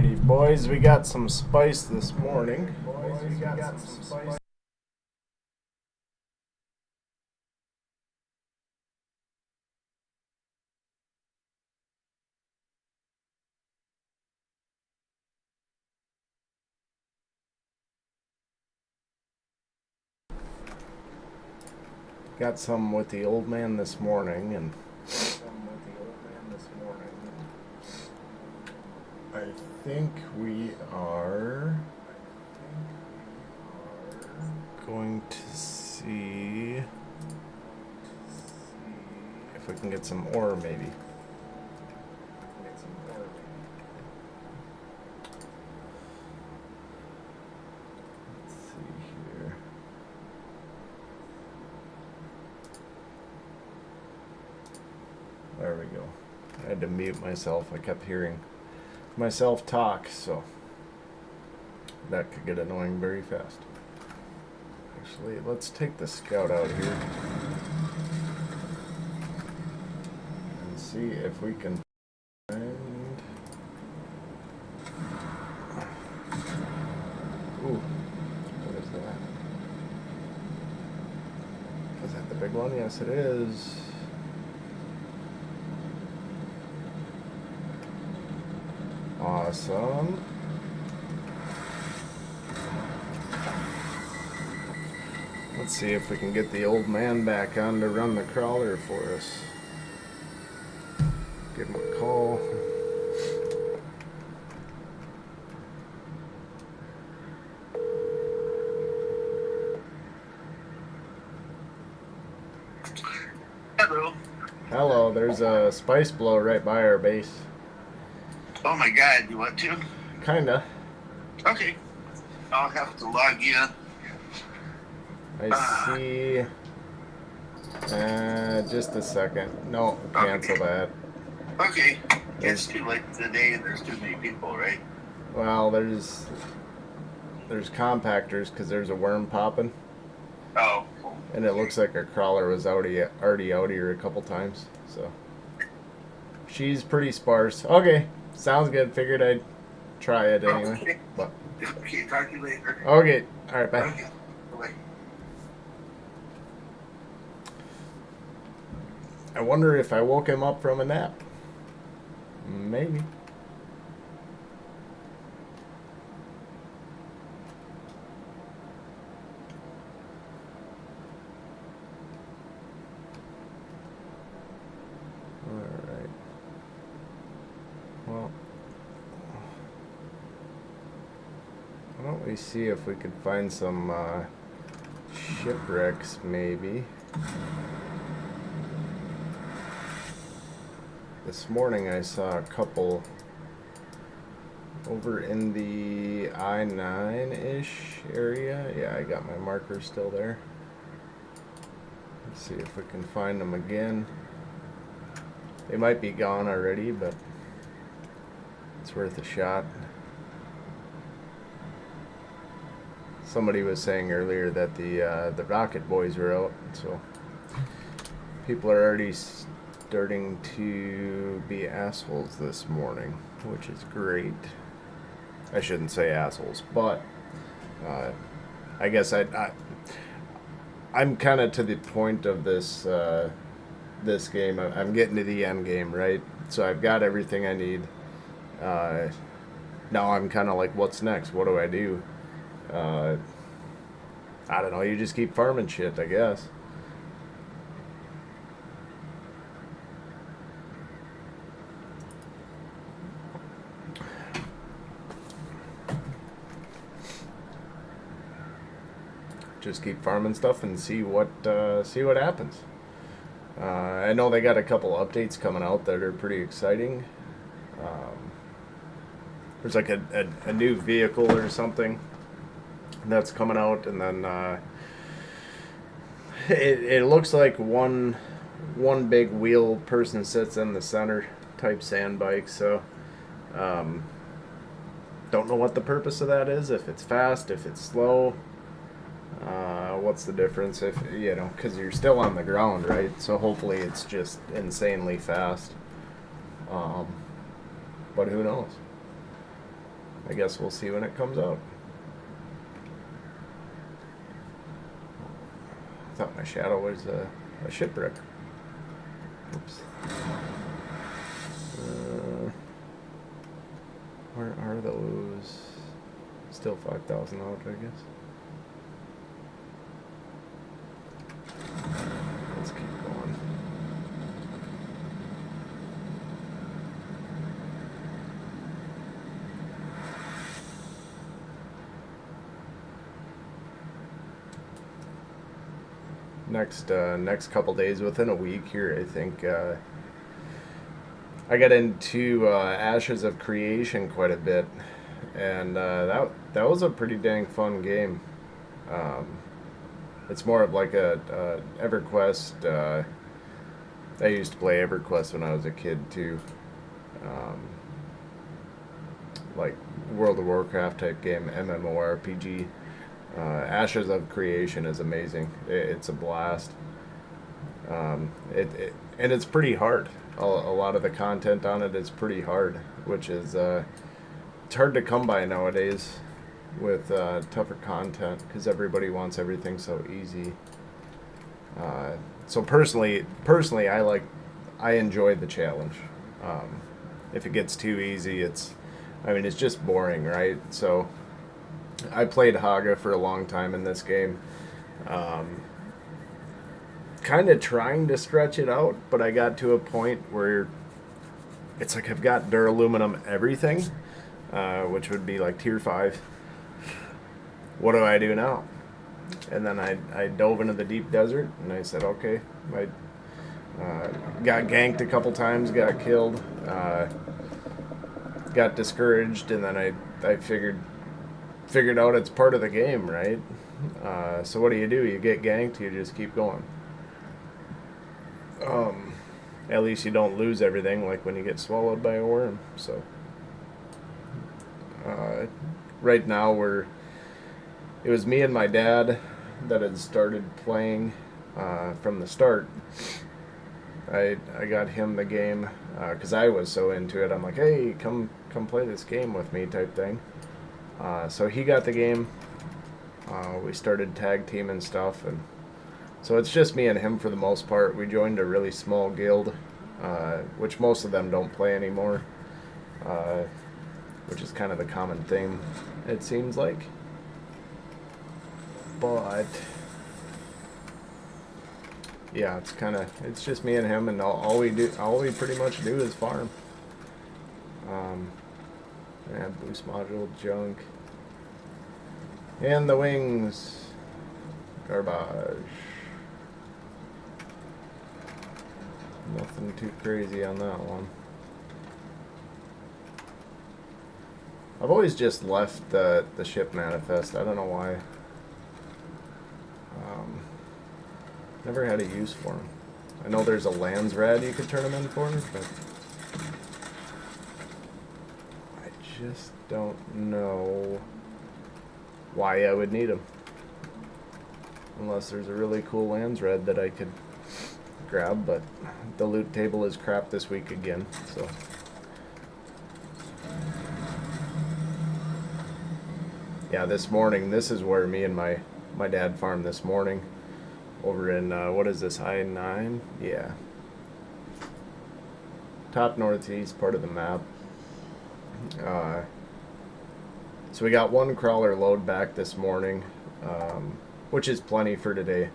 Alrighty, boys, we got some spice this morning. Got some with the old man this morning, and I think we are going to see if we can get some ore, maybe. Let's see here. There we go. I had to mute myself. I kept hearing myself talk, so that could get annoying very fast. Actually, let's take the scout out here and see if we can find... Ooh, what is that? Is that the big one? Yes, it is. Awesome. Let's see if we can get the old man back on to run the crawler for us. Give him a call. Hello. Hello, there's a spice blow right by our base. Oh my god, you want to? Kinda. Okay. I'll have to log in. I see. Just a second. No, cancel that. Okay. It's too late today and there's too many people, right? Well, there's compactors because there's a worm popping. Oh. And it looks like our crawler was already out here a couple times. So she's pretty sparse. Okay, sounds good. Figured I'd try it anyway. Okay. But Okay, talk to you later. okay, all right, bye. Okay. Bye. I wonder if I woke him up from a nap. Maybe. Alright. Well, why don't we see if we could find some shipwrecks, maybe. This morning I saw a couple over in the I-9-ish area. Yeah, I got my marker still there. Let's see if we can find them again. They might be gone already, but it's worth a shot. Somebody was saying earlier that the Rocket Boys were out, so people are already starting to be assholes this morning, which is great. I shouldn't say assholes, but I guess I'm kind of to the point of this this game. I'm getting to the end game, right? So I've got everything I need. Now I'm kind of like, what's next? What do I do? I don't know. You just keep farming shit, I guess. Just keep farming stuff and see what happens. I know they got a couple updates coming out that are pretty exciting. There's like a new vehicle or something that's coming out, and then it looks like one big wheel person sits in the center type sand bike. So don't know what the purpose of that is. If it's fast, if it's slow. What's the difference if, you know, because you're still on the ground, right? So hopefully it's just insanely fast. But who knows? I guess we'll see when it comes out. I thought my shadow was a shipwreck. Oops. Where are those? Still 5,000 out, I guess. Let's keep going. Next couple days, within a week here, I think I got into Ashes of Creation quite a bit, and that was a pretty dang fun game. It's more of like a EverQuest. I used to play EverQuest when I was a kid too, like World of Warcraft type game, MMORPG. Ashes of Creation is amazing. It's a blast. And it's pretty hard. A lot of the content on it is pretty hard, which is it's hard to come by nowadays with tougher content because everybody wants everything so easy. So personally, I enjoy the challenge. If it gets too easy, it's just boring, right? So I played Haga for a long time in this game. Kind of trying to stretch it out, but I got to a point where it's like I've got duraluminum everything, which would be like tier 5. What do I do now? And then I dove into the deep desert, and I said, okay. I got ganked a couple times, got killed, got discouraged, and then I figured out it's part of the game, right? So what do? You get ganked, you just keep going. At least you don't lose everything like when you get swallowed by a worm. So right now it was me and my dad that had started playing from the start. I got him the game because I was so into it. I'm like, hey, come play this game with me type thing. So he got the game. We started tag team and stuff, and so it's just me and him for the most part. We joined a really small guild, which most of them don't play anymore, which is kind of the common thing, it seems like. But yeah, it's just me and him, and all we pretty much do is farm. Boost module junk. And the wings. Garbage. Nothing too crazy on that one. I've always just left the ship manifest. I don't know why. Never had a use for them. I know there's a lands rad you could turn them in for, but I just don't know why I would need them. Unless there's a really cool lands rad that I could grab, but the loot table is crap this week again, so. Yeah, this morning, this is where me and my dad farmed this morning. Over in, what is this, I-9? Yeah. Top northeast part of the map. So we got one crawler load back this morning, which is plenty for today.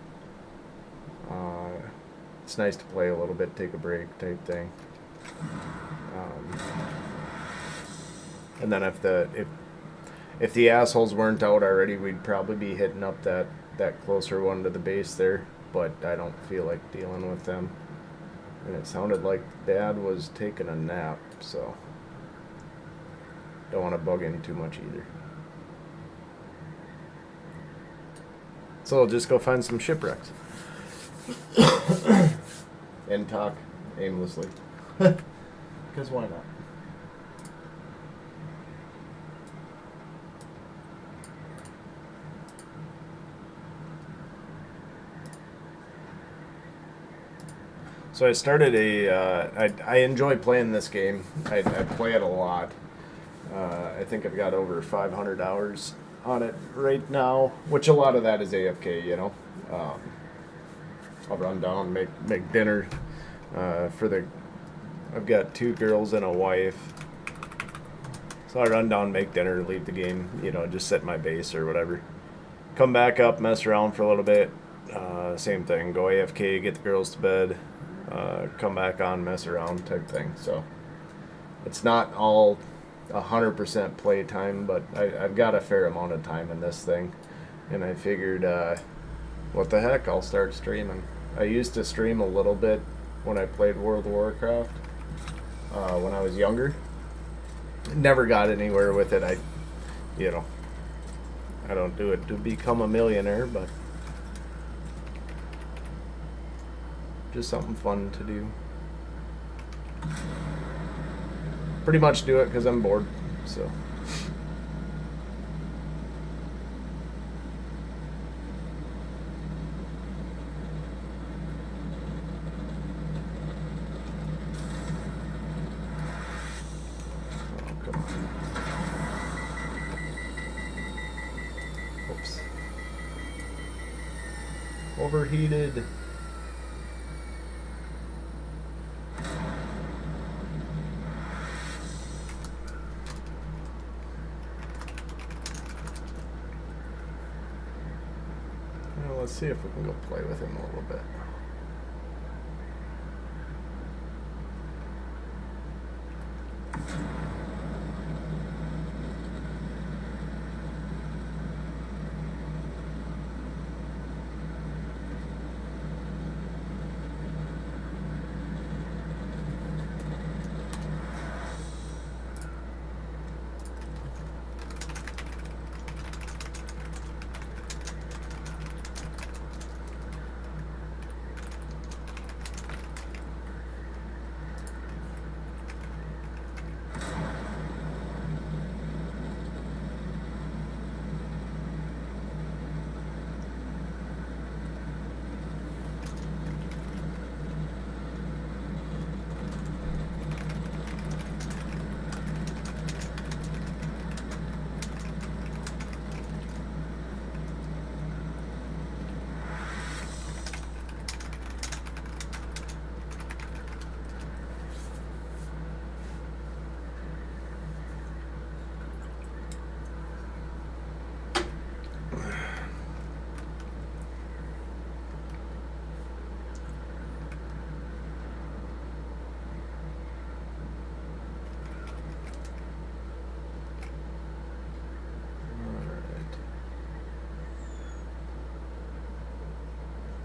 It's nice to play a little bit, take a break type thing. And then if the assholes weren't out already, we'd probably be hitting up that closer one to the base there, but I don't feel like dealing with them. And it sounded like Dad was taking a nap, so don't want to bug in too much either. So I'll just go find some shipwrecks and talk aimlessly, because why not? So I started I enjoy playing this game. I play it a lot. I think I've got over 500 hours on it right now, which a lot of that is AFK, you know. I'll run down, make dinner for the. I've got 2 girls and a wife, so I run down, make dinner, leave the game, you know, just sit in my base or whatever. Come back up, mess around for a little bit. Same thing, go AFK, get the girls to bed, come back on, mess around type thing. So it's not all 100% play time, but I've got a fair amount of time in this thing, and I figured, what the heck, I'll start streaming. I used to stream a little bit when I played World of Warcraft when I was younger. Never got anywhere with it. You know, I don't do it to become a millionaire, but just something fun to do. Pretty much do it because I'm bored, so. Oh, come on. Oops. Overheated. Let's see if we can go play with him a little bit.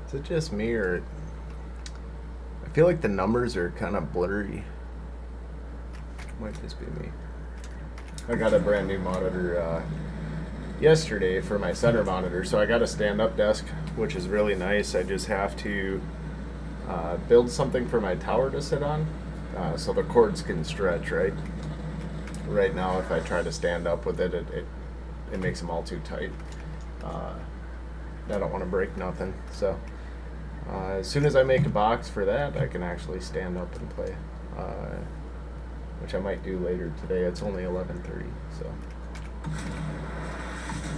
Is it just me, or I feel like the numbers are kind of blurry? Might just be me. I got a brand new monitor yesterday for my center monitor, so I got a stand-up desk, which is really nice. I just have to build something for my tower to sit on, so the cords can stretch, right? Right now, if I try to stand up with it, it makes them all too tight. I don't want to break nothing, so as soon as I make a box for that, I can actually stand up and play, which I might do later today. It's only 11:30, so.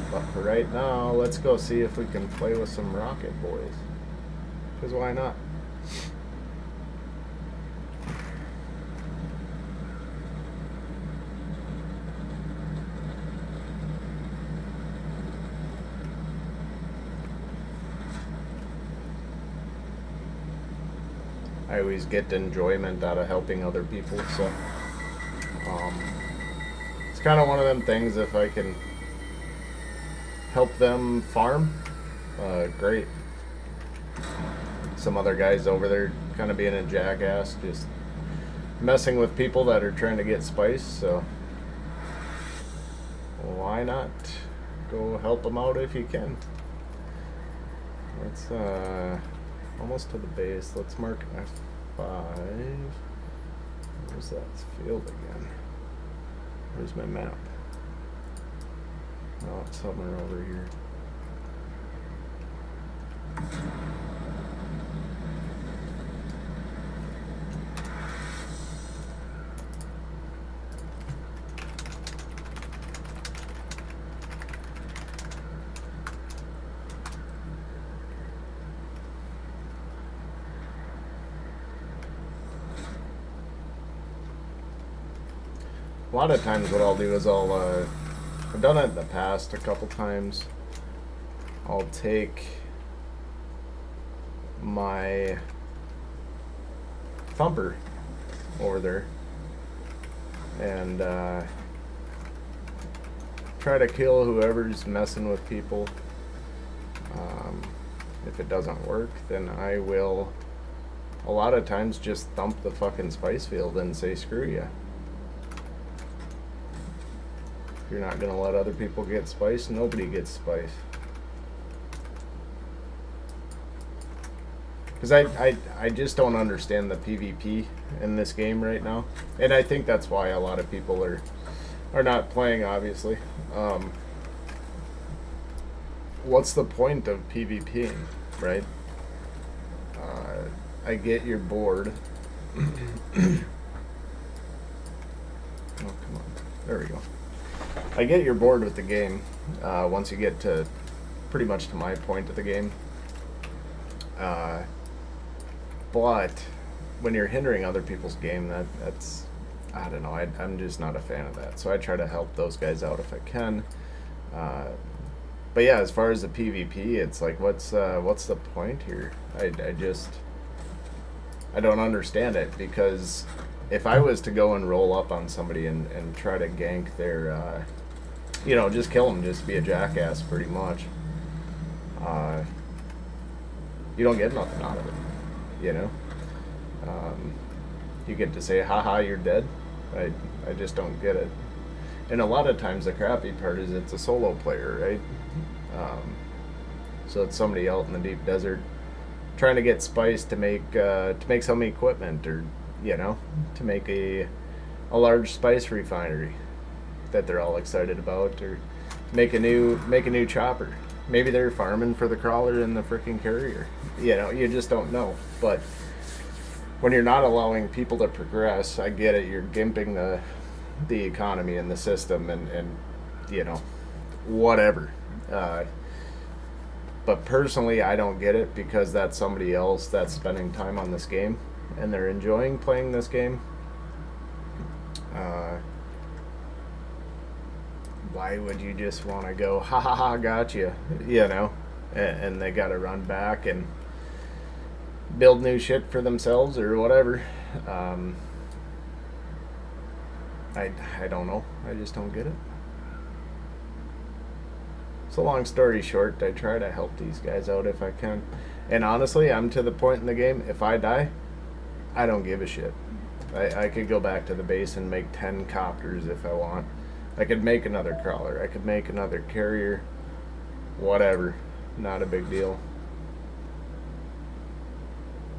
But for right now, let's go see if we can play with some Rocket Boys, because why not? I always get enjoyment out of helping other people, so it's kind of one of them things. If I can help them farm, great. Some other guys over there kind of being a jackass, just messing with people that are trying to get spice, so why not go help them out if you can. Let's almost to the base. Let's mark F5. Where's that field again? Where's my map? Oh, it's somewhere over here. lot of times what I'll do is I've done it in the past a couple times. I'll take my thumper over there and try to kill whoever's messing with people. If it doesn't work, then I will a lot of times just thump the fucking spice field and say screw ya. If you're not gonna let other people get spice, nobody gets spice. Because I just don't understand the PvP in this game right now. And I think that's why a lot of people are not playing, obviously. What's the point of PvPing, right? I get you're bored. Oh, come on. There we go. I get you're bored with the game once you get to pretty much to my point of the game. But when you're hindering other people's game, that's I don't know. I'm just not a fan of that. So I try to help those guys out if I can. But yeah, as far as the PvP, it's like, what's the point here? I don't understand it, because if I was to go and roll up on somebody and try to gank their, just kill them, just be a jackass pretty much, you don't get nothing out of it, you know? You get to say, haha, you're dead. I just don't get it. And a lot of times the crappy part is it's a solo player, right? So it's somebody out in the deep desert trying to get spice to make some equipment, or to make a large spice refinery that they're all excited about, or make a new chopper. Maybe they're farming for the crawler and the freaking carrier. You just don't know. But when you're not allowing people to progress, I get it. You're gimping the economy and the system, and whatever. But personally, I don't get it, because that's somebody else that's spending time on this game and they're enjoying playing this game. Why would you just want to go, ha ha ha, gotcha, and they got to run back and build new shit for themselves or whatever? I don't know. I just don't get it. So long story short, I try to help these guys out if I can. And honestly, I'm to the point in the game, if I die, I don't give a shit. I could go back to the base and make 10 copters if I want. I could make another crawler. I could make another carrier. Whatever. Not a big deal.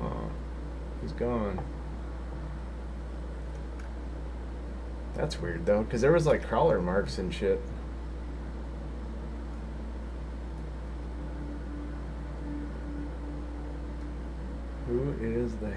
Oh, he's gone. That's weird though, because there was like crawler marks and shit. Who is that?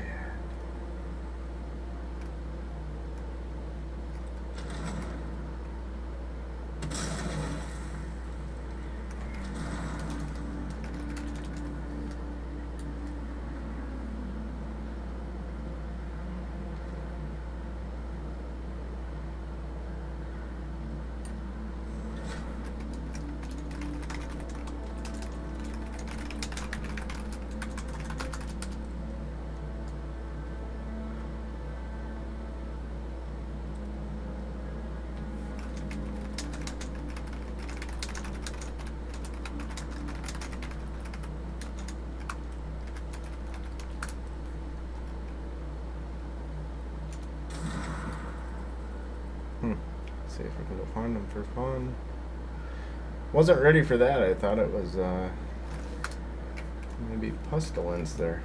See if I can go find them for fun. Wasn't ready for that. I thought it was maybe pestilence there.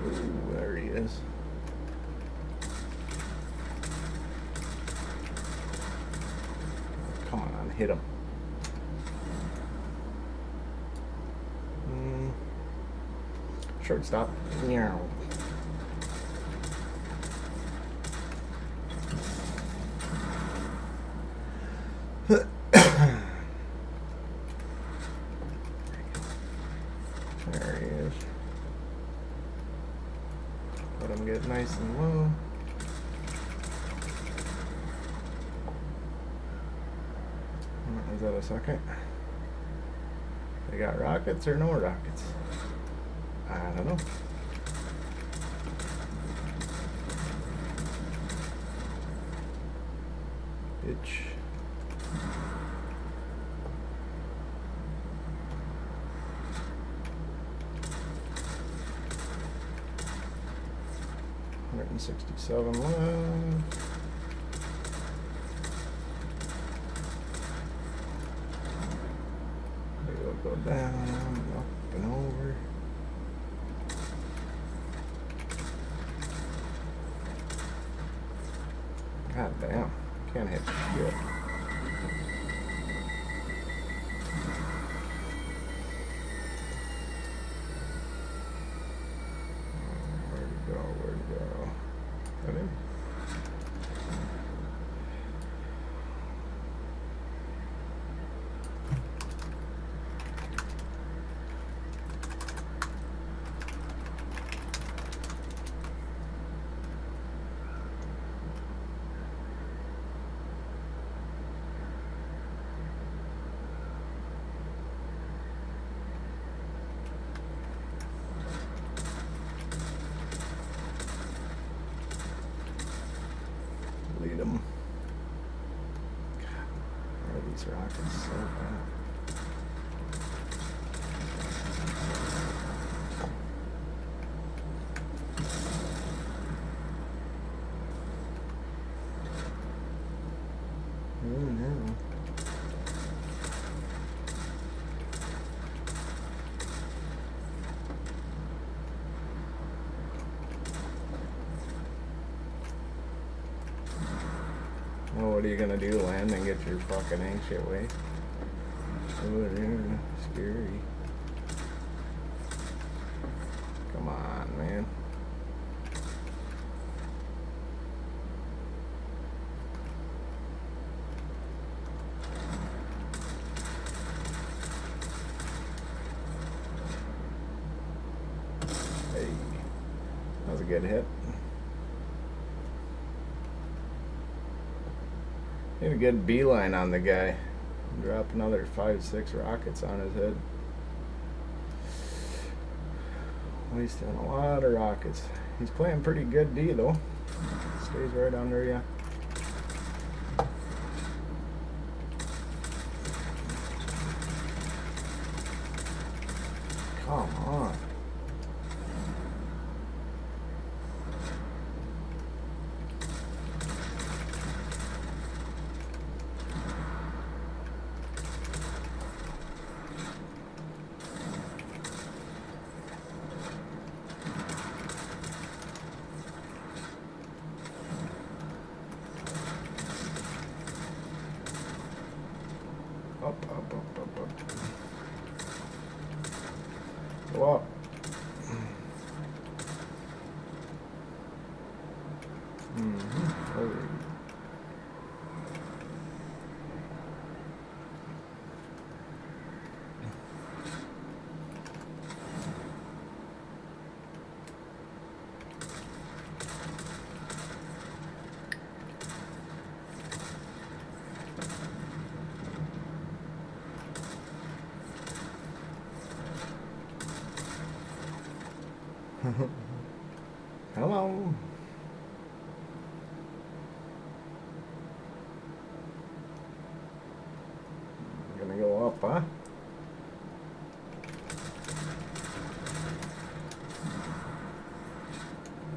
Ooh, there he is. Come on, hit him. Shortstop. Meow. There he is. Let him get nice and low. Is that a second? They got rockets or no rockets? I don't know. Bitch. $167 left. We'll go down, up and over. God damn, can't hit shit. Where'd it go? Where'd it go? That in? Lead them. God, why are these rockets so bad? Oh no. Well, what are you gonna do, land and get your fucking ancient way? Oh, scary. Come on, man. Hey, that was a good hit. Need a good beeline on the guy. Drop another 5-6 rockets on his head. Wasting a lot of rockets. He's playing pretty good D though. Stays right under you. Come on. Up, up, up, up, up. Go up. Over. Hello. Gonna go up, huh?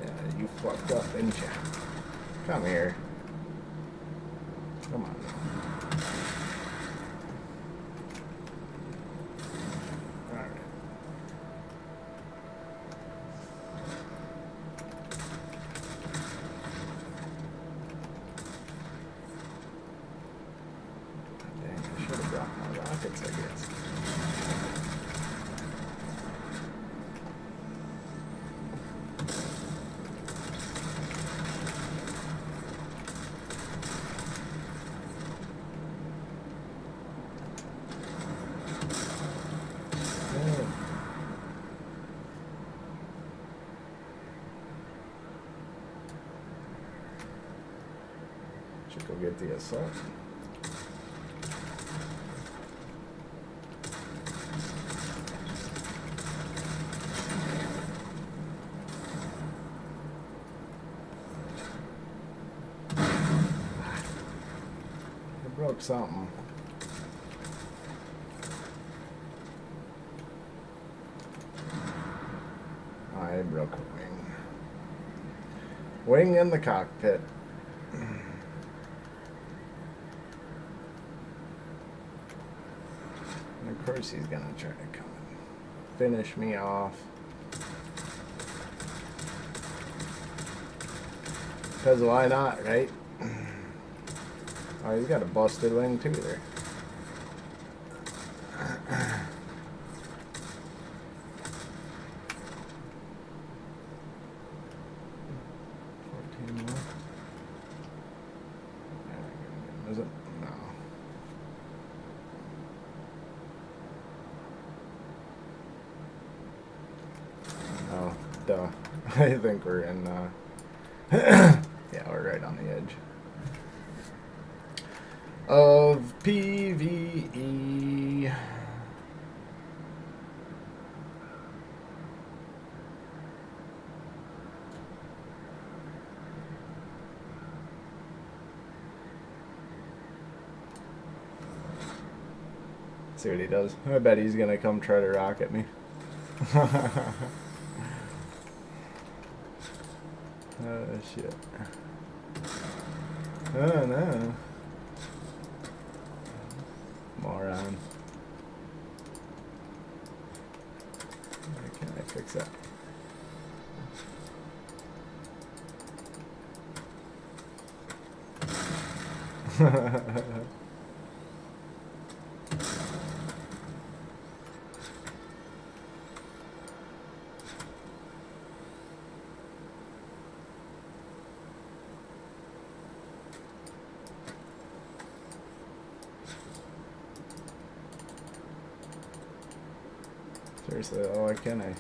Yeah, you fucked up, didn't you? Come here. Come on. Alright. Dang, I should have brought my rockets, I guess. Should go get the assault. broke something. I broke a wing. Wing in the cockpit. And of course he's gonna try to come and finish me off. Because why not, right? Oh, he's got a busted wing too there. 14 more. Is it? No. Oh, duh. I think we're in, yeah, we're right on the edge of PVE. See what he does. I bet he's gonna come try to rocket me. Oh shit. Oh no. Moron. Why can't I fix that? Seriously, oh, why can't I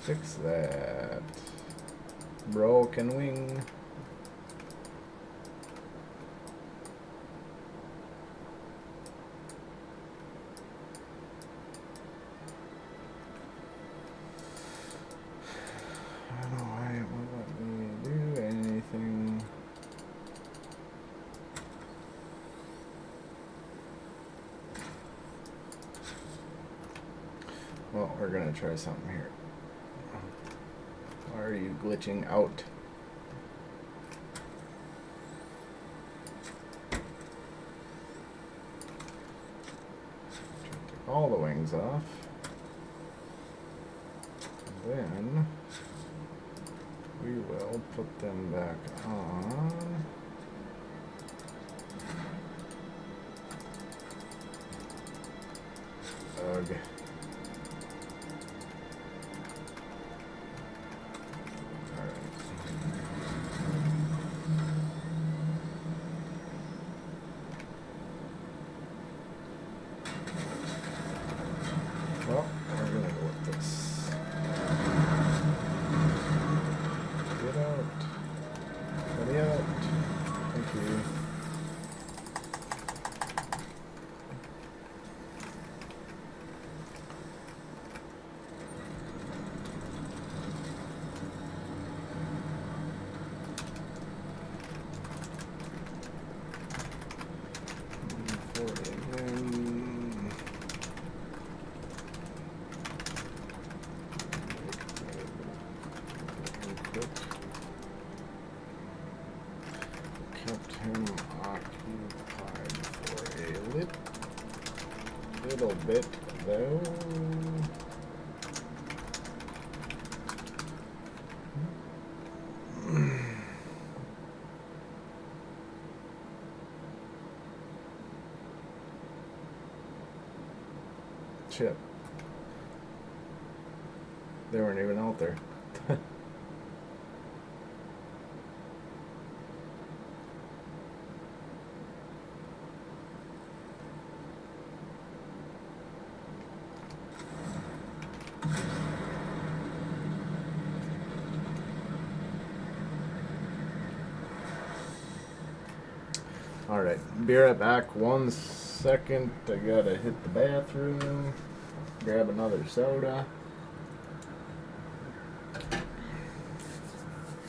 fix that? Broken wing. I don't know why it won't let me do anything. Well, we're gonna try something here. Why are you glitching out? Take all the wings off. Then we will put them back on. Ugh. Well, we're gonna go with this. Get out. Get out. Thank you. Kept him occupied for a little bit, though. Shit. They weren't even out there. Alright, be right back. 1 second. I gotta hit the bathroom. Grab another soda.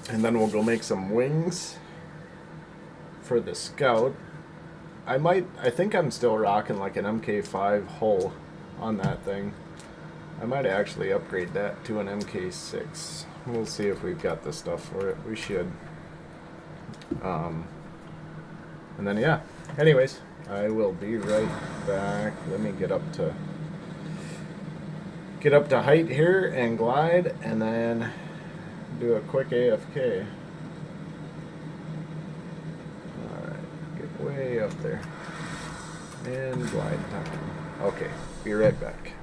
And then we'll go make some wings for the Scout, I think I'm still rocking like an MK5 hull on that thing. I might actually upgrade that to an MK6. We'll see if we've got the stuff for it. We should. And then yeah. Anyways, I will be right back. Let me get up to height here and glide, and then do a quick AFK. Alright, get way up there. And glide time. Okay, be right back.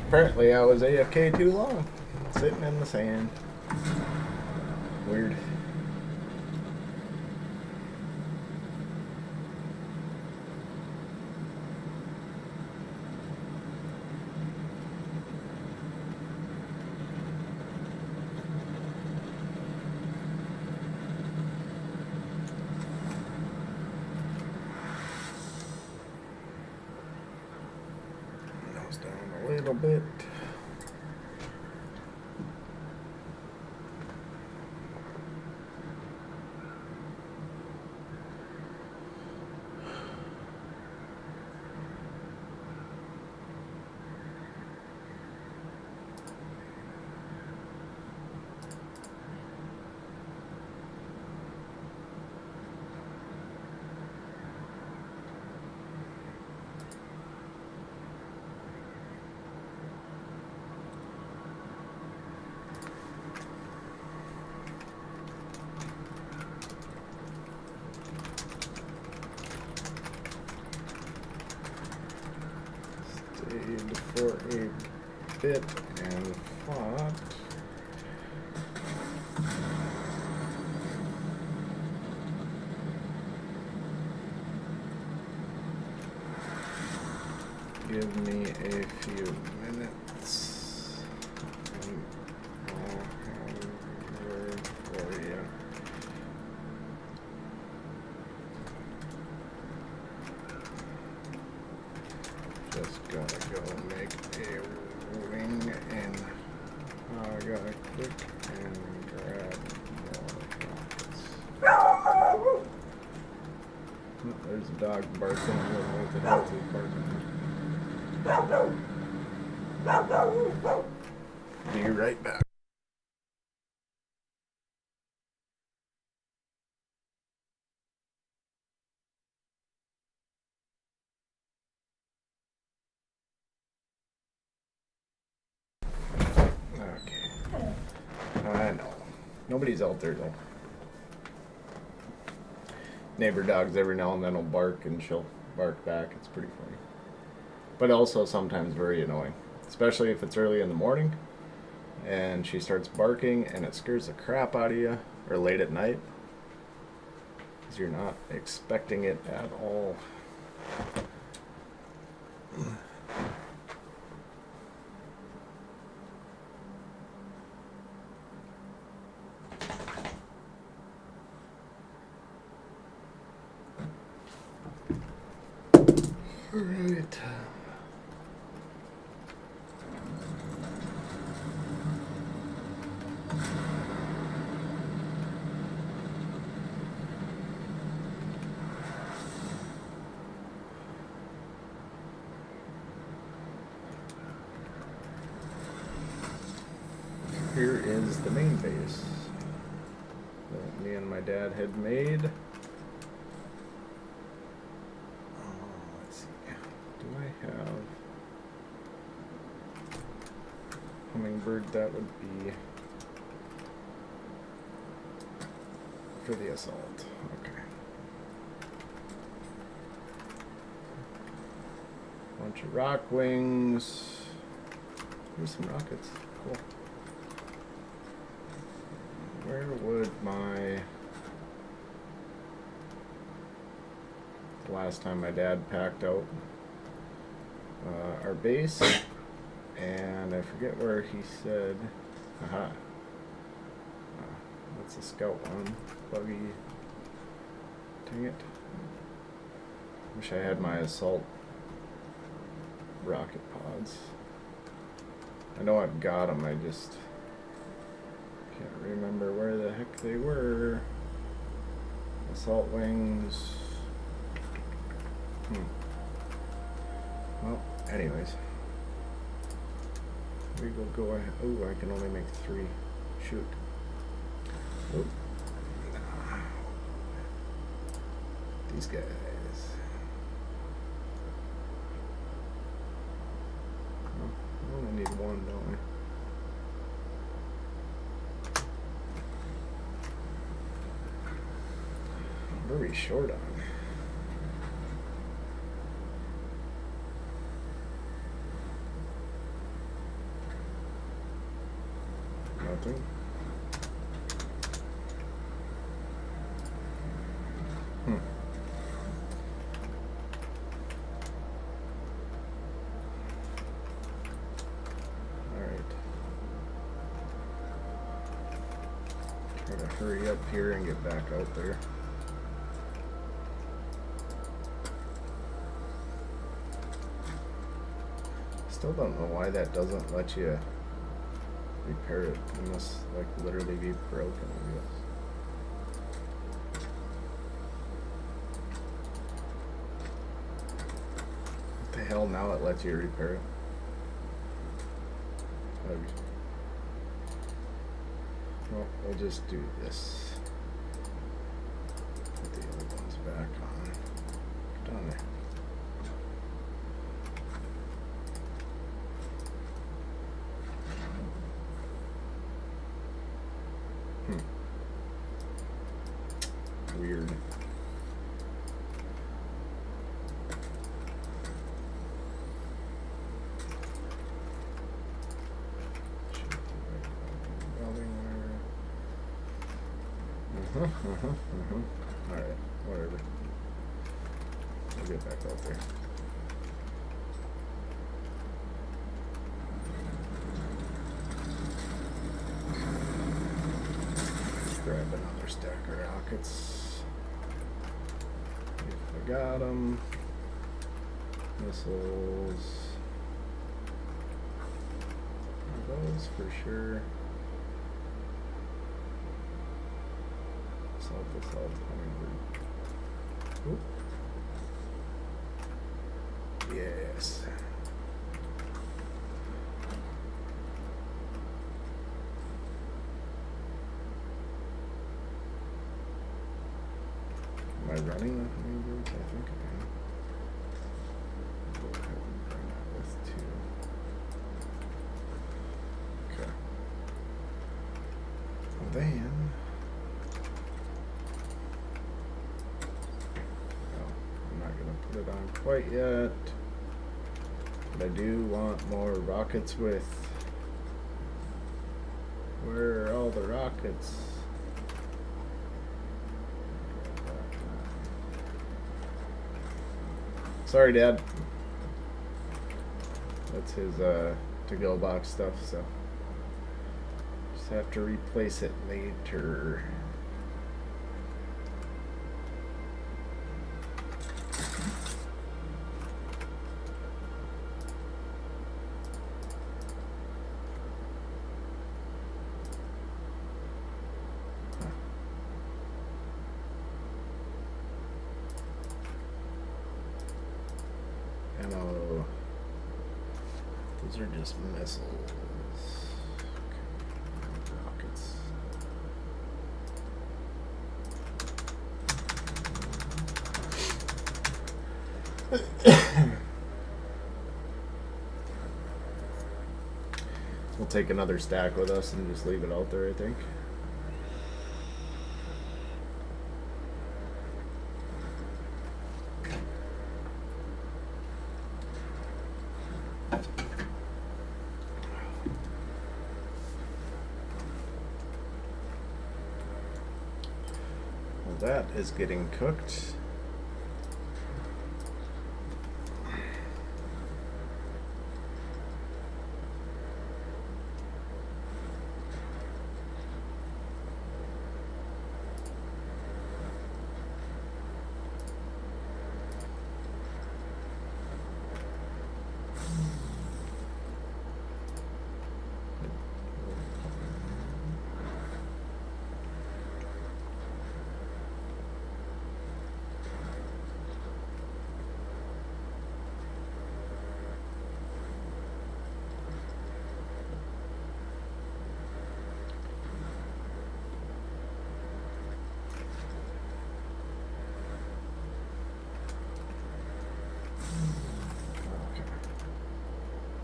Apparently I was AFK too long. Sitting in the sand. Weird. Nose down a little bit. Stayed for a bit and fought. Give me a few minutes. And I'll have a word for you. Just gotta go make a wing, and I gotta click and grab more rockets. Oh, there's a dog barking. I don't know what the hell is barking. Be right back. Nobody's out there though. Neighbor dogs every now and then will bark and she'll bark back. It's pretty funny. But also sometimes very annoying. Especially if it's early in the morning and she starts barking and it scares the crap out of you, or late at night. Because you're not expecting it at all. Alright. Here is the main base that me and my dad had made. Let's see. Do I have hummingbird? That would be for the assault. Okay. Bunch of rock wings. Here's some rockets. Cool. Where would my... The last time my dad packed out our base, and I forget where he said, aha, that's a scout one, buggy, dang it. Wish I had my assault rocket pods. I know I've got them, I just can't remember where the heck they were. Assault wings. Well, anyways. We will go ahead. Oh, I can only make 3. Shoot. Oh. These guys. Oh, we only need 1, don't we? Very short on. Nothing. Alright. Try to hurry up here and get back out there. Still don't know why that doesn't let you repair it. It must like literally be broken, I guess. What the hell, now it lets you repair it? Well, we'll just do this. Put the other ones back on. Done there. Weird. Alright, whatever. We'll get back out there. Grab another stack of rockets. If I got them. Missiles. Those for sure. Assault, hummingbird. Oop. Yes. Am I running the hummingbirds? I think I am. Go ahead and bring that with 2. Okay. Then quite yet. But I do want more rockets with. Where are all the rockets? Sorry, Dad. That's his to-go box stuff, so just have to replace it later. Ammo. These are just missiles. Okay. Rockets. We'll take another stack with us and just leave it out there, I think. Well, that is getting cooked.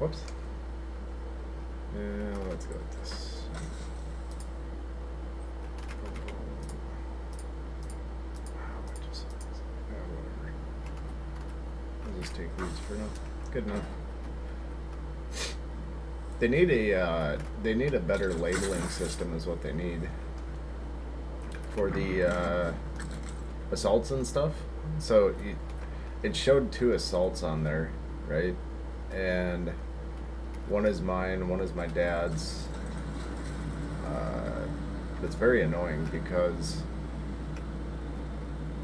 Whoops. Yeah, let's go with this. Whatever. I'll just take these for now. Good enough. They need a better labeling system is what they need for the assaults and stuff. So it showed 2 assaults on there, right? And one is mine, one is my dad's. It's very annoying because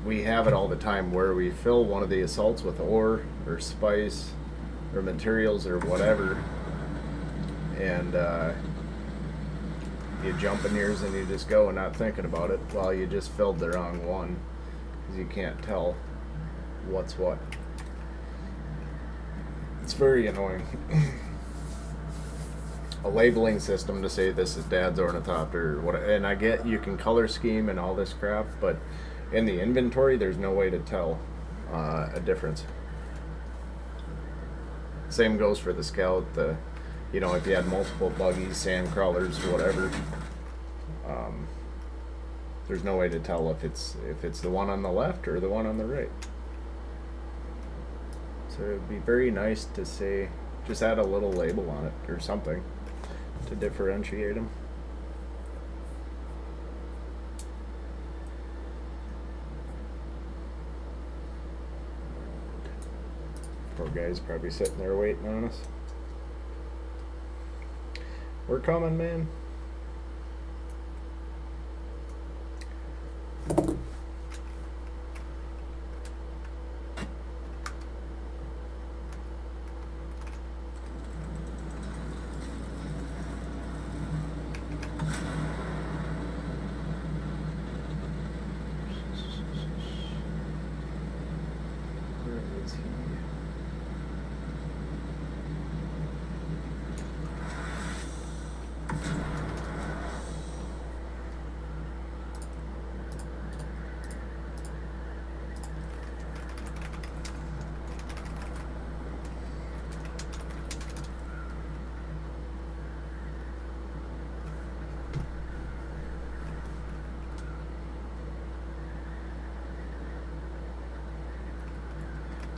we have it all the time where we fill one of the assaults with ore or spice or materials or whatever, and you jump in yours and you just go and not thinking about it while you just filled the wrong one because you can't tell what's what. It's very annoying. A labeling system to say this is Dad's ornithopter or what, and I get you can color scheme and all this crap, but in the inventory there's no way to tell a difference. Same goes for the scout. If you had multiple buggies, sand crawlers, whatever, there's no way to tell if it's the one on the left or the one on the right. So it would be very nice to say, just add a little label on it or something to differentiate them. Poor guy's probably sitting there waiting on us. We're coming, man.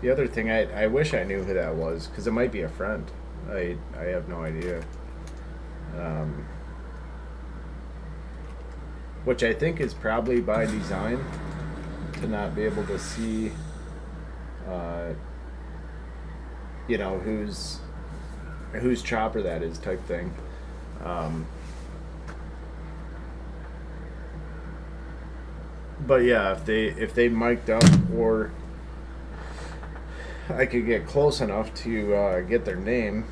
The other thing, I wish I knew who that was, because it might be a friend. I have no idea. Which I think is probably by design, to not be able to see, you know, whose chopper that is, type thing. But yeah, if they mic'd up, or I could get close enough to get their name,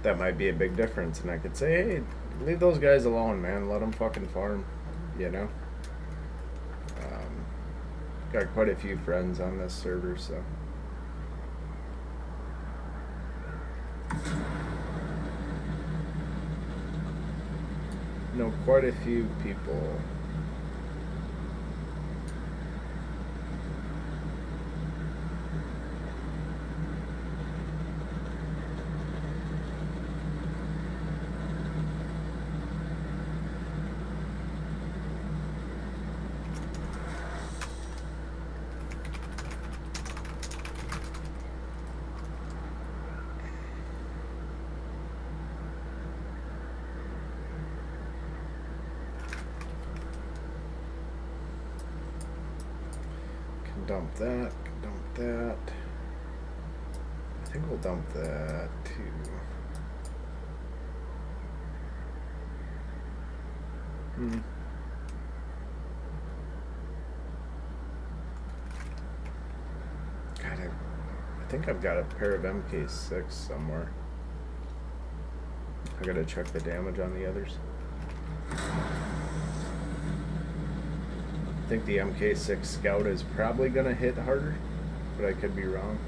that might be a big difference. And I could say, hey, leave those guys alone, man. Let them fucking farm, you know? Got quite a few friends on this server, so. Know quite a few people. Dump that, dump that. I think we'll dump that too. God, I think I've got a pair of MK6 somewhere. I gotta check the damage on the others. I think the MK6 Scout is probably going to hit harder, but I could be wrong.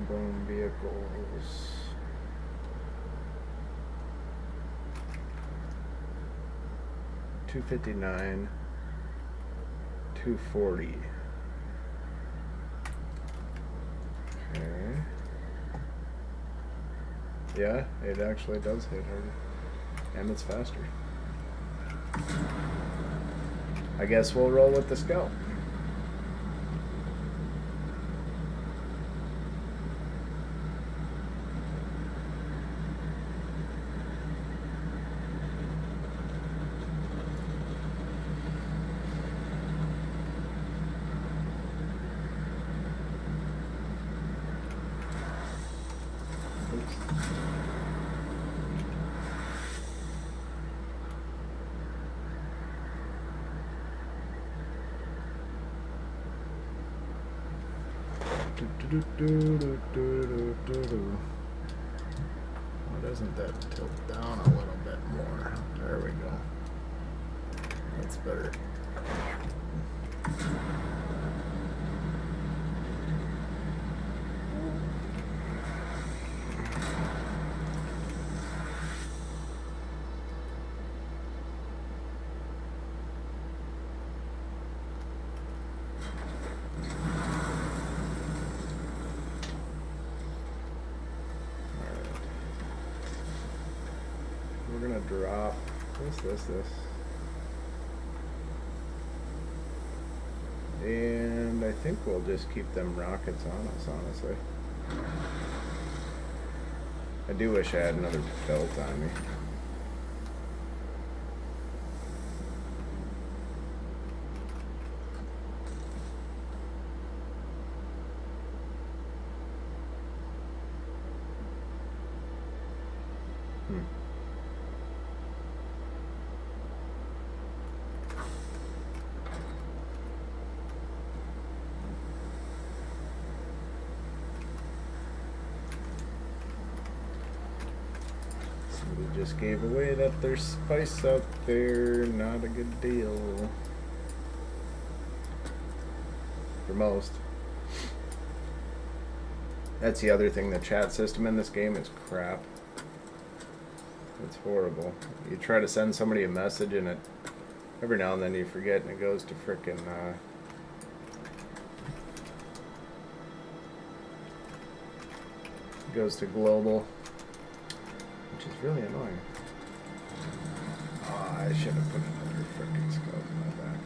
Bone vehicles. $259. 240. Okay. Yeah, it actually does hit harder. And it's faster. I guess we'll roll with the Scout. Why doesn't that tilt down a little bit more? There we go. That's better. We're gonna drop this. And I think we'll just keep them rockets on us, honestly. I do wish I had another belt on me. Just gave away that there's spice out there. Not a good deal. For most. That's the other thing. The chat system in this game is crap. It's horrible. You try to send somebody a message and it, every now and then you forget and it goes to frickin' goes to global, which is really annoying. Oh, I should have put another frickin' scope in my backpack.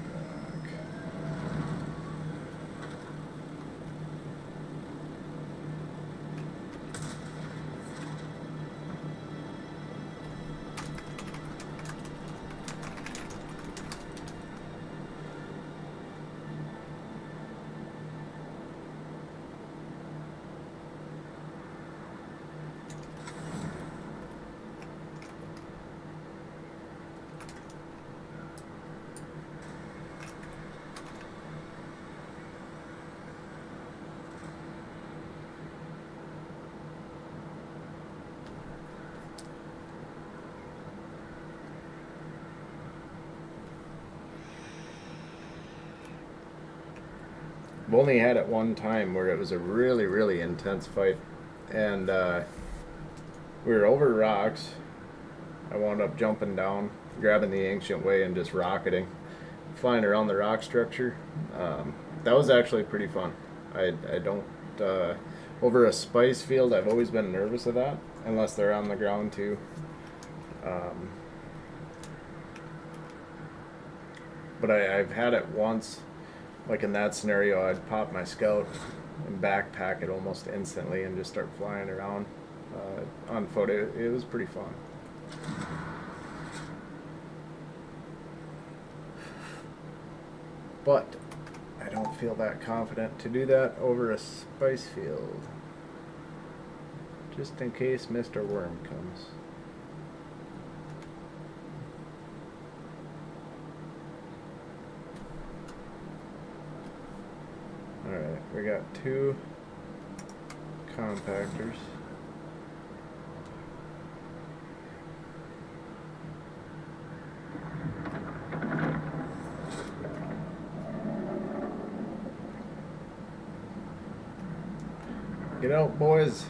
I've only had it one time where it was a really, really intense fight, and we were over rocks. I wound up jumping down, grabbing the ancient way, and just rocketing, flying around the rock structure. That was actually pretty fun. I don't over a spice field. I've always been nervous of that, unless they're on the ground too. But I've had it once. Like in that scenario, I'd pop my scout and backpack it almost instantly and just start flying around on foot. It was pretty fun. But I don't feel that confident to do that over a spice field. Just in case Mr. Worm comes. Alright, we got 2 compactors. Get out, boys.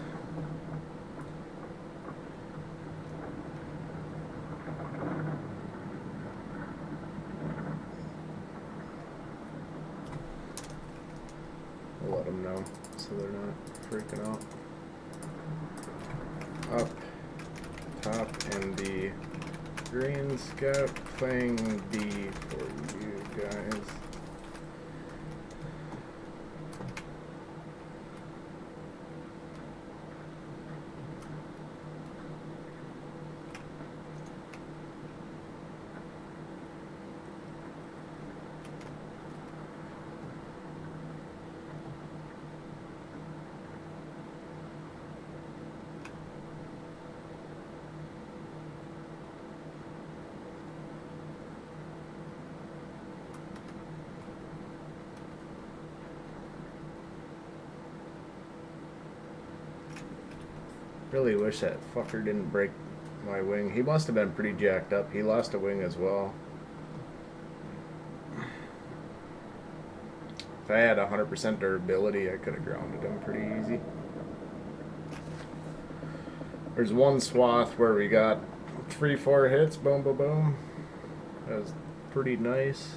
We'll let them know so they're not freaking out. Up top in the green scout, playing D for you guys. Really wish that fucker didn't break my wing. He must have been pretty jacked up. He lost a wing as well. If I had 100% durability, I could have grounded him pretty easy. There's one swath where we got 3-4 hits, boom, boom, boom. That was pretty nice.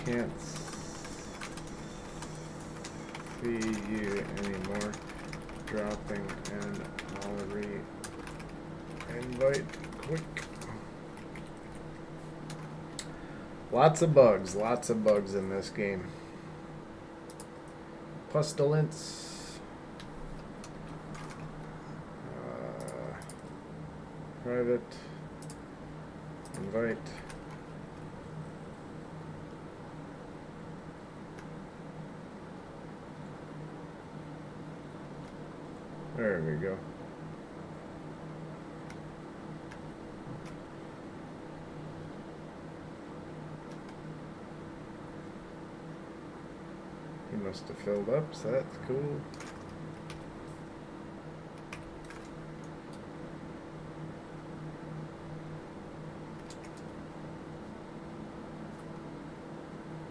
Can't see you anymore. Dropping and I'll re-invite quick. Lots of bugs in this game. Pestilence. Private. Invite. There we go. must have filled up, so that's cool.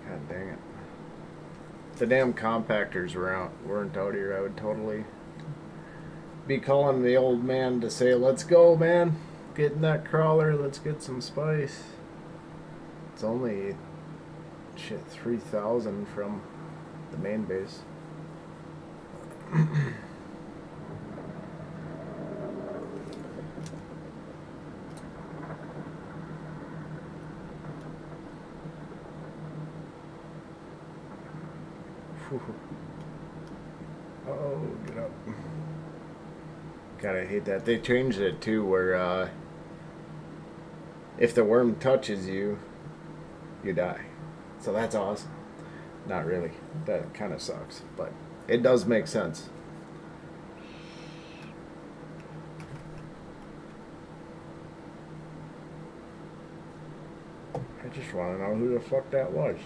God dang it. If the damn compactors weren't out here, I would totally be calling the old man to say, let's go, man. Get in that crawler, let's get some spice. It's only, shit, 3,000 from the main base. Oh, get up. God, I hate that. They changed it too, where if the worm touches you, you die. So that's awesome. Not really. That kind of sucks, but it does make sense. I just want to know who the fuck that was.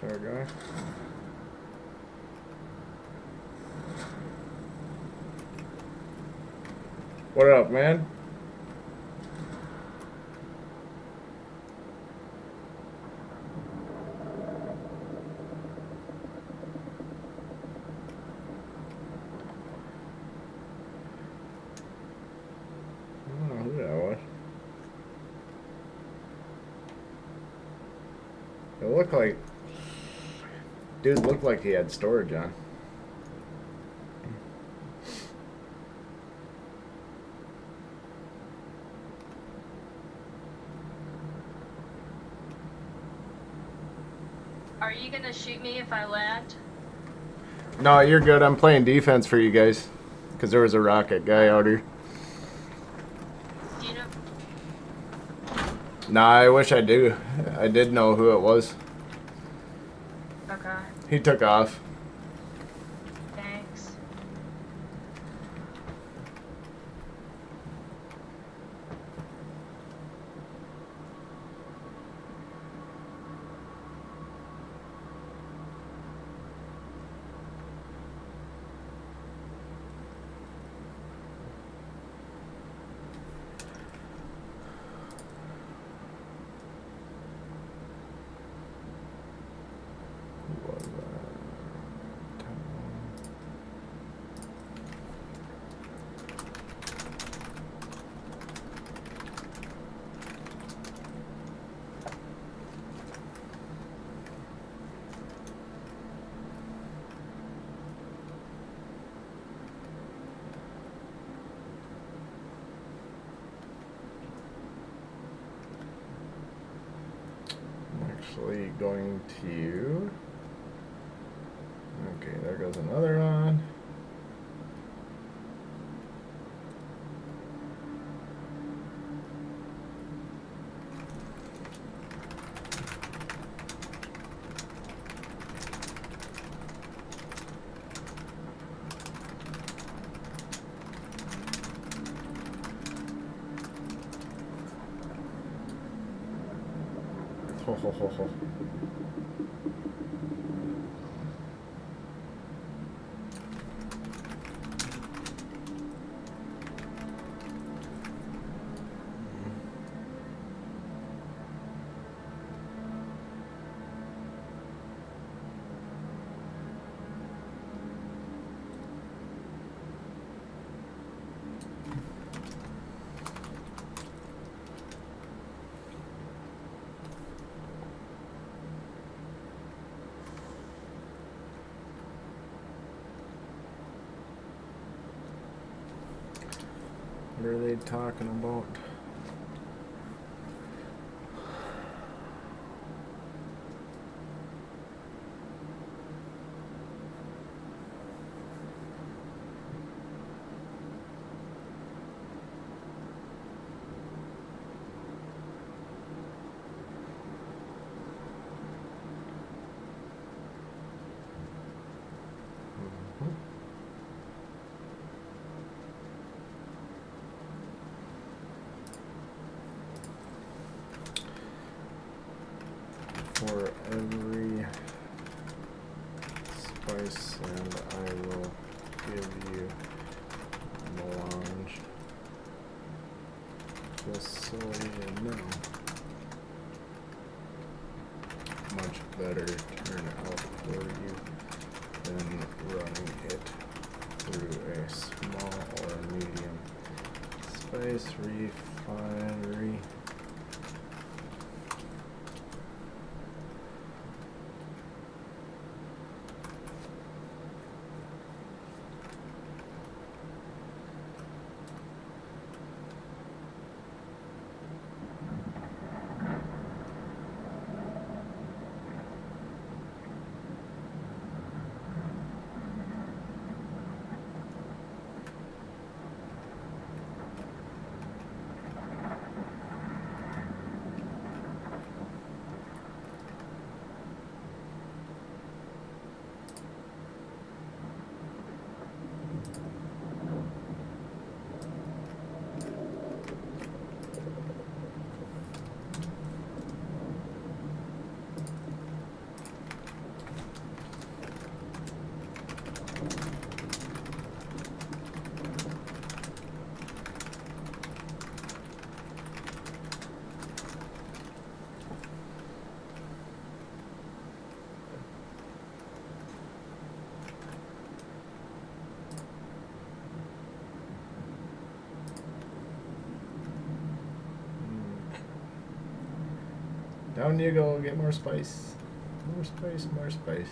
There we go. What up, man? I don't know who that was. It looked like... Dude looked like he had storage on. Are you gonna shoot me if I land? No, you're good. I'm playing defense for you guys. Because there was a rocket guy out here. Do you know? Nah, I wish I do. I did know who it was. Okay. He took off. Thanks. Actually going to... Okay, there goes another one. Ho, ho, ho, ho. What are they talking about? For every spice, and I will give you melange. Just so you know. Much better turnout for you than running it through a small or medium spice refinery. Down you go, get more spice. More spice, more spice.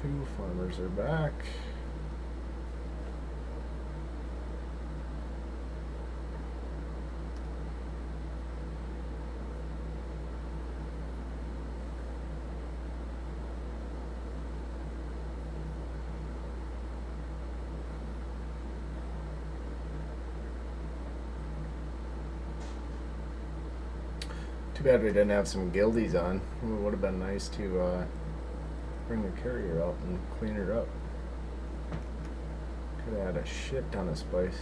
2 farmers are back. Too bad we didn't have some guildies on. It would have been nice to bring the carrier out and clean her up. Could have had a shit ton of spice.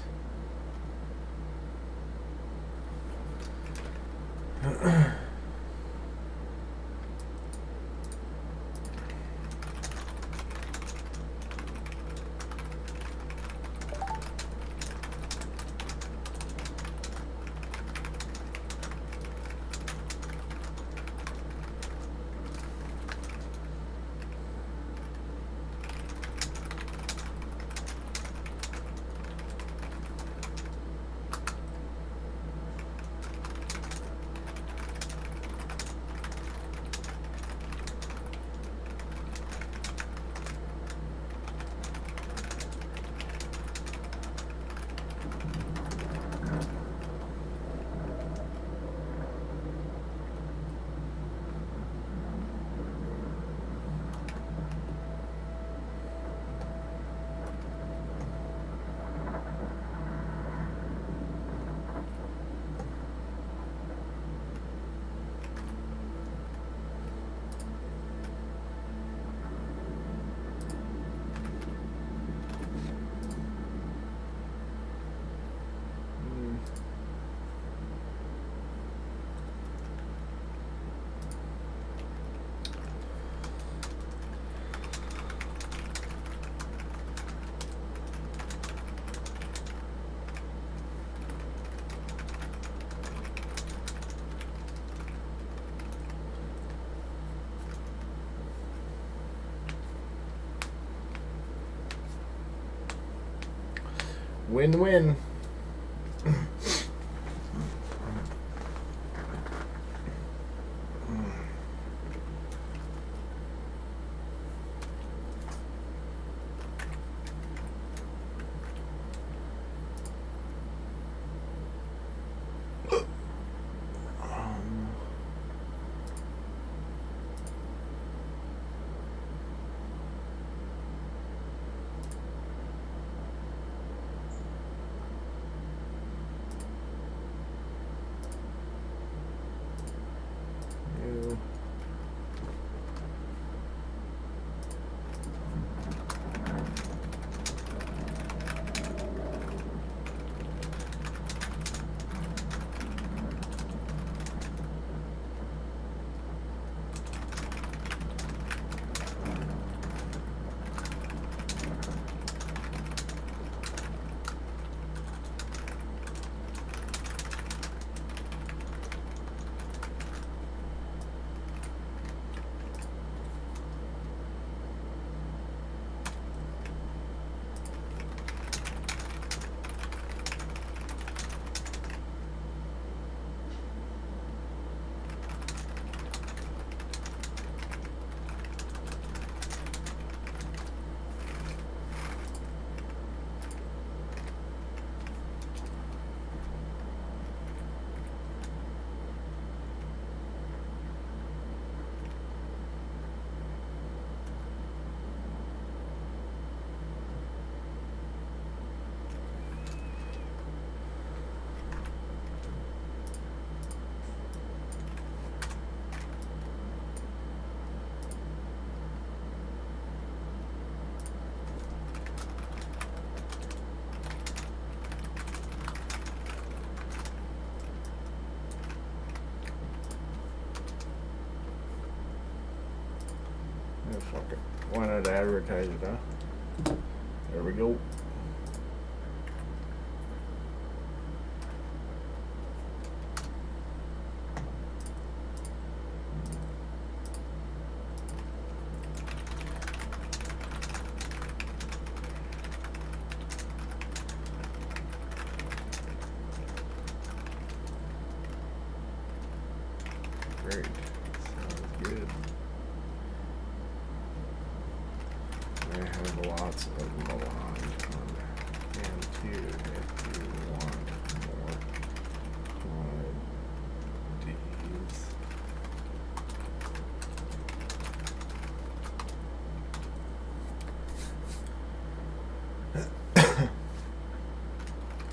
Win-win. Yeah, fuck it. Why not advertise it, huh? There we go. Great. Sounds good.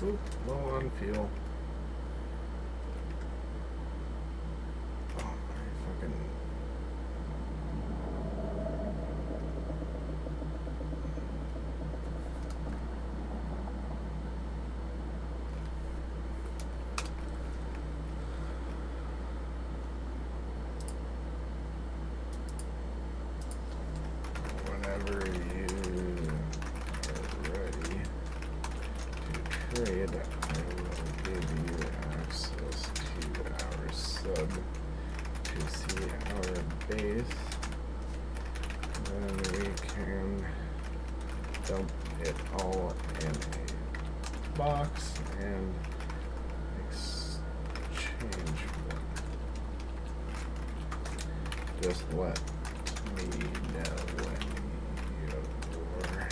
Oop, low on fuel. Oh, my fucking. Whenever you are ready to trade, I will give you access to our sub to see our base. Then we can dump it all in a box and exchange them. Just let me know when you're ready.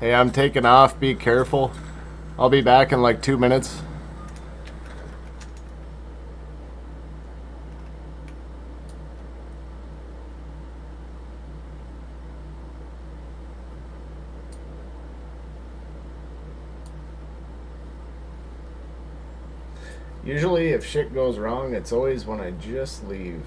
Hey, I'm taking off. Be careful. I'll be back in like 2 minutes. Usually, if shit goes wrong, it's always when I just leave.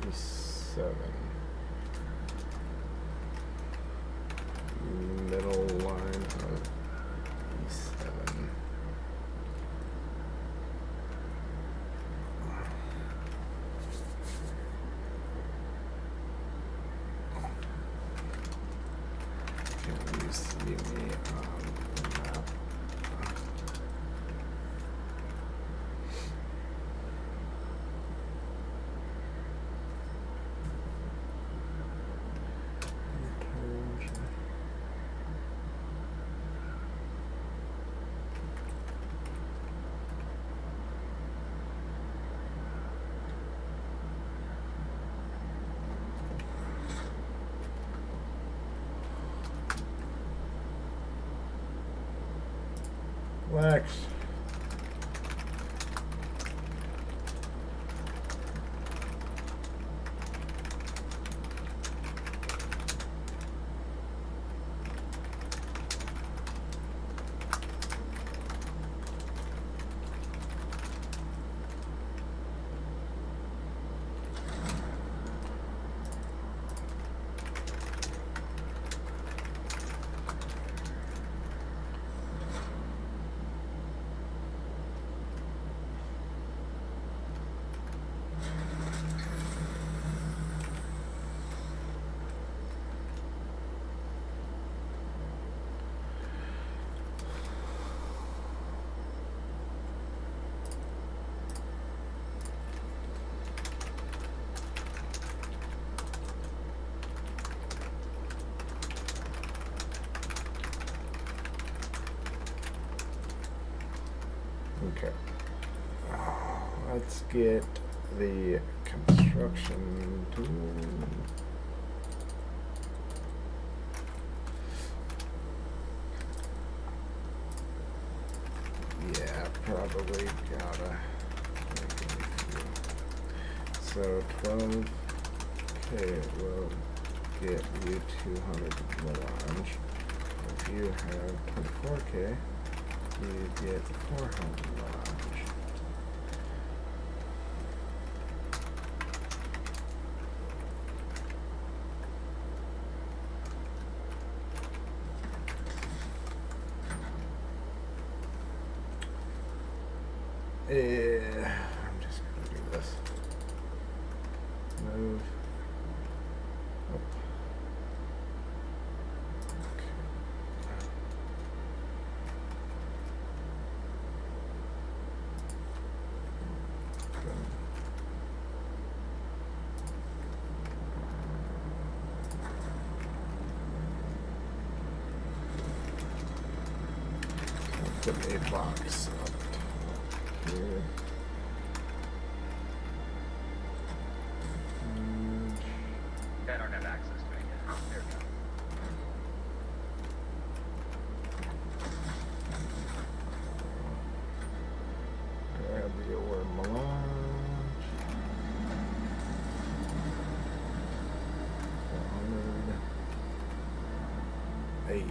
E7. Middle line of E7. Can you see me on the map? Lex. Okay. Let's get the construction tool. Yeah, probably gotta make a few. So 12K will get you 200 melange. If you have 24K, you get 400 melange. I'm just gonna do this. Move. Up. Put a box up here. I don't have access to it yet. There we go. Grab your melange. 100. Hey.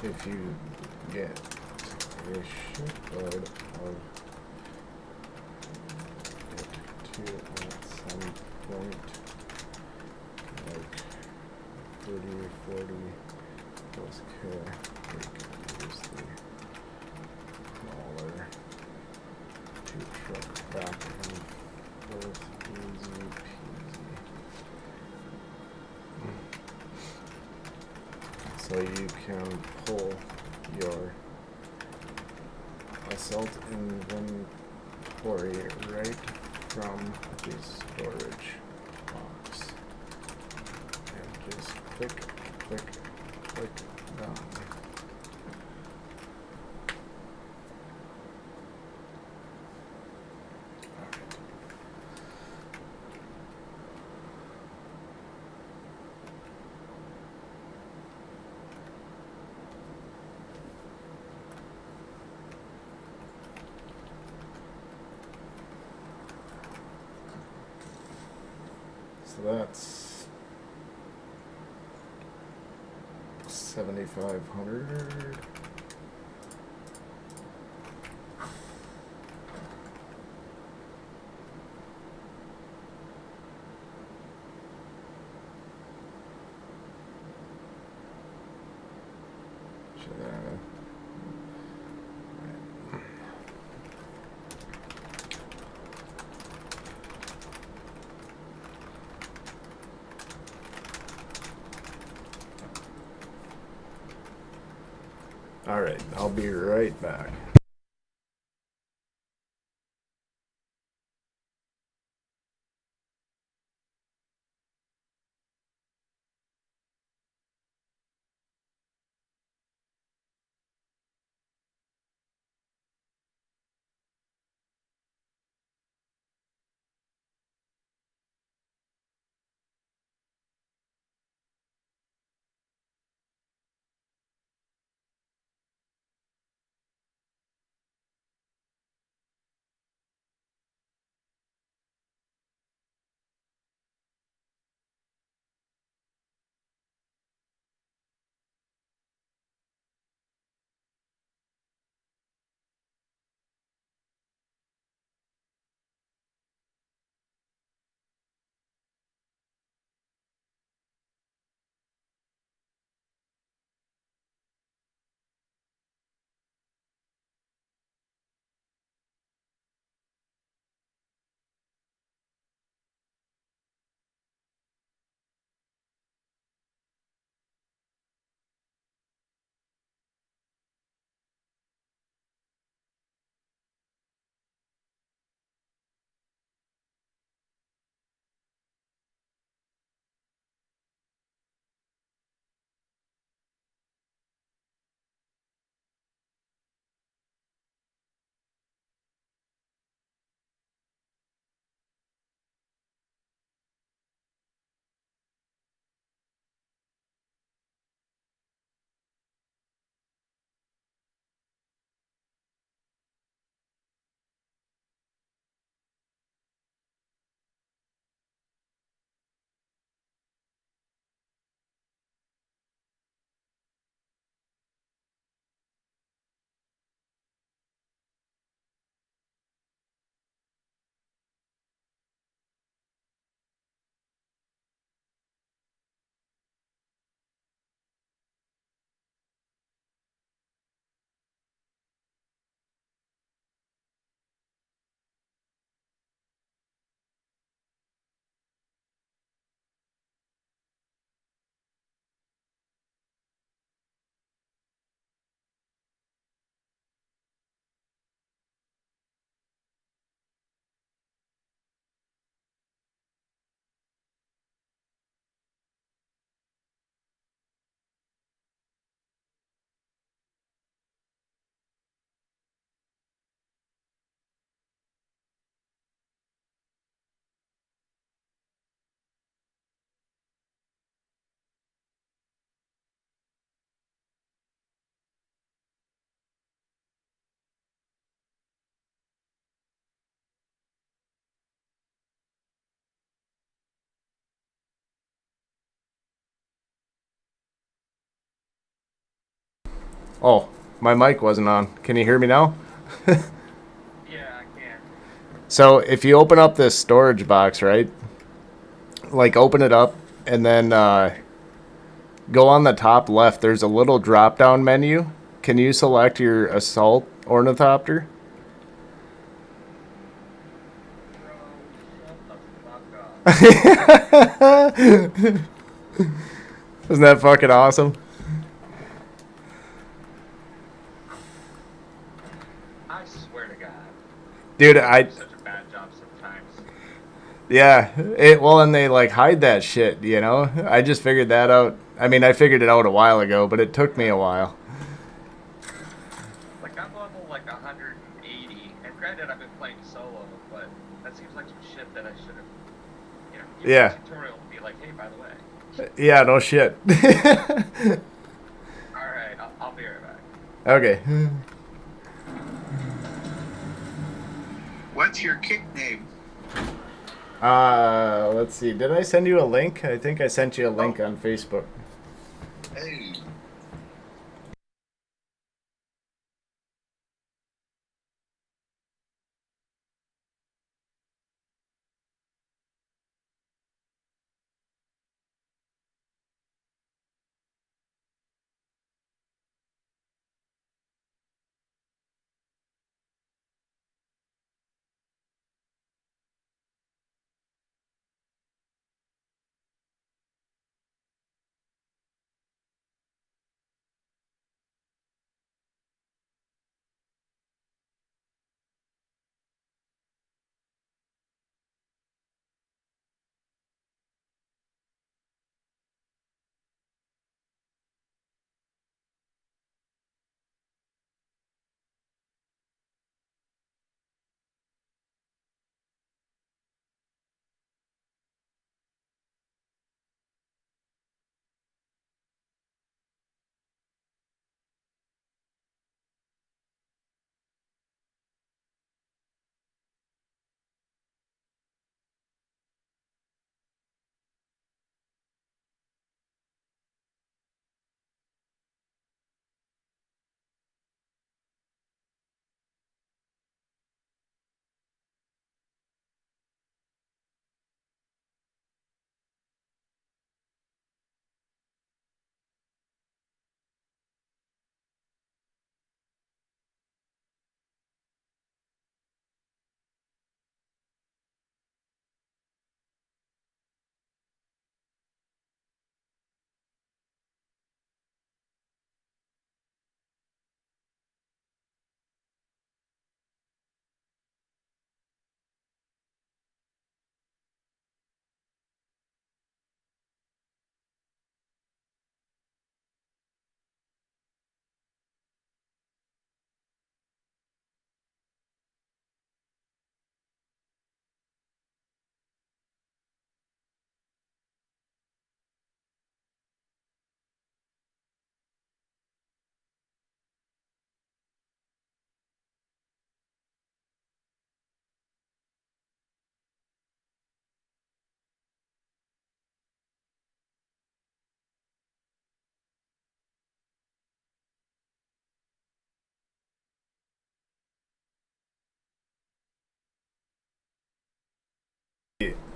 If you get a shitload of it to at some point, like 30 or 40 plus K, we can use the smaller to truck back and forth, easy peasy. So you can pull your assault inventory right from the storage box and just click, click, click done. Alright. So that's 7,500. Should I? Alright, I'll be right back. Oh, my mic wasn't on. Can you hear me now? Yeah, I can. So if you open up this storage box, right? Like open it up and then go on the top left. There's a little drop down menu. Can you select your assault ornithopter? Bro, shut the fuck up. Isn't that fucking awesome? I swear to God. Dude, I do such a bad job sometimes. yeah, well, and they like hide that shit, you know? I just figured that out. I mean, I figured it out a while ago, but it took me a while. Like, I'm level like 180, and granted, I've been playing solo, but that seems like some shit that I should have, give Yeah. a tutorial and be like, hey, by the way. Yeah, no shit. Alright, I'll be right back. Okay. What's your kick name? Let's see. Did I send you a link? I think I sent you a link on Facebook. Hey.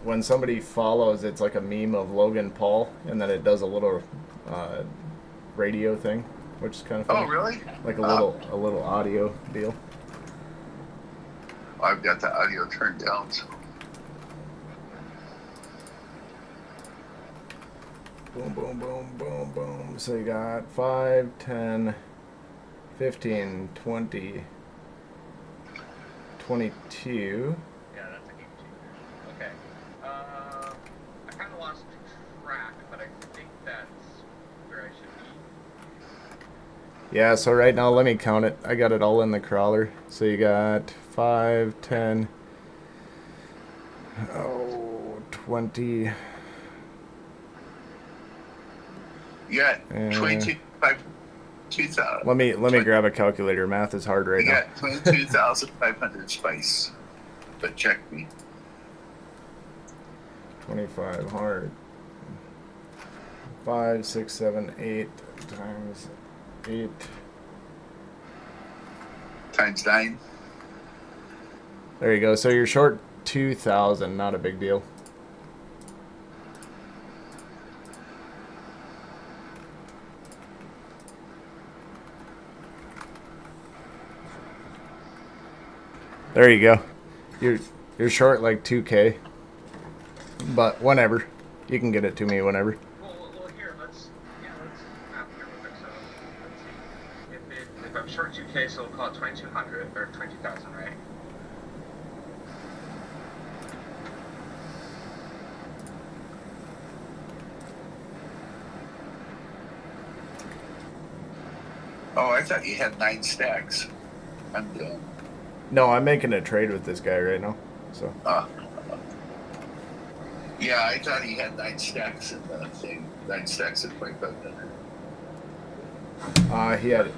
When somebody follows, it's like a meme of Logan Paul, and then it does a little radio thing, which is kind of fun. Oh, really? Like a little audio deal. I've got the audio turned down. So. Boom, boom, boom, boom, boom. So you got 5, 10, 15, 20, 22. Yeah, that's a game changer. Okay. I kind of lost track, but I think that's where I should be. Yeah, so right now, let me count it. I got it all in the crawler. So you got 5, 10, 20. You got 22, 2,000. Let me grab a calculator. Math is hard right You now. got 22,500 spice. But check me. 25 hard. 5, 6, 7, 8 times 8. times 9. There you go. So you're short 2,000. Not a big deal. There you go. You're short like 2K. But whenever. You can get it to me whenever. Well, here, let's map here real quick. So, let's see. If I'm short 2K, so we'll call it 2,200, or 22,000, right? Oh, I thought you had 9 stacks. I'm done. No, I'm making a trade with this guy right now. So. Yeah, I thought he had 9 stacks in the thing. 9 stacks of 2,500. He had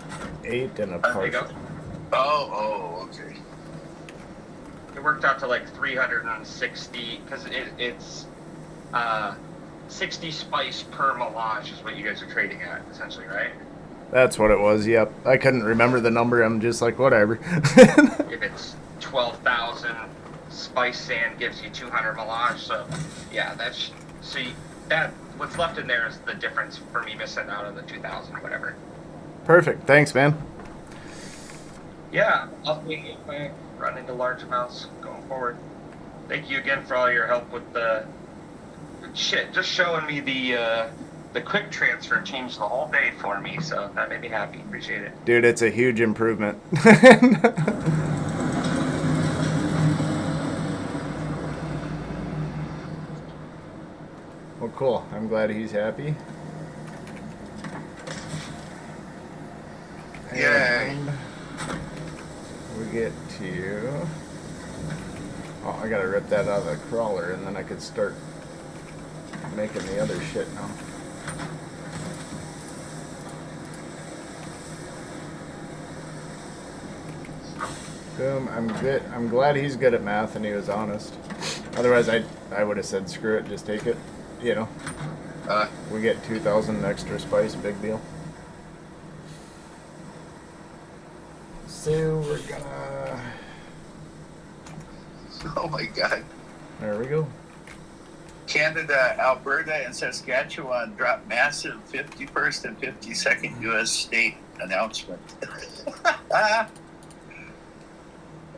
8 and a There you go. partial. Oh, okay. It worked out to like 360, because it's 60 spice per melange is what you guys are trading at, essentially, right? That's what it was. Yep. I couldn't remember the number. I'm just like, whatever. If it's 12,000 spice sand gives you 200 melange, so yeah, what's left in there is the difference for me missing out on the 2,000 or whatever. Perfect. Thanks, man. Yeah, I'll be if I run into large amounts going forward. Thank you again for all your help with the shit. Just showing me the quick transfer changed the whole day for me, so that made me happy. Appreciate it. Dude, it's a huge improvement. Well, cool. I'm glad he's happy. Yay. And we get to... Oh, I gotta rip that out of the crawler, and then I could start making the other shit now. Boom. I'm good. I'm glad he's good at math and he was honest. Otherwise, I would have said screw it, just take it. You know. We get 2,000 extra spice, big deal. So we're gonna. Oh my God. There we go. Canada, Alberta, and Saskatchewan dropped massive 51st and 52nd U.S. state announcement.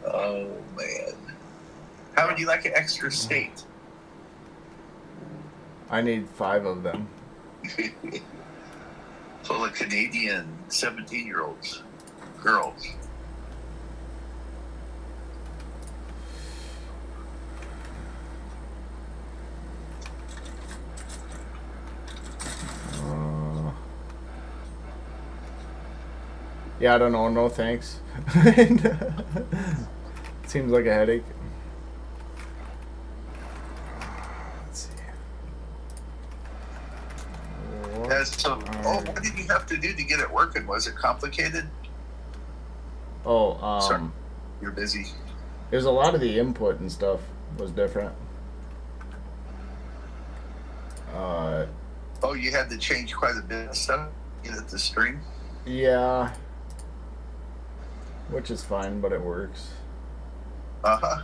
Oh man. How would you like an extra state? I need 5 of them. Full of Canadian 17-year-olds, girls. Yeah, I don't know. No thanks. Seems like a headache. Let's see. What did you have to do to get it working? Was it complicated? Oh, Sorry, you're busy. there's a lot of the input and stuff was different. Oh, you had to change quite a bit of stuff to get it to string? Yeah. Which is fine, but it works. Uh-huh.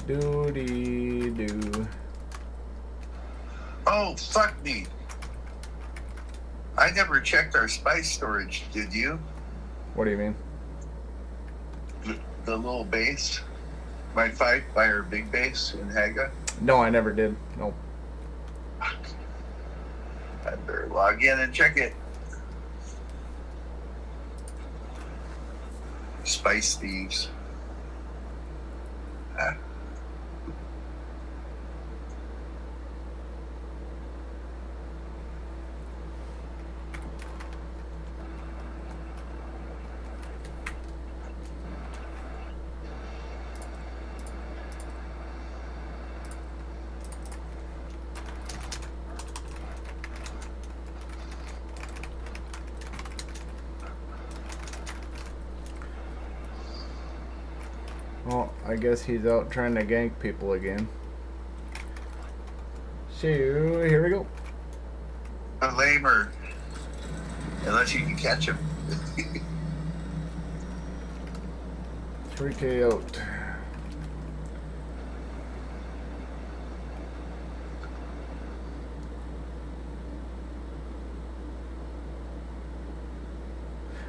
Doody-doo. Oh, fuck me. I never checked our spice storage, did you? What do you mean? The little base? My fight by our big base in Haga? No, I never did. Nope. I better log in and check it. Spice thieves. Well, I guess he's out trying to gank people again. So, here we go. A lamer. Unless you can catch him. 3K out.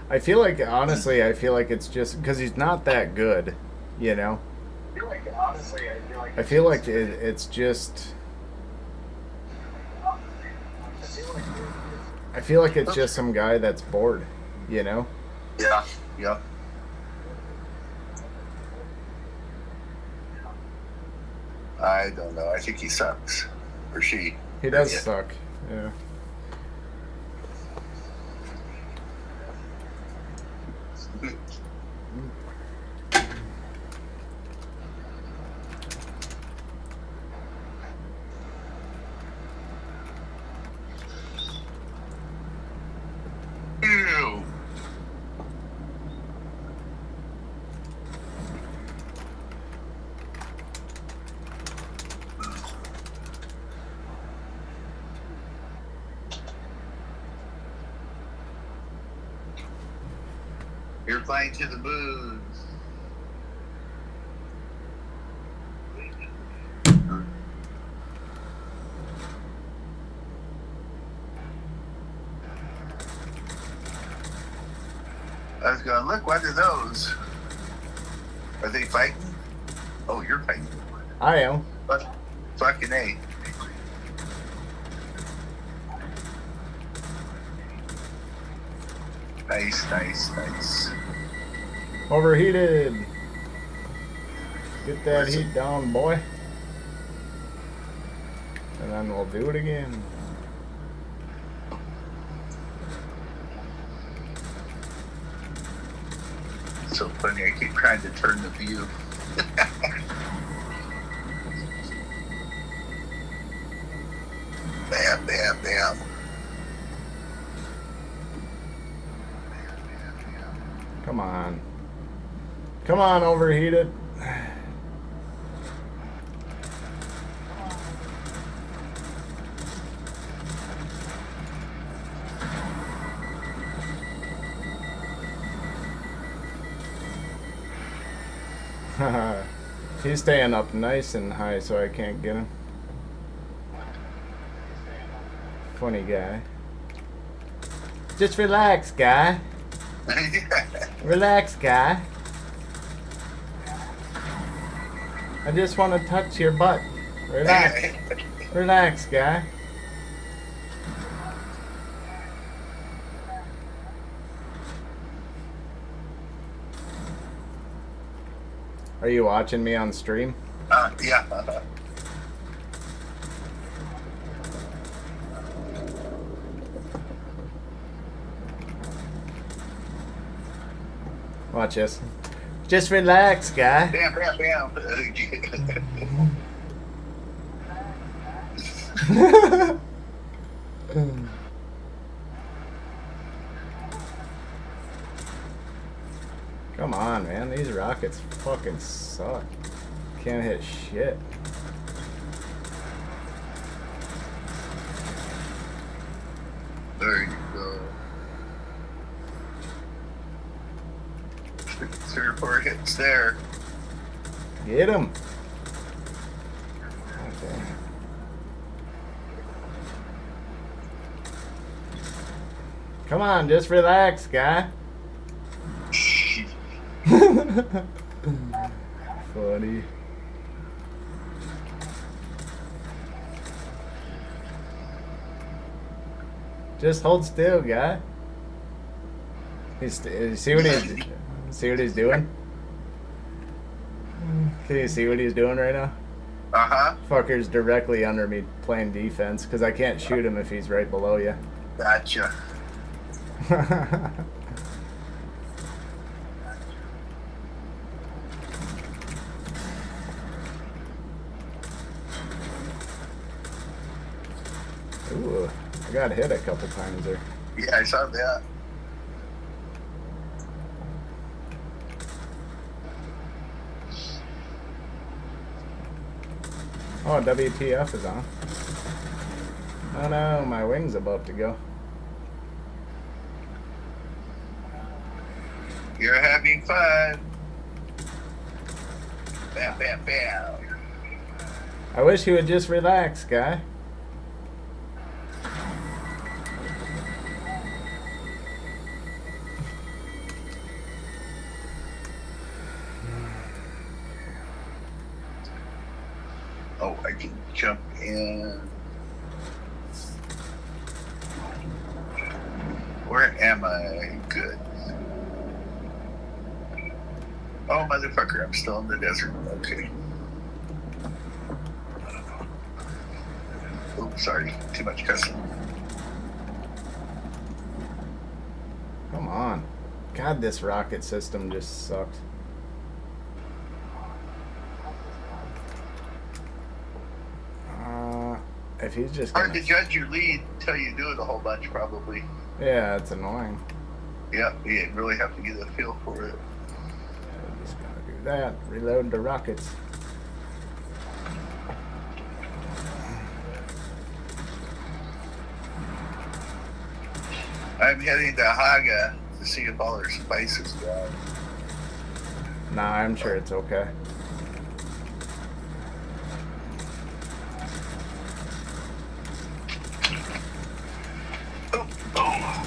I feel like, honestly, it's just because he's not that good, you know? I feel like it's just... I feel like it's just some guy that's bored, you know? Yeah, yeah. I don't know. I think he sucks. Or she. He does suck, yeah. Ew. You're flying to the moon. I was going, look, what are those? Are they fighting? Oh, you're fighting. I am. Fucking A. Nice, nice, nice. Overheated. Get that heat down, boy. And then we'll do it again. So funny, I keep trying to turn the view. Bam, bam, bam. Come on. Come on, overheated. He's staying up nice and high so I can't get him. Funny guy. Just relax, guy. Relax, guy. I just want to touch your butt. Relax. Relax, guy. Are you watching me on stream? Yeah. Watch this. Just relax, guy. Bam, bam, bam. Come on, man. These rockets fucking suck. Can't hit shit. There you go. 3 or 4 hits there. Get him. Okay. Come on, just relax, guy. Funny. Just hold still, guy. See what he's doing? Can you see what he's doing right now? Uh-huh. Fucker's directly under me playing defense because I can't shoot him if he's right below you. Gotcha. Ooh, I got hit a couple times there. Yeah, I saw that. Oh, WTF is on. Oh no, my wing's about to go. You're having fun. Bam, bam, bam. I wish you would just relax, guy. Oh, I can jump in. Where am I? Good. Oh, motherfucker, I'm still in the desert. Okay. Oops, sorry. Too much cussing. Come on. God, this rocket system just sucks. If he's just Hard gonna... to judge your lead until you do it a whole bunch, probably. Yeah, it's annoying. Yeah, you really have to get a feel for it. I'm just gonna do that. Reload the rockets. I'm heading to Haga to see if all our spices gone. Nah, I'm sure it's okay. Oh, oh.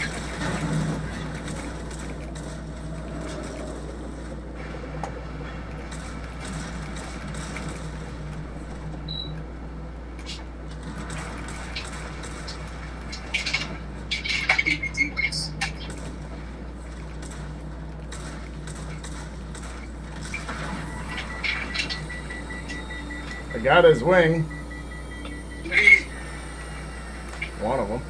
PVEs. I got his wing. One of them.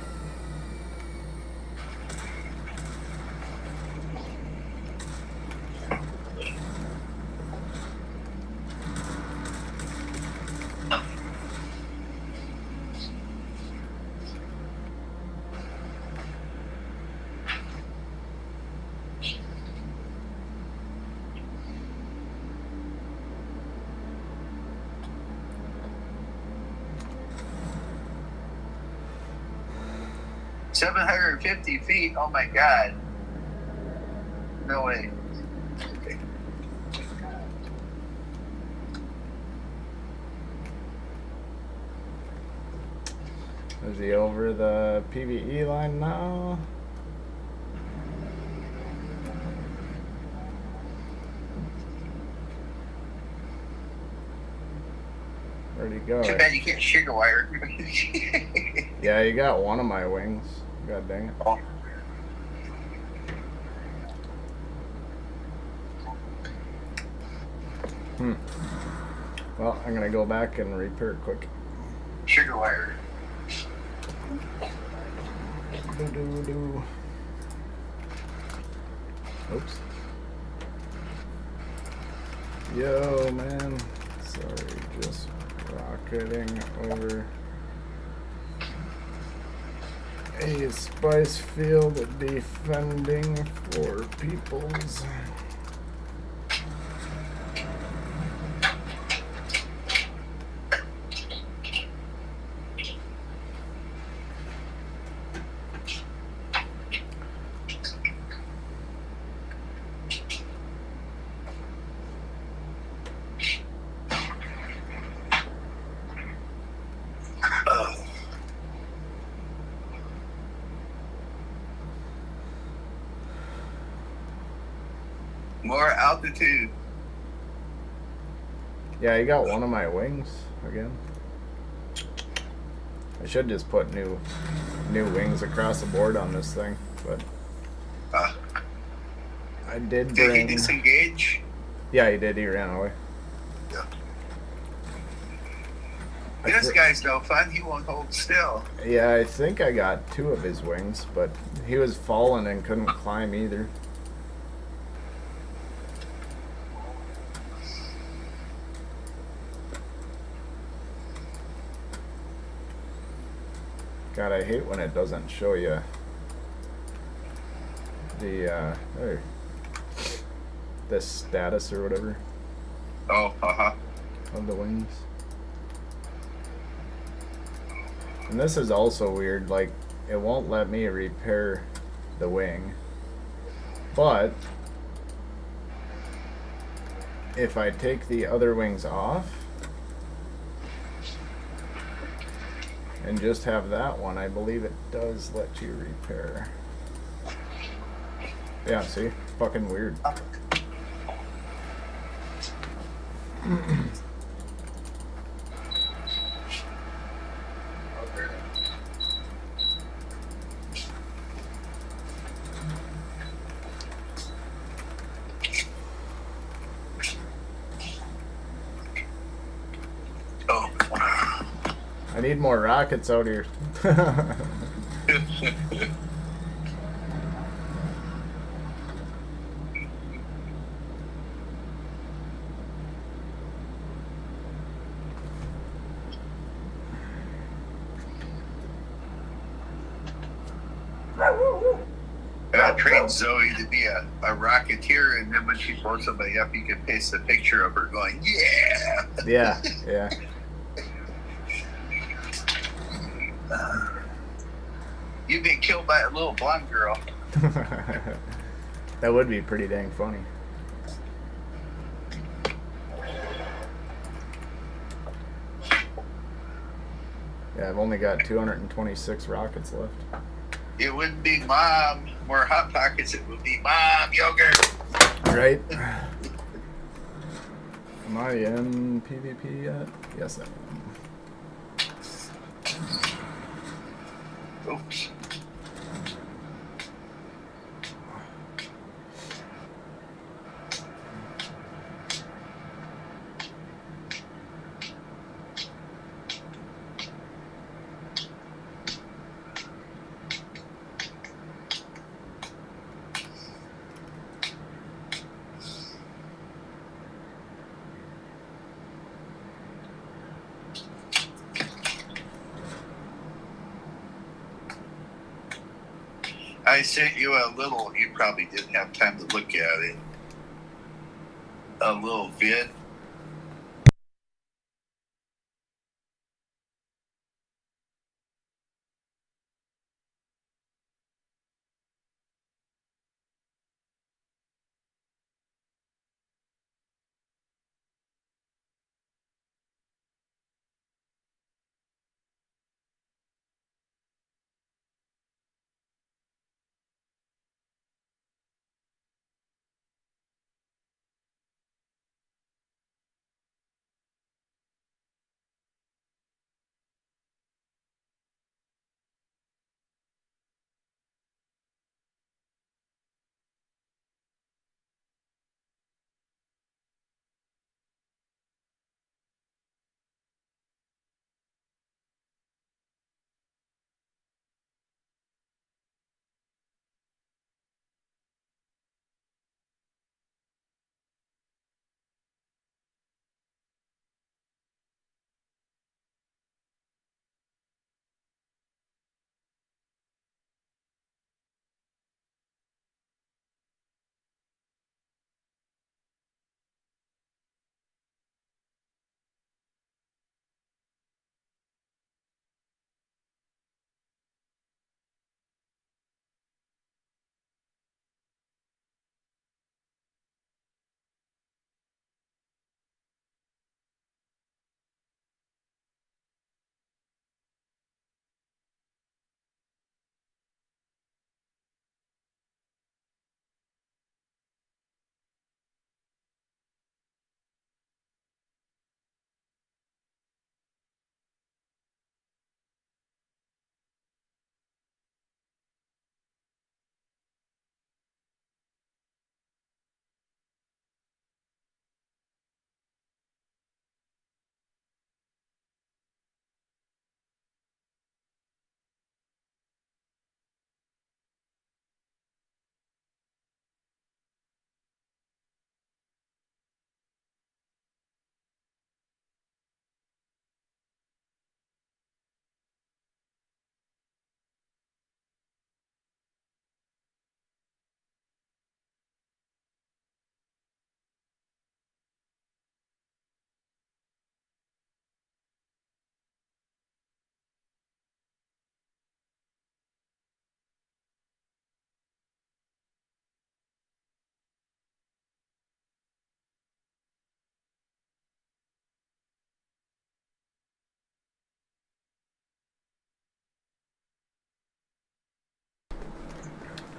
$750 feet. Oh my God. No way. Okay. Is he over the PVE line now? Where'd he go? Too bad you can't sugar wire. Yeah, you got one of my wings. God dang it. Oh. Well, I'm gonna go back and repair quick. Sugar wire. Do. Oops. Yo, man. Sorry, just rocketing over a spice field defending for peoples. More altitude. Yeah, you got one of my wings again. I should just put new wings across the board on this thing, but I did Did bring... he disengage? Yeah, he did. He ran away. Yeah. This guy's no fun. He won't hold still. Yeah, I think I got two of his wings, but he was falling and couldn't climb either. God, I hate when it doesn't show you the the status or whatever Oh, of the wings. And this is also weird, like, it won't let me repair the wing. But if I take the other wings off and just have that one, I believe it does let you repair. Yeah, see? Fucking weird. Oh. I need more rockets out here. I trained Zoe to be a rocketeer, and then when she blows somebody up, you can paste a picture of her going, "Yeah." Yeah, yeah. You've been killed by a little blonde girl. That would be pretty dang funny. Yeah, I've only got 226 rockets left. It wouldn't be Mom more Hot Pockets. It would be Mom yogurt. Right? Am I in PvP yet? Yes, I am. Oops. I sent you a little, you probably didn't have time to look at it, a little vid.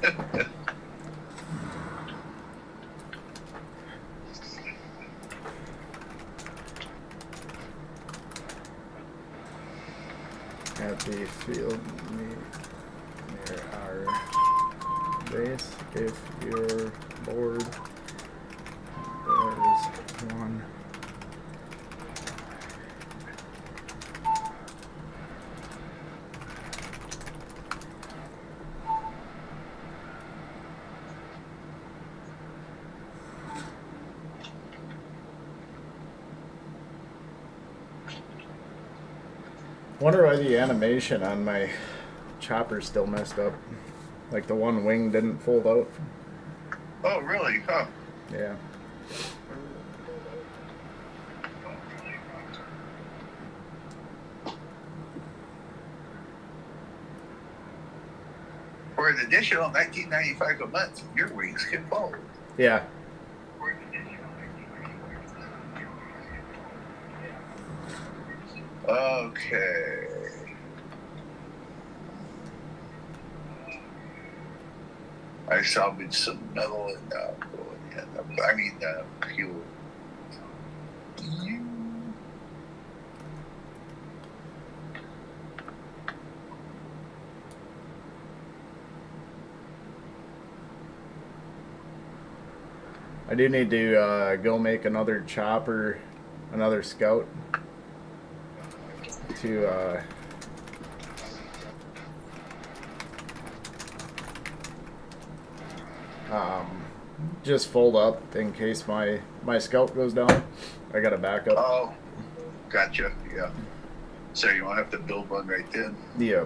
At the field near our base, if you're bored, there's one. Wonder why the animation on my chopper's still messed up. Like the one wing didn't fold out. Oh, really? Huh. Yeah. For an additional $19.95 a month, your wings can fold. Yeah. Okay. I salvaged some metal and fuel. I do need to go make another chopper, another scout to just fold up in case my scout goes down. I got a backup. Oh, gotcha. Yeah. So you won't have to build one right then. Yeah.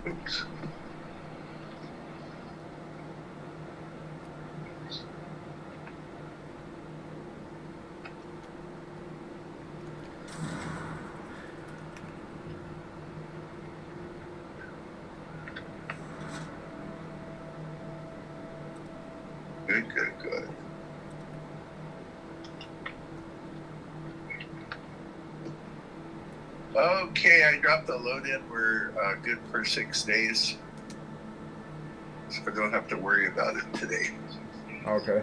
Oops. Good. Okay, I dropped the load in. We're good for 6 days. So I don't have to worry about it today. Okay.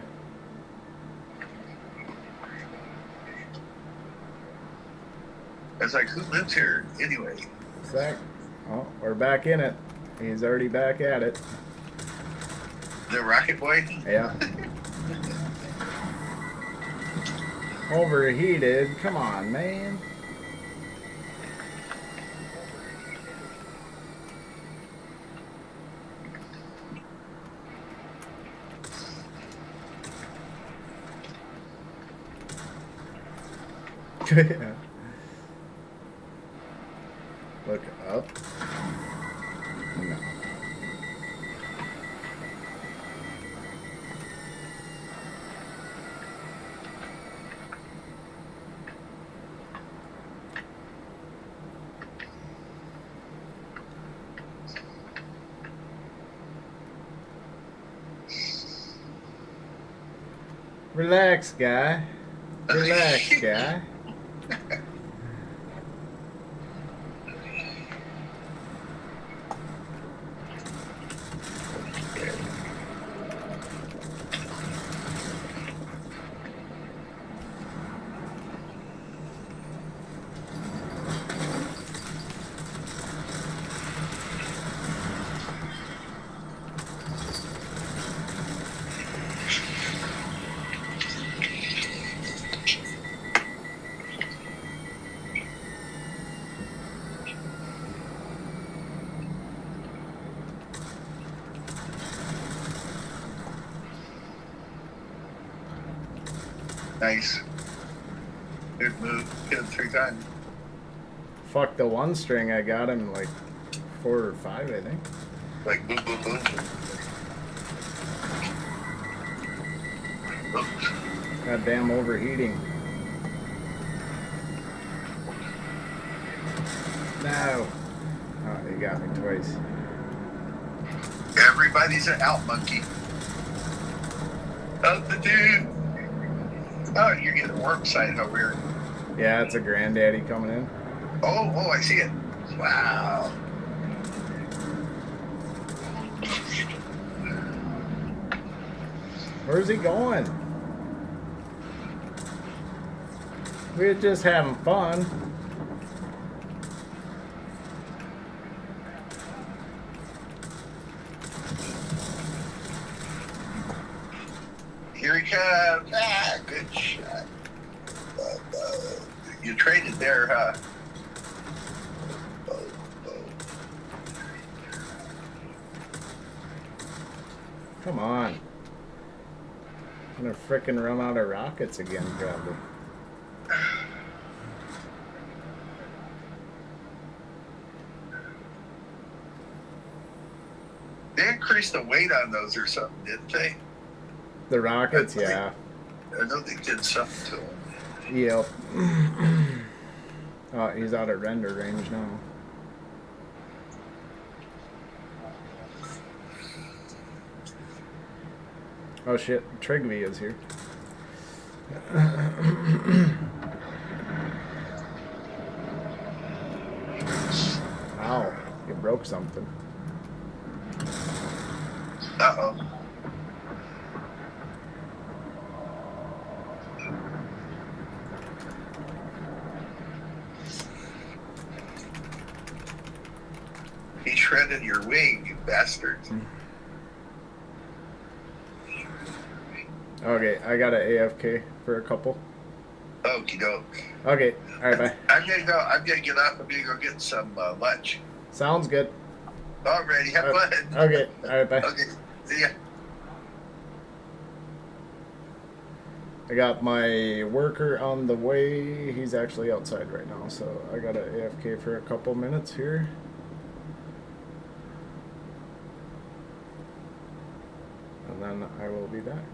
It's like, who lives here anyway? Zach. Oh, we're back in it. He's already back at it. The Rocket Boy? Yeah. Overheated. Come on, man. Look up. No. Relax, guy. Relax, guy. Nice. Good move. Hit him 3 times. Fuck the one string I got him like 4 or 5, I think. Like boom, boom, boom. Goddamn overheating. No. Oh, you got me twice. Everybody's an out monkey. Oh, the dude. Oh, you're getting work side over here. Yeah, it's a granddaddy coming in. Oh, I see it. Wow. Where's he going? We're just having fun. Here he comes. Ah, good shot. You traded there, huh? Come on. I'm gonna frickin' run out of rockets again, probably. They increased the weight on those or something, didn't they? The rockets, yeah. I know they did something to them. Yep. Oh, he's out of render range now. Oh shit, Trigby is here. Ow, you broke something. Uh-oh. He shredded your wing, you bastard. Okay, I got an AFK for a couple. Okie doke. Okay, alright, bye. I'm gonna go. I'm gonna get up. I'm gonna go get some lunch. Sounds good. Alrighty, have fun. Okay, alright, bye. Okay, see ya. I got my worker on the way. He's actually outside right now, so I got an AFK for a couple minutes here. And then I will be back.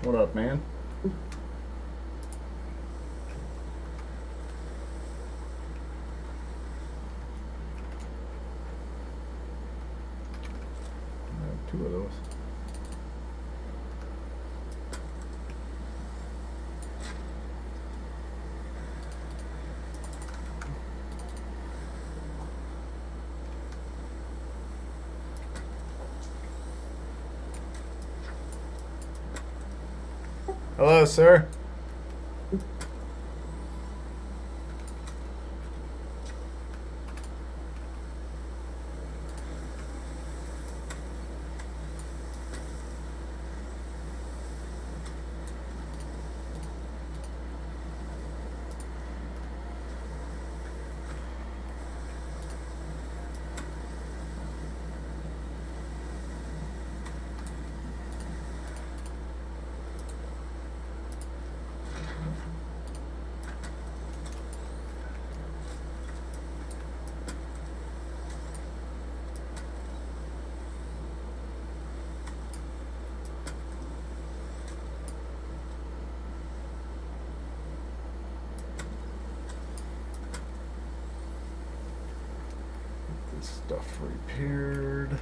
What up, man? I have 2 of those. Hello, sir. Stuff repaired.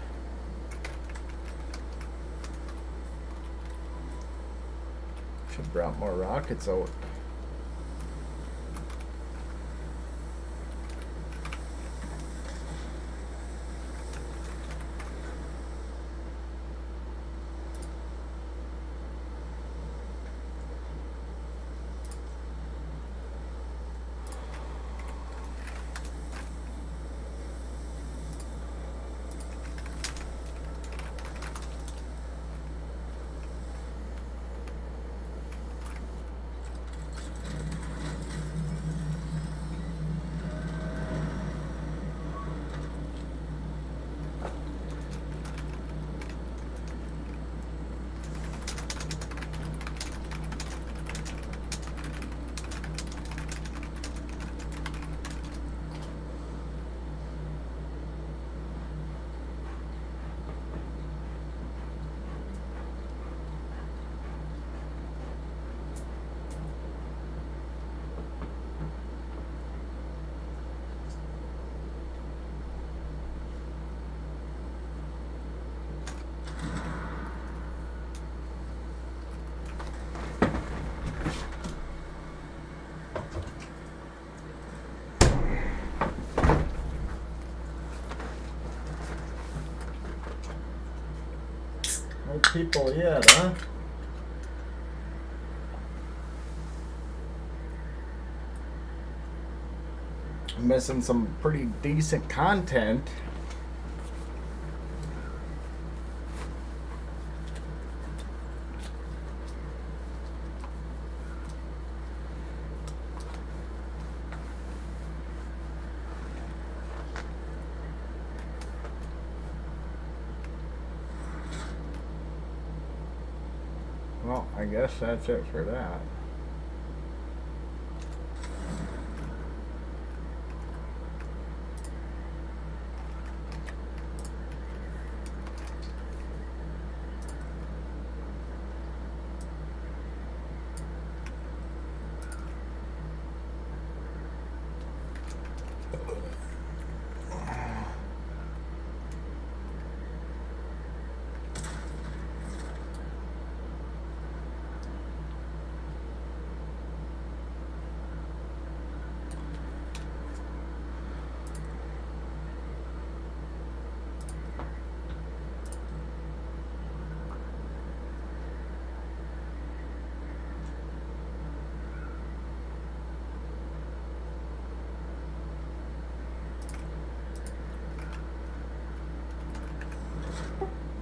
Should have brought more rockets out. No people yet, huh? Missing some pretty decent content. Well, I guess that's it for that.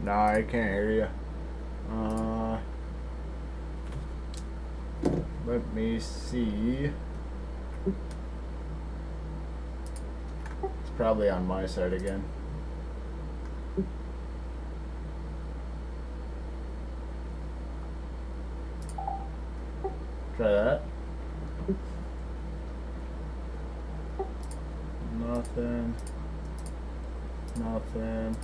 No, I can't hear you. Let me see. It's probably on my side again. Try that. Nothing. Nothing.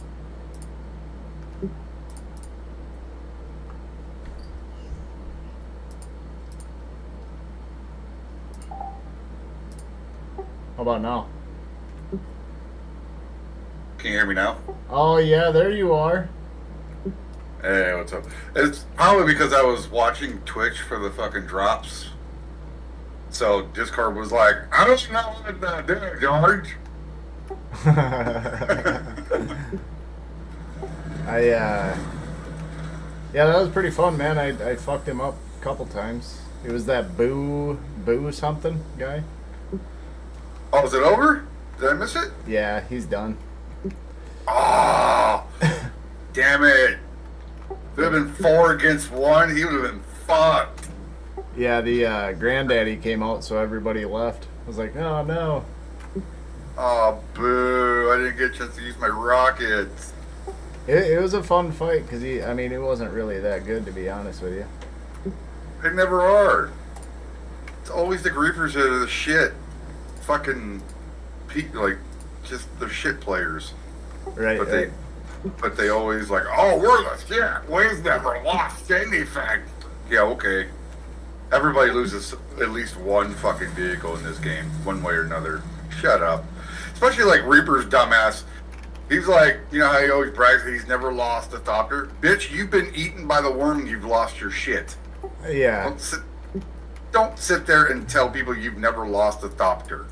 about now? Can you hear me now? Oh, yeah, there you are. Hey, what's up? It's probably because I was watching Twitch for the fucking drops. So Discord was like, I don't know what to do, George. Yeah, that was pretty fun, man. I fucked him up a couple times. It was that boo something guy. Oh, is it over? Did I miss it? Yeah, he's done. Oh, damn it. If it would have been 4 against 1, he would have been fucked. Yeah, the granddaddy came out, so everybody left. I was like, oh no. Oh, boo. I didn't get a chance to use my rockets. It was a fun fight because it wasn't really that good, to be honest with you. They never are. It's always the griefers that are the shit. Fucking, like, just the shit players. Right. But they always like, oh, we're the shit. We've never lost anything. Yeah, okay. Everybody loses at least one fucking vehicle in this game, one way or another. Shut up. Especially like Reaper's dumbass. He's like, you know how he always brags that he's never lost a thopter? Bitch, you've been eaten by the worm and you've lost your shit. Yeah. Don't sit there and tell people you've never lost a thopter.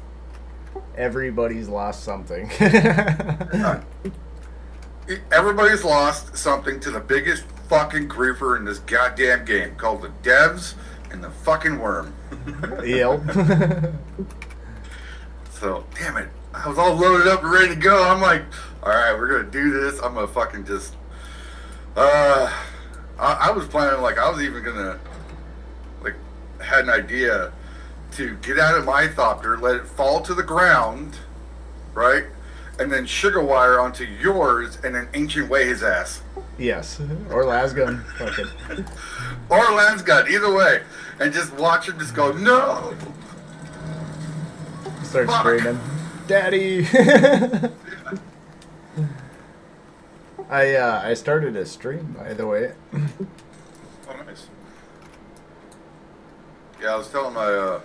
Everybody's lost something. Everybody's lost something to the biggest fucking griefer in this goddamn game called the devs and the fucking worm. Yep. So, damn it. I was all loaded up and ready to go. I'm like, alright, we're gonna do this. I'm gonna fucking just I was planning, like, I was even gonna, like, had an idea to get out of my thopter, let it fall to the ground, right? And then sugar wire onto yours and then ancient way his ass. Yes. Or lasgun. Fucking. Or Lansgun, either way. And just watch him just go, no! Start Fuck. screaming, Daddy! I started a stream, by the way. Oh, nice. Yeah, I was telling my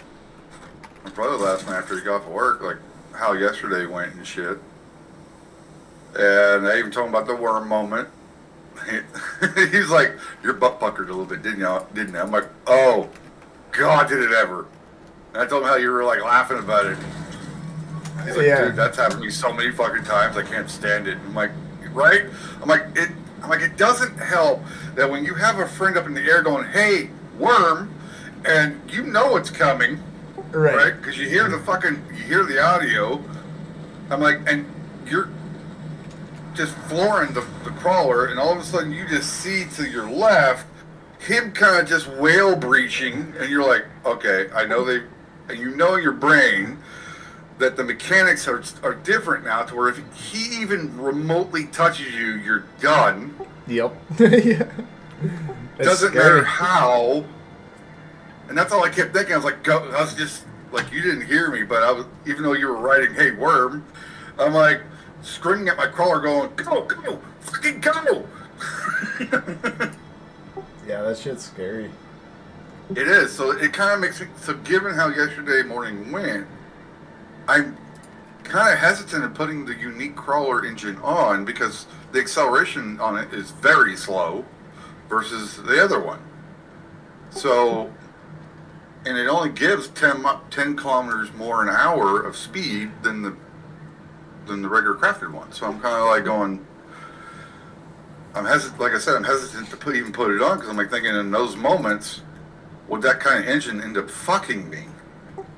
brother last night after he got off of work, like, how yesterday went and shit. And I even told him about the worm moment. He's like, your butt puckered a little bit, didn't you? I'm like, oh, God, did it ever. And I told him how you were, like, laughing about it. He's like, Yeah. dude, that's happened to me so many fucking times, I can't stand it. I'm like, right? I'm like, it doesn't help that when you have a friend up in the air going, hey, worm, and you know it's coming, right? Because you hear the audio. I'm like, and you're just flooring the crawler, and all of a sudden you just see to your left him kind of just whale breaching, and you're like, okay, I know and you know in your brain that the mechanics are different now, to where if he even remotely touches you, you're done. Yep. Yeah. Doesn't matter how. And that's all I kept thinking. I was like, go. I was just like, you didn't hear me, but I was, even though you were writing, hey, worm, I'm like, screaming at my crawler going, go, fucking go. Yeah, that shit's scary. It is. So it kind of makes me, so given how yesterday morning went, I'm kind of hesitant in putting the unique crawler engine on because the acceleration on it is very slow versus the other one. So, and it only gives 10 kilometers more an hour of speed than the regular crafted one. So I'm kind of like going, like I said, I'm hesitant to even put it on because I'm like thinking in those moments, would that kind of engine end up fucking me?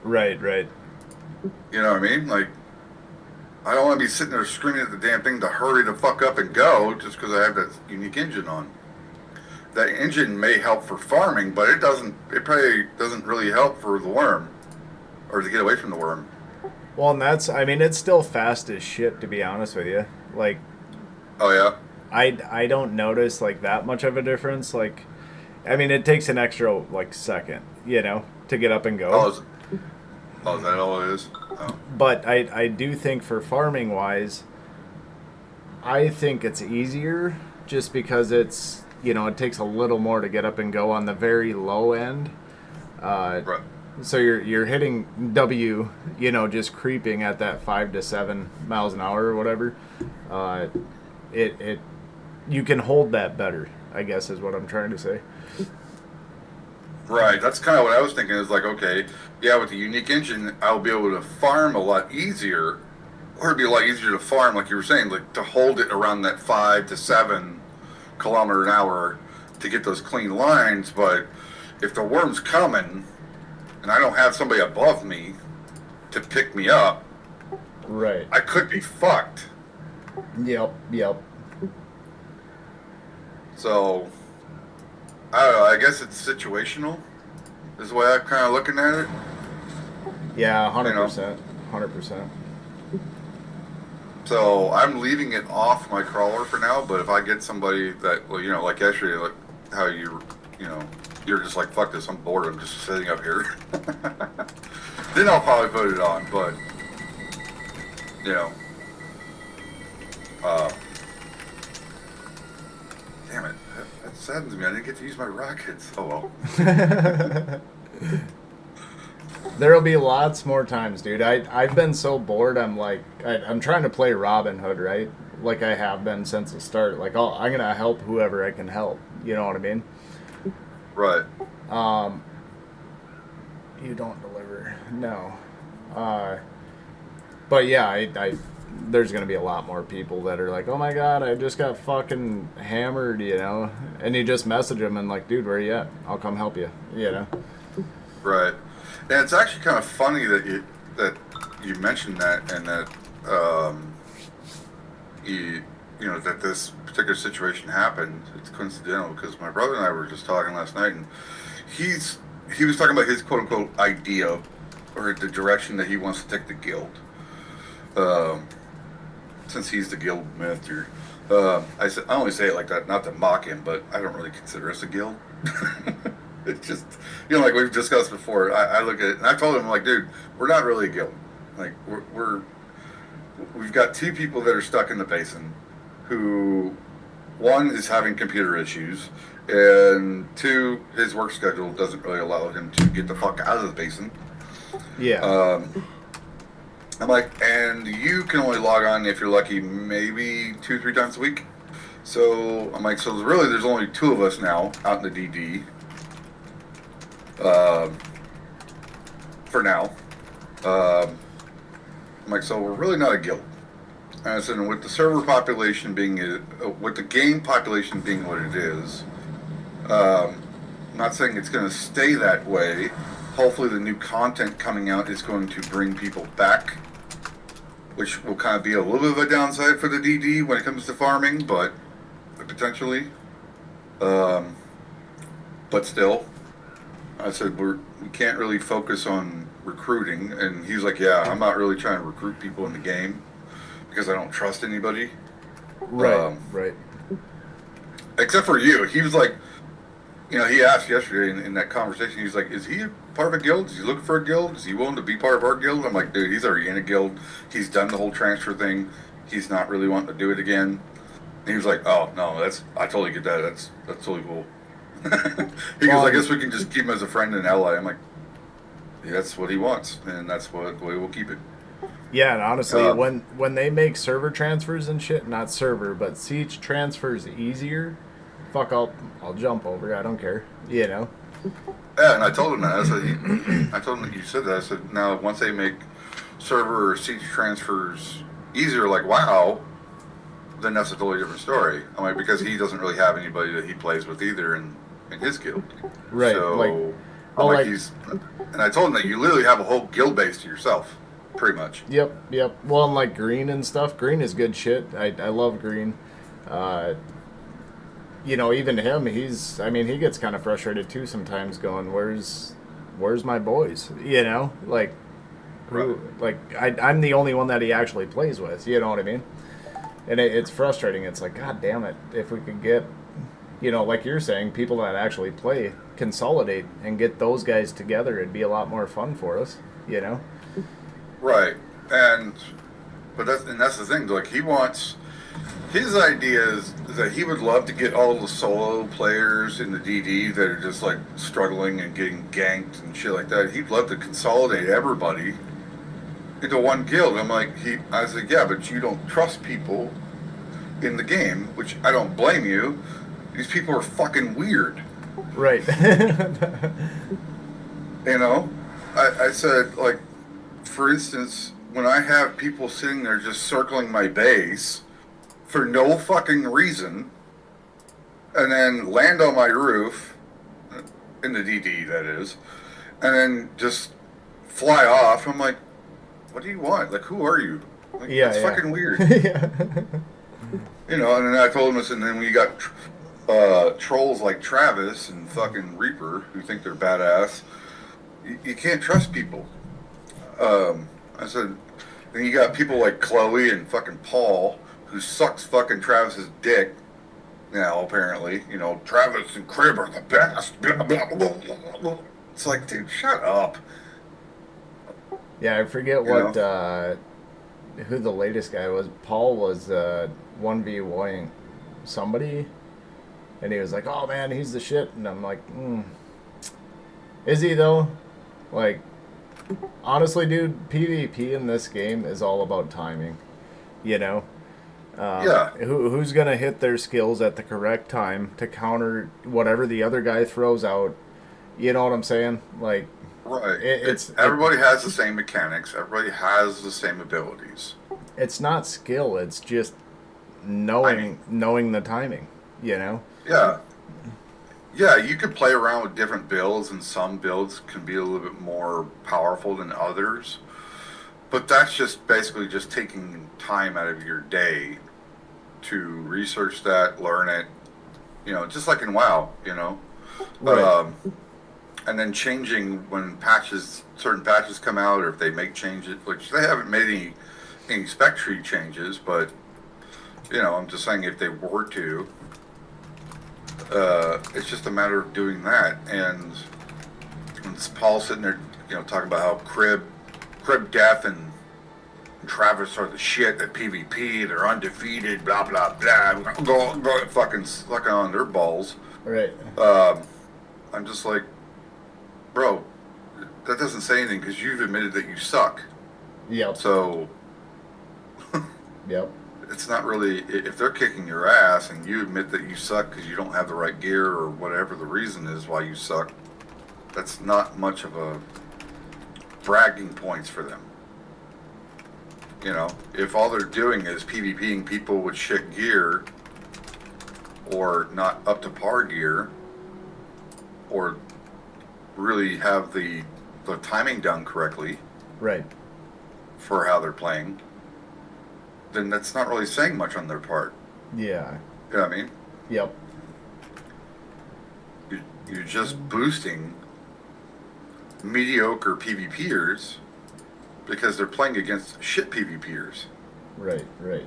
Right. You know what I mean? Like, I don't want to be sitting there screaming at the damn thing to hurry the fuck up and go just because I have that unique engine on. That engine may help for farming, but it probably doesn't really help for the worm or to get away from the worm. Well, and it's still fast as shit, to be honest with you. Like, oh yeah, I don't notice like that much of a difference. Like, it takes an extra like second, to get up and go. Oh, is that all it is? Oh. But I do think for farming wise, I think it's easier just because it takes a little more to get up and go on the very low end. Right. So you're hitting W, just creeping at that 5 to 7 miles an hour or whatever. It you can hold that better, I guess is what I'm trying to say. Right, that's kind of what I was thinking. Is like, okay, yeah, with the unique engine, I'll be able to farm a lot easier, or it'd be a lot easier to farm, like you were saying, like to hold it around that 5 to 7 kilometer an hour to get those clean lines. But if the worm's coming and I don't have somebody above me to pick me up, Right. I could be fucked. Yep. So, I don't know, I guess it's situational, is the way I'm kind of looking at it. Yeah, 100%. 100%. So, I'm leaving it off my crawler for now, but if I get somebody that, well, like yesterday, like how you're just like, fuck this, I'm bored, I'm just sitting up here. Then I'll probably put it on, but, damn it, that saddens me. I didn't get to use my rockets. Oh well. There'll be lots more times, dude. I've been so bored. I'm like, I'm trying to play Robin Hood, right? Like I have been since the start. Like, I'm gonna help whoever I can help. You know what I mean? Right. You don't deliver, no. But yeah, I there's gonna be a lot more people that are like, oh my god, I just got fucking hammered, and you just message them and like, dude, where you at? I'll come help you, Right. And it's actually kind of funny that you mentioned that, and that that this particular situation happened. It's coincidental because my brother and I were just talking last night, and he was talking about his quote unquote idea or the direction that he wants to take the guild. Since he's the guild master, I only say it like that not to mock him, but I don't really consider us a guild. It's just, like we've discussed before. I look at it and I told him, like, dude, we're not really a guild. Like we've got two people that are stuck in the basin, who one is having computer issues, and two, his work schedule doesn't really allow him to get the fuck out of the basin. Yeah. I'm like, and you can only log on if you're lucky, maybe 2-3 times a week. So I'm like, so really, there's only two of us now out in the DD. For now. I'm like, so we're really not a guild. And I said, with the server population being, with the game population being what it is, I'm not saying it's going to stay that way. Hopefully the new content coming out is going to bring people back, which will kind of be a little bit of a downside for the DD when it comes to farming, but potentially. But still, I said, we can't really focus on recruiting. And he was like, yeah, I'm not really trying to recruit people in the game because I don't trust anybody. Right. Right. Except for you. He was like, he asked yesterday in that conversation, he's like, is he part of a guild? Is he looking for a guild? Is he willing to be part of our guild? I'm like, dude, he's already in a guild. He's done the whole transfer thing. He's not really wanting to do it again. And he was like, oh, no, I totally get that. That's totally cool. He goes, I guess we can just keep him as a friend and ally. I'm like, yeah, that's what he wants, and that's the way we'll keep it. Yeah, and honestly, when they make server transfers and shit, not server, but siege transfers easier, fuck, I'll jump over. I don't care, Yeah, and I told him that. I told him that you said that. I said, now once they make server or siege transfers easier, like WoW, then that's a totally different story. I'm like, because he doesn't really have anybody that he plays with either in his guild. Right. So and I told him that you literally have a whole guild base to yourself, pretty much. Yep. Well, and like Green and stuff. Green is good shit. I love Green. Even him, he gets kind of frustrated too sometimes, going, where's my boys? Like, who, like I'm the only one that he actually plays with. You know what I mean? And it's frustrating. It's like, God damn it, if we could get, like you're saying, people that actually play, consolidate and get those guys together, it'd be a lot more fun for us, Right. But that's the thing. Like, he wants his idea is that he would love to get all the solo players in the DD that are just like struggling and getting ganked and shit like that. He'd love to consolidate everybody into one guild. I'm like, I was like, yeah, but you don't trust people in the game, which I don't blame you. These people are fucking weird. Right. You know, I said, like, for instance, when I have people sitting there just circling my base for no fucking reason, and then land on my roof, in the DD that is, and then just fly off, I'm like, what do you want? Like, who are you? Like, Yeah, that's yeah. fucking weird. Yeah. You know, and then I told him this, and then we got trolls like Travis and fucking Reaper who think they're badass. You can't trust people. I said, then you got people like Chloe and fucking Paul who sucks fucking Travis's dick now, apparently. You know, Travis and Crib are the best. Blah, blah, blah, blah, blah. It's like, dude, shut up. Yeah, I forget You what who the latest guy was. Paul was 1v1ing somebody, and he was like, "Oh man, he's the shit," and I'm like, "Is he though?" Like, honestly, dude, PvP in this game is all about timing. You know, Yeah. who's gonna hit their skills at the correct time to counter whatever the other guy throws out? You know what I'm saying? Like, Right. it's everybody has the same mechanics. Everybody has the same abilities. it's not skill. It's just Timing. knowing the timing. You know. Yeah. Yeah, you could play around with different builds, and some builds can be a little bit more powerful than others. But that's just basically just taking time out of your day to research that, learn it. You know, just like in WoW, you know. Right. And then changing when certain patches come out, or if they make changes, which they haven't made any spec tree changes, but you know, I'm just saying if they were to, it's just a matter of doing that. And when Paul's sitting there, you know, talking about how Crib, Death, and Travis are the shit at PvP, they're undefeated, blah blah blah, go fucking sucking on their balls. Right. I'm just like, bro, that doesn't say anything because you've admitted that you suck. Yep. So Yep. it's not really, if they're kicking your ass and you admit that you suck because you don't have the right gear or whatever the reason is why you suck, that's not much of a bragging points for them. You know, if all they're doing is PvPing people with shit gear or not up to par gear or really have the timing done correctly Right. for how they're playing, then that's not really saying much on their part. Yeah. You know what I mean? Yep. You're just boosting mediocre PvPers because they're playing against shit PvPers. Right. Right.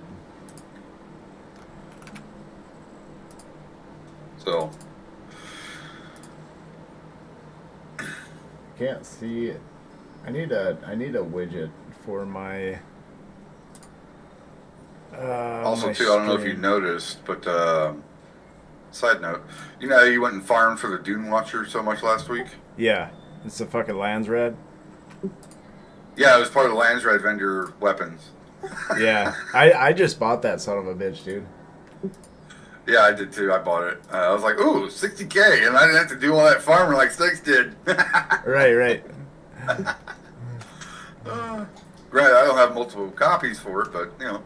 So, Can't see it. I need a widget for my. also my too, I don't know if you stream. noticed, but side note, you know how you went and farmed for the Dune Watcher so much last week? Yeah, it's the fucking Lands Red. Yeah, it was part of the Lands Red vendor weapons. Yeah, I just bought that son of a bitch, dude. Yeah, I did too. I bought it. I was like, ooh, 60K, and I didn't have to do all that farming like Sticks did. Right, right. Granted, I don't have multiple copies for it, but, you know,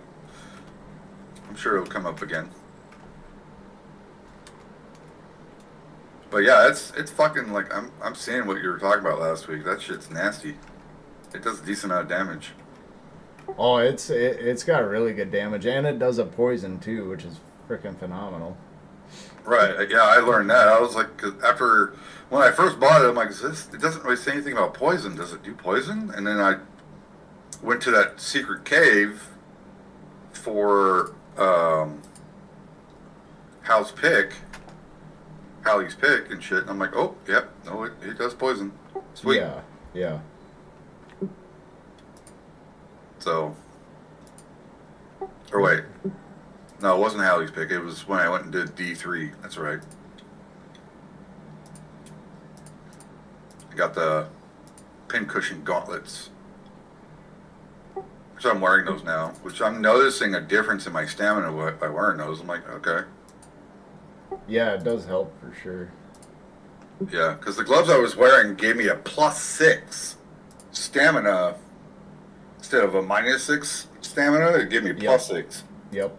I'm sure it'll come up again. But yeah, it's fucking like, I'm seeing what you were talking about last week. That shit's nasty. It does a decent amount of damage. Oh, it's got really good damage, and it does a poison too, which is freaking phenomenal. Right. Yeah, I learned that. I was like, 'cause after when I first bought it, I'm like, it doesn't really say anything about poison. Does it do poison? And then I went to that secret cave for Hal's Hallie's pick and shit. And I'm like, oh, yep, no, it does poison. Sweet. Yeah, yeah. So, or wait, No, it wasn't Hallie's pick. It was when I went and did D3. That's right. I got the pincushion gauntlets. So I'm wearing those now, which I'm noticing a difference in my stamina by wearing those. I'm like, okay. Yeah, it does help for sure. Yeah, because the gloves I was wearing gave me a +6 stamina instead of a -6 stamina. It gave me a +6. Yep.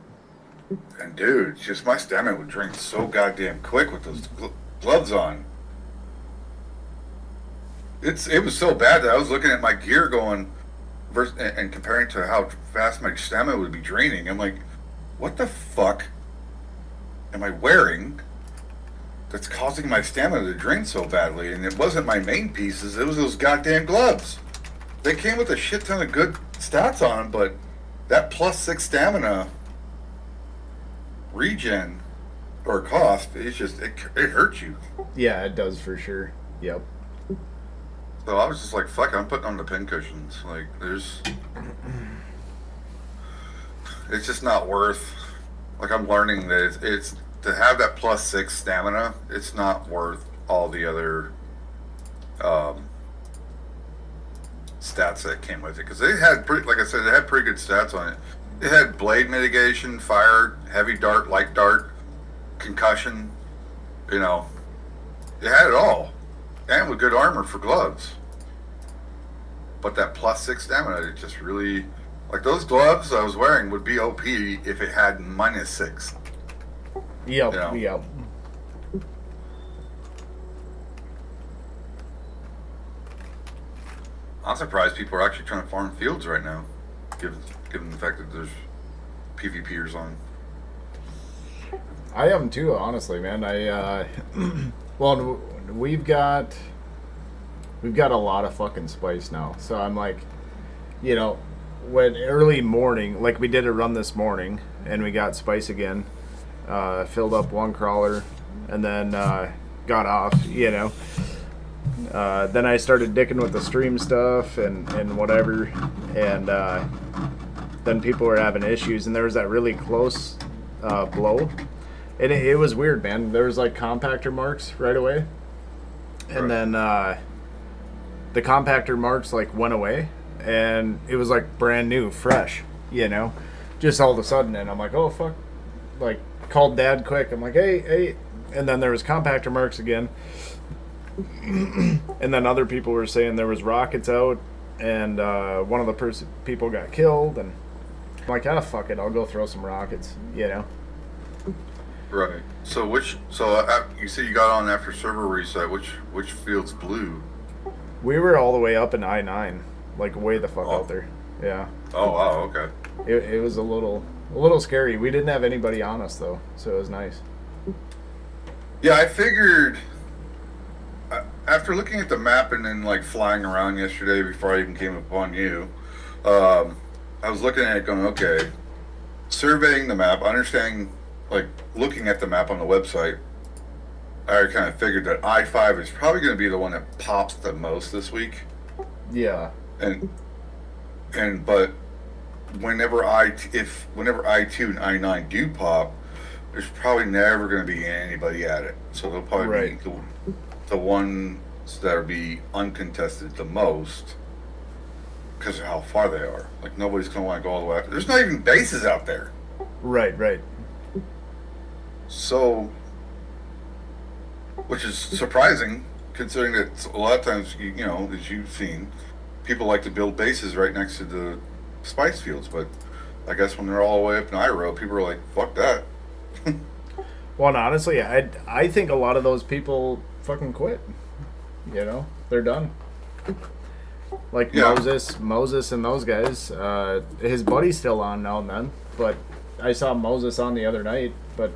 And dude, just my stamina would drain so goddamn quick with those gloves on. It was so bad that I was looking at my gear going, and comparing to how fast my stamina would be draining. I'm like, what the fuck am I wearing that's causing my stamina to drain so badly? And it wasn't my main pieces, it was those goddamn gloves. They came with a shit ton of good stats on them, but that +6 stamina regen or cost, it's just, it hurts you. Yeah, it does for sure. Yep. So I was just like, fuck, I'm putting on the pincushions. Like, it's just not worth, like, I'm learning that it's to have that +6 stamina, it's not worth all the other stats that came with it. Because they had, like I said, they had pretty good stats on it. It had blade mitigation, fire, heavy dart, light dart, concussion, you know, it had it all. And with good armor for gloves. But that +6 stamina, it just really, like those gloves I was wearing would be OP if it had -6. Yep, You know? yep. I'm surprised people are actually trying to farm fields right now, given the fact that there's PvPers on. I am too, honestly, man. Well, we've got a lot of fucking spice now. So I'm like, you know, when early morning, like we did a run this morning, and we got spice again, filled up one crawler, and then got off, you know. Then I started dicking with the stream stuff and whatever, and then people were having issues, and there was that really close blow. And it was weird, man. There was like compactor marks right away. And then the compactor marks like went away. And it was like brand new, fresh, you know? Just all of a sudden. And I'm like, oh, fuck. Like, called Dad quick. I'm like, hey. And then there was compactor marks again. And then other people were saying there was rockets out. And one of the people got killed. And I'm like, ah, fuck it. I'll go throw some rockets, you know? Right. So you say you got on after server reset. Which field's blue? We were all the way up in I-9, like way the fuck out there. Yeah. Oh wow. Okay. It was a little scary. We didn't have anybody on us though, so it was nice. Yeah, I figured after looking at the map and then like flying around yesterday before I even came upon you, I was looking at it going, okay, surveying the map, understanding. Like, looking at the map on the website, I kind of figured that I-5 is probably going to be the one that pops the most this week. Yeah. But whenever I-2 and I-9 do pop, there's probably never going to be anybody at it. So they'll probably be the ones that will be uncontested the most because of how far they are. Like, nobody's going to want to go all the way out. There's not even bases out there. Right. So, which is surprising, considering that a lot of times, you know, as you've seen, people like to build bases right next to the spice fields. But I guess when they're all the way up in Iro, people are like, "Fuck that." Well, and honestly, I think a lot of those people fucking quit. You know, they're done. Like Moses, and those guys. His buddy's still on now and then, but I saw Moses on the other night, but.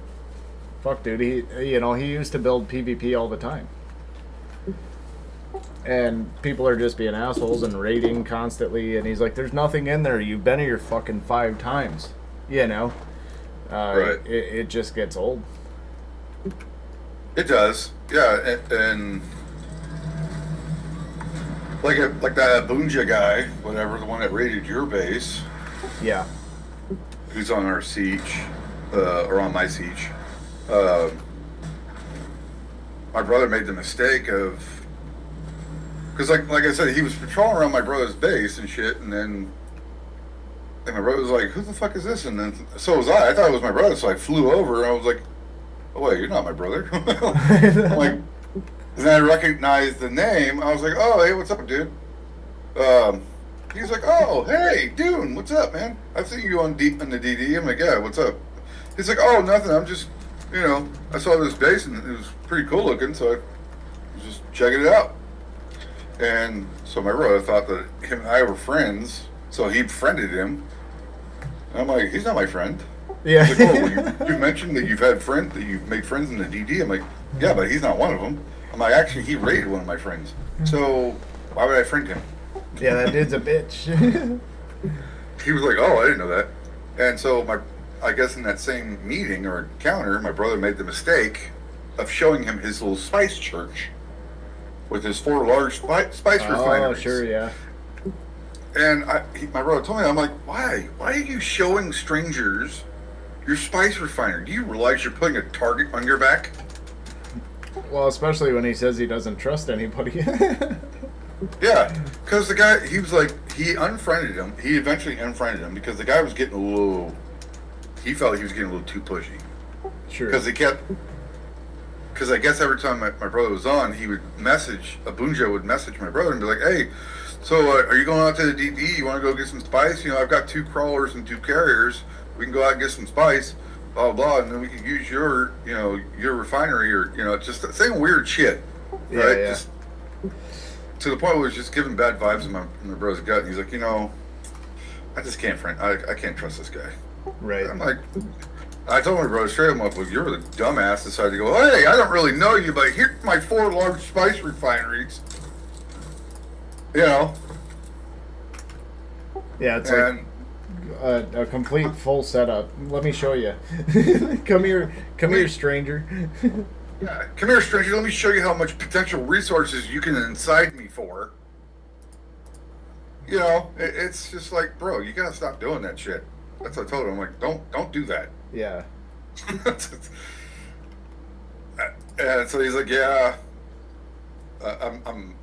Fuck, dude. He used to build PvP all the time. And people are just being assholes and raiding constantly. And he's like, there's nothing in there. You've been here fucking 5 times. You know? Right. It just gets old. It does. Yeah. And like that Abunja guy, whatever, the one that raided your base. Yeah. Who's on our siege. or on my siege. My brother made the mistake of, because like I said, he was patrolling around my brother's base and shit, and my brother was like, "Who the fuck is this?" And then so was I. I thought it was my brother, so I flew over. And I was like, "Oh wait, you're not my brother." I'm like, and then I recognized the name. I was like, "Oh hey, what's up, dude?" He's like, "Oh hey, Dune, what's up, man? I've seen you on the DD." I'm like, "Yeah, what's up?" He's like, "Oh nothing. I'm just, I saw this base and it was pretty cool looking, so I was just checking it out." And so my brother thought that him and I were friends, so he befriended him. And I'm like, "He's not my friend." Yeah. He's like, "Oh, well, you mentioned that you've made friends in the DD." I'm like, "Yeah, but he's not one of them." I'm like, "Actually, he raided one of my friends, so why would I friend him?" Yeah, that dude's a bitch. He was like, "Oh, I didn't know that." And so I guess in that same meeting or encounter, my brother made the mistake of showing him his little spice church with his 4 large spice refineries. Oh, sure, yeah. And my brother told me, I'm like, why? Why are you showing strangers your spice refinery? Do you realize you're putting a target on your back? Well, especially when he says he doesn't trust anybody. Yeah, because the guy, he was like, he unfriended him. He eventually unfriended him because the guy was getting he felt he was getting a little too pushy. Sure. Because I guess every time my brother was on, Abunja would message my brother and be like, "Hey, so are you going out to the DD? You want to go get some spice? I've got 2 crawlers and 2 carriers. We can go out and get some spice, blah, blah, and then we can use your refinery," or, just saying weird shit, right? Yeah. Just to the point where it was just giving bad vibes in my brother's gut. And he's like, I just can't I can't trust this guy. Right. I'm like, I told my brother straight up, "Well, you're the dumbass decided to go, hey, I don't really know you, but here's my 4 large spice refineries." Yeah, it's And like a complete full setup. Let me show you. Come here, stranger. yeah, "Come here, stranger. Let me show you how much potential resources you can incite me for." It's just like, bro, you gotta stop doing that shit. That's what I told him. I'm like, don't do that. Yeah. And so he's like, "Yeah, I'm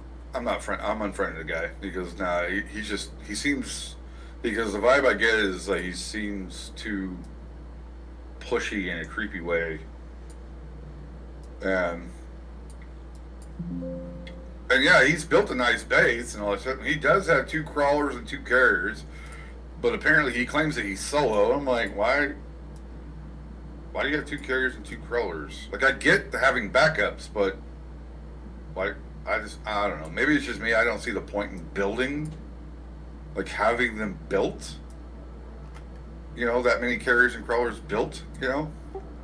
not I'm unfriended the guy." He goes, "Nah, he seems," because the vibe I get is like he seems too pushy in a creepy way, and yeah, he's built a nice base and all that stuff. He does have 2 crawlers and 2 carriers, but apparently he claims that he's solo. I'm like, why do you have 2 carriers and 2 crawlers? Like, I get having backups, but why? I don't know. Maybe it's just me. I don't see the point in building, like having them built. That many carriers and crawlers built.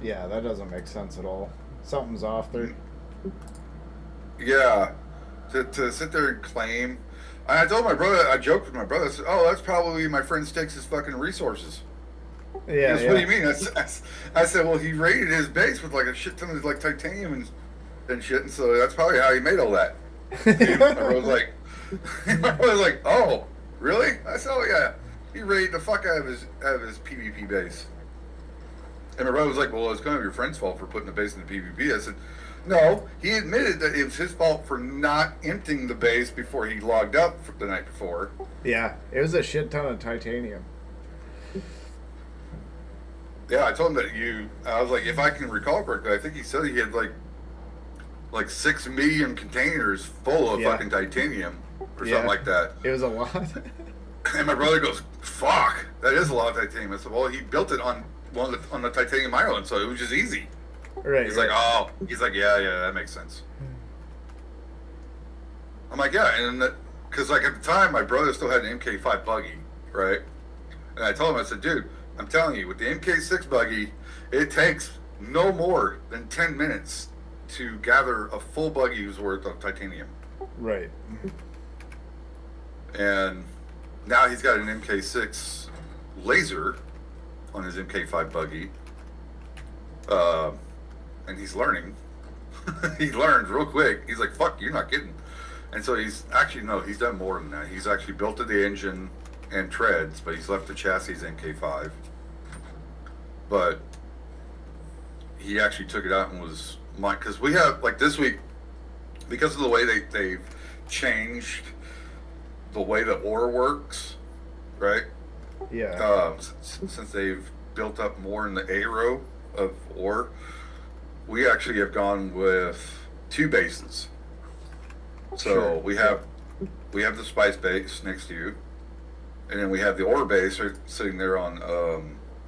Yeah, that doesn't make sense at all. Something's off there. Yeah, to sit there and claim. I told my brother. I joked with my brother. I said, "Oh, that's probably my friend Sticks' fucking resources." Yeah, What do you mean? I said, "Well, he raided his base with like a shit ton of like titanium and shit, and so that's probably how he made all that." And my brother was like, "Oh, really?" I said, "Oh yeah, he raided the fuck out of his PvP base." And my brother was like, "Well, it's kind of your friend's fault for putting the base in the PvP." I said, "No, he admitted that it was his fault for not emptying the base before he logged up for the night before." Yeah, it was a shit ton of titanium. Yeah, I told him that I was like, if I can recall correctly, I think he said he had like 6 million containers full of fucking titanium or something like that. It was a lot. And my brother goes, "Fuck, that is a lot of titanium." I said, "Well, he built it on the titanium island, so it was just easy." Right. He's like, "Oh," he's like, yeah, that makes sense." I'm like, "Yeah," and because like at the time, my brother still had an MK5 buggy, right? And I told him, I said, "Dude, I'm telling you, with the MK6 buggy, it takes no more than 10 minutes to gather a full buggy's worth of titanium." Right. And now he's got an MK6 laser on his MK5 buggy. And he's learning. He learns real quick. He's like, "Fuck, you're not kidding." And so he's done more than that. He's actually built the engine and treads, but he's left the chassis MK5. But he actually took it out and was mine, because we have, like, this week, because of the way they've changed the way the ore works, right? Yeah. Since they've built up more in the A row of ore, we actually have gone with 2 bases. So Sure. we have the spice base next to you, and then we have the ore base sitting there on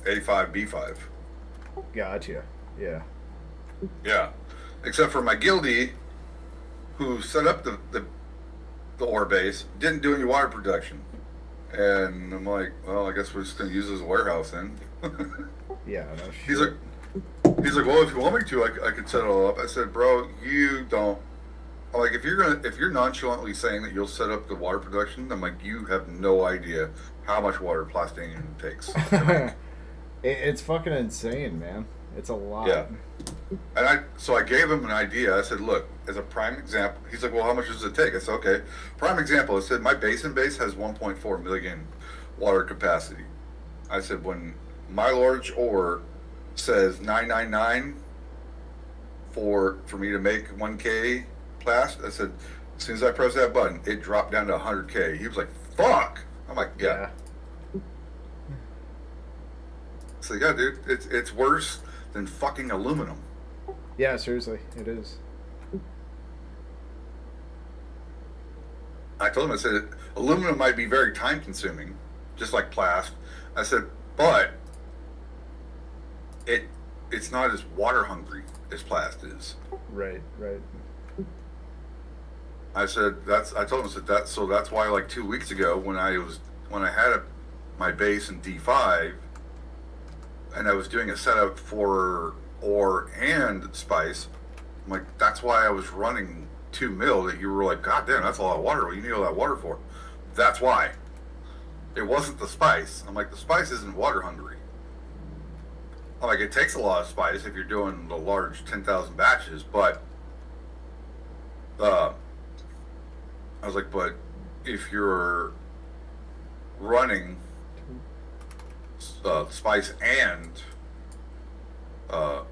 A5 B5. Gotcha. Yeah. Yeah, except for my guildie, who set up the ore base, didn't do any water production, and I'm like, well, I guess we're just gonna use it as a warehouse then. Yeah. No He's shit. like, well, if you want me to, I could set it all up. I said, bro, you don't. I'm like, if you're nonchalantly saying that you'll set up the water production, I'm like, you have no idea how much water plastinium takes. It's fucking insane, man. It's a lot. Yeah. And I gave him an idea. I said, look, as a prime example, he's like, well, how much does it take? I said, okay, prime example. I said, my basin base has 1.4 million water capacity. I said, when my large ore says 999 for me to make 1K plast, I said, as soon as I press that button, it dropped down to 100K. He was like, fuck. I'm like, yeah. So yeah, dude, it's worse than fucking aluminum. Yeah, seriously, it is. I told him, I said, aluminum might be very time consuming, just like plast. I said, but it's not as water hungry as plast is. Right. I said, I told him, I said, that's why, like 2 weeks ago when I had my base in D5 and I was doing a setup for ore and spice, I'm like, that's why I was running 2 mil, that you were like, God damn, that's a lot of water. What do you need all that water for? That's why. It wasn't the spice. I'm like, the spice isn't water hungry. I'm like, it takes a lot of spice if you're doing the large 10,000 batches, but I was like, but if you're running spice and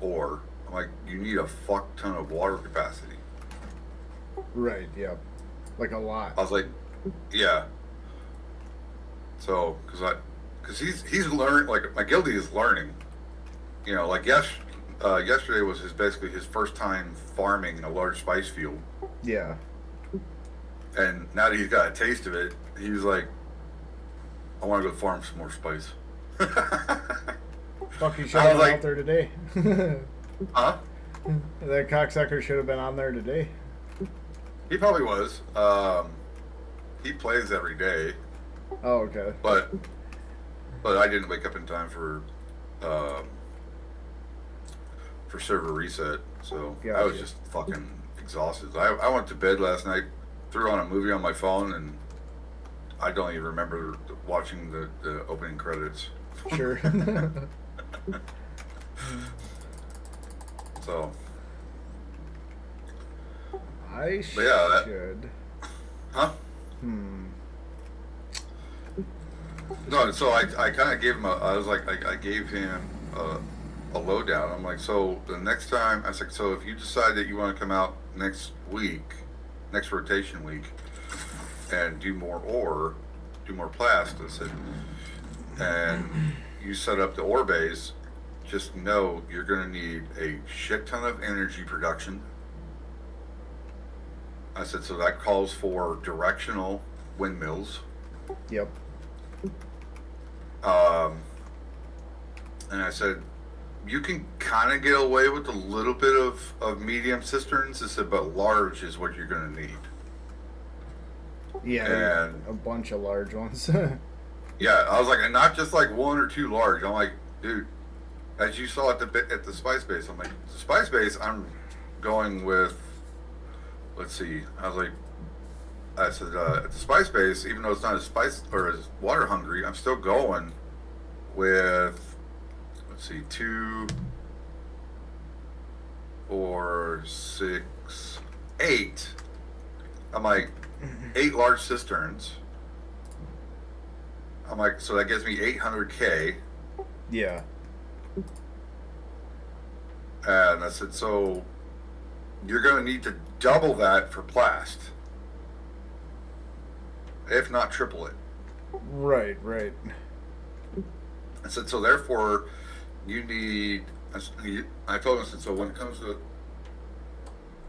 ore, I'm like, you need a fuck ton of water capacity. Right. Yeah. Like a lot. I was like, yeah. So, because he's learned, like, my guildie is learning. You know, like yesterday was basically his first time farming in a large spice field. Yeah. And now that he's got a taste of it, he was like, I want to go farm some more spice. Fuck, you should I have was been like- out there today. Huh? That cocksucker should have been on there today. He probably was. He plays every day, Oh, okay. but I didn't wake up in time for server reset, so I was Gotcha. just fucking exhausted. I went to bed last night, threw on a movie on my phone, and I don't even remember watching the opening credits. Sure. So, I But yeah, that- should. huh? Hmm. No, so I kind of gave him I gave him a lowdown. I'm like, so the next time, I was like, so if you decide that you want to come out next rotation week, and do more ore, do more plast, I said, and you set up the ore base, just know you're going to need a shit ton of energy production. I said, so that calls for directional windmills. Yep. And I said, you can kind of get away with a little bit of medium cisterns. I said, but large is what you're going to need. Yeah. And- A bunch of large ones. Yeah, I was like, and not just like 1 or 2 large. I'm like, dude, as you saw at the spice base, I'm like, the spice base, I'm going with, let's see, I said, at the spice base, even though it's not as spice or as water hungry, I'm still going with, let's see, 2, 4, 6, 8. I'm like, 8 large cisterns. I'm like, so that gives me 800K. Yeah. And I said, so you're going to need to double that for plast, if not triple it. Right, right. I said, so therefore, you need. I told him, I said, so when it comes to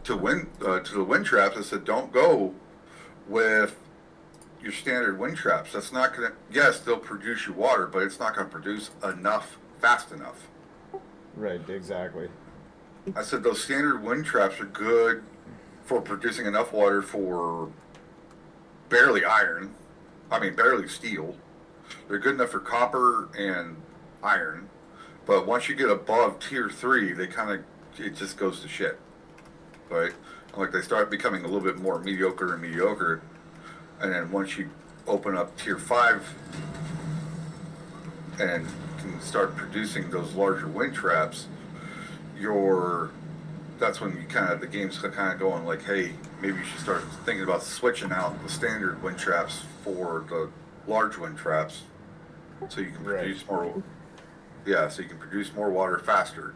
the wind traps, I said, don't go with your standard wind traps. That's not going to. Yes, they'll produce you water, but it's not going to produce enough fast enough. Right, exactly. I said those standard wind traps are good for producing enough water for barely iron. I mean, barely steel. They're good enough for copper and iron. But once you get above tier 3, it just goes to shit. Right? Like they start becoming a little bit more mediocre and mediocre. And then once you open up tier 5 and can start producing those larger wind traps, that's when the game's kind of going like, hey, maybe you should start thinking about switching out the standard wind traps for the large wind traps, so you can produce more. Yeah, so you can produce more water faster.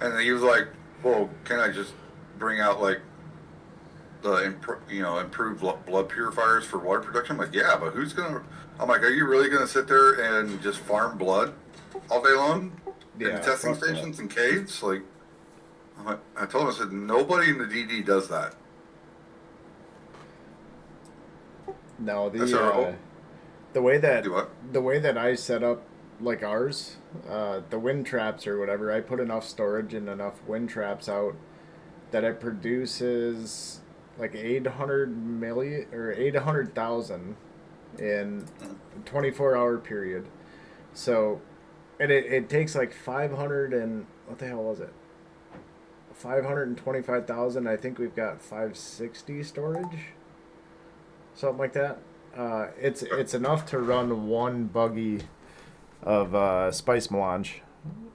And then he was like, well, can I just bring out like the improved blood purifiers for water production? I'm like, yeah, but I'm like, are you really gonna sit there and just farm blood all day long in testing stations and caves? Like, I told him, I said, nobody in the DD does that. No, the way that I set up like ours, the wind traps or whatever, I put enough storage and enough wind traps out that it produces like 800 million or 800,000 in a 24-hour period. So, and it takes like 500 and what the hell was it? 525,000. I think we've got 560 storage, something like that. It's enough to run one buggy of spice melange,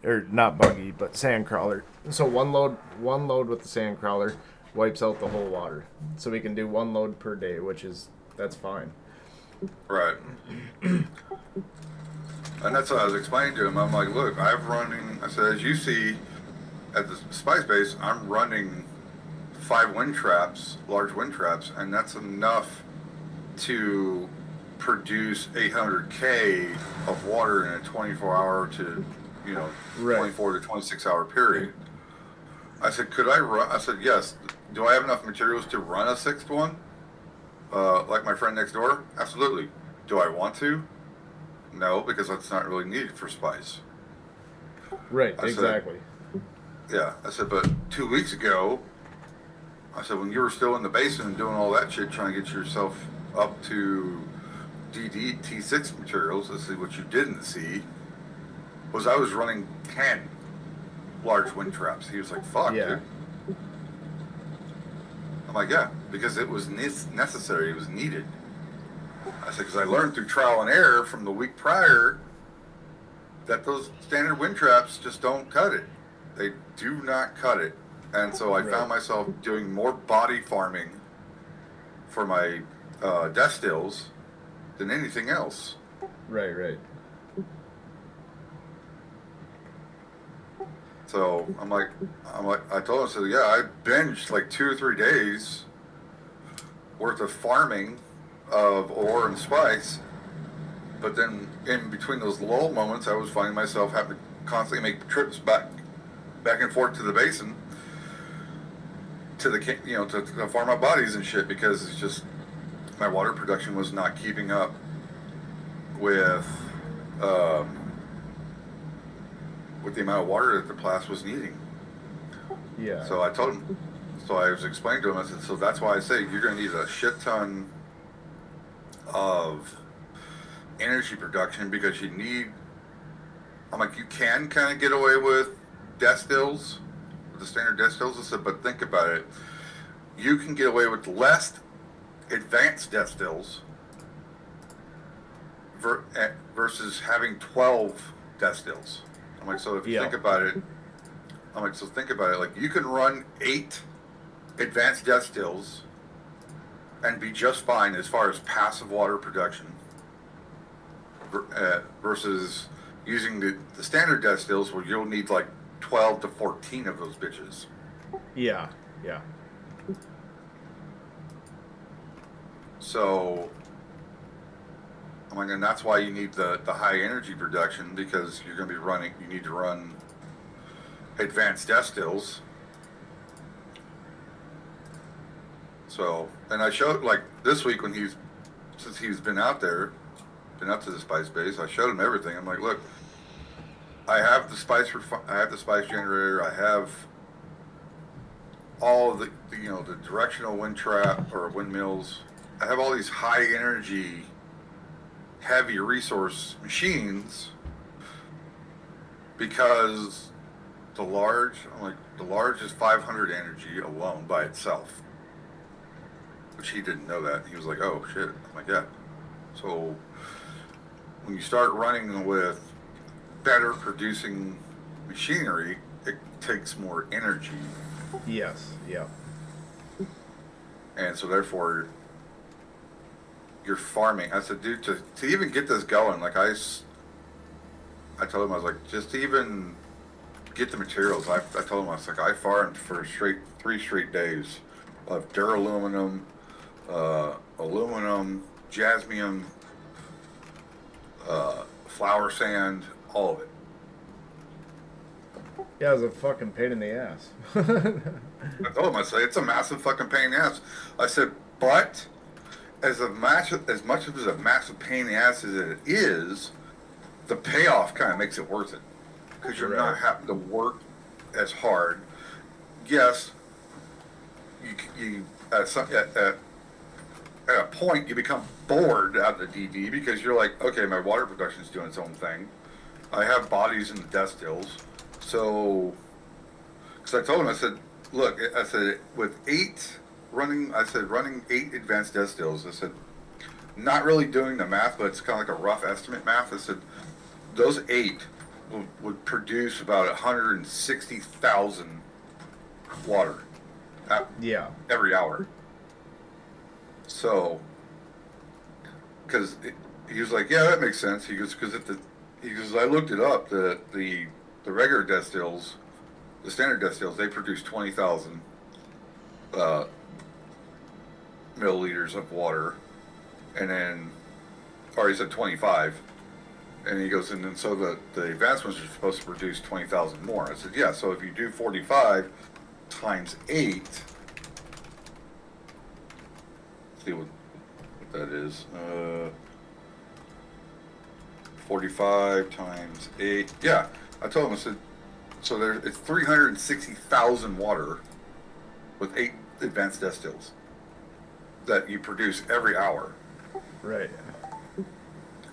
or not buggy, but sand crawler. So one load with the sand crawler wipes out the whole water. So we can do one load per day, that's fine. Right. And that's what I was explaining to him. I'm like, look, I said, as you see at the spice base, I'm running 5 wind traps, large wind traps, and that's enough to produce 800K of water in a 24-hour to, 24 to 26-hour period. I said, could I run? I said, yes. Do I have enough materials to run a 6th one? Like my friend next door? Absolutely. Do I want to? No, because that's not really needed for spice. Right, exactly. Yeah, I said, but 2 weeks ago, I said, when you were still in the basin and doing all that shit, trying to get yourself up to DD T6 materials, I said, what you didn't see was I was running 10 large wind traps. He was like, fuck, dude. I'm like, yeah, because it was necessary, it was needed. I said, because I learned through trial and error from the week prior that those standard wind traps just don't cut it. They do not cut it. And so I found myself doing more body farming for my death stills than anything else. Right. So I'm like, I told him, I said, yeah, I binged like 2 or 3 days worth of farming of ore and spice, but then in between those lull moments, I was finding myself having to constantly make trips back and forth to the basin to farm up bodies and shit, because it's just my water production was not keeping up with the amount of water that the plast was needing. Yeah. So I told him. So I was explaining to him. I said, so that's why I say you're going to need a shit ton of energy production, because you need. I'm like, you can kind of get away with death stills, with the standard death stills. I said, but think about it. You can get away with less advanced death stills versus having 12 death stills. I'm like, so if you think about it, like you can run 8 advanced death stills and be just fine as far as passive water production versus using the standard death stills where you'll need like 12 to 14 of those bitches. Yeah, yeah. So, I'm like, and that's why you need the high energy production, because you're going to be running, you need to run advanced destills. So, and I showed, like, this week when since he's been out there, been up to the spice base, I showed him everything. I'm like, look, I have the spice generator, I have all of the the directional wind trap or windmills. I have all these high energy, heavy resource machines, because the large is 500 energy alone by itself, which he didn't know that. He was like, oh shit. I'm like, yeah. So when you start running with better producing machinery, it takes more energy. Yes, yeah. And so therefore you're farming. I said, dude, to even get this going, like I told him, I was like, just to even get the materials. I told him, I was like, I farmed for 3 straight days of duraluminum, aluminum, jasmium, flour sand, all of it. Yeah, it was a fucking pain in the ass. I told him, I said, it's a massive fucking pain in the ass. I said, but as much as it's a massive pain in the ass as it is, the payoff kind of makes it worth it, because you're not having to work as hard. Yes, you at a point you become bored out of the DD, because you're like, okay, my water production is doing its own thing. I have bodies in the destills, so because I told him, I said, look, I said running 8 advanced destills. I said, not really doing the math, but it's kind of like a rough estimate math. I said, those 8 would produce about 160,000 water every hour. So, because he was like, yeah, that makes sense. He goes, I looked it up. The regular destills, the standard destills, they produce 20,000 milliliters of water, and then, or he said 25. And he goes, and then so the advanced ones are supposed to produce 20,000 more. I said, yeah, so if you do 45 times 8, see what that is. 45 times 8. Yeah, I told him, I said, so it's 360,000 water with 8 advanced destills that you produce every hour. Right.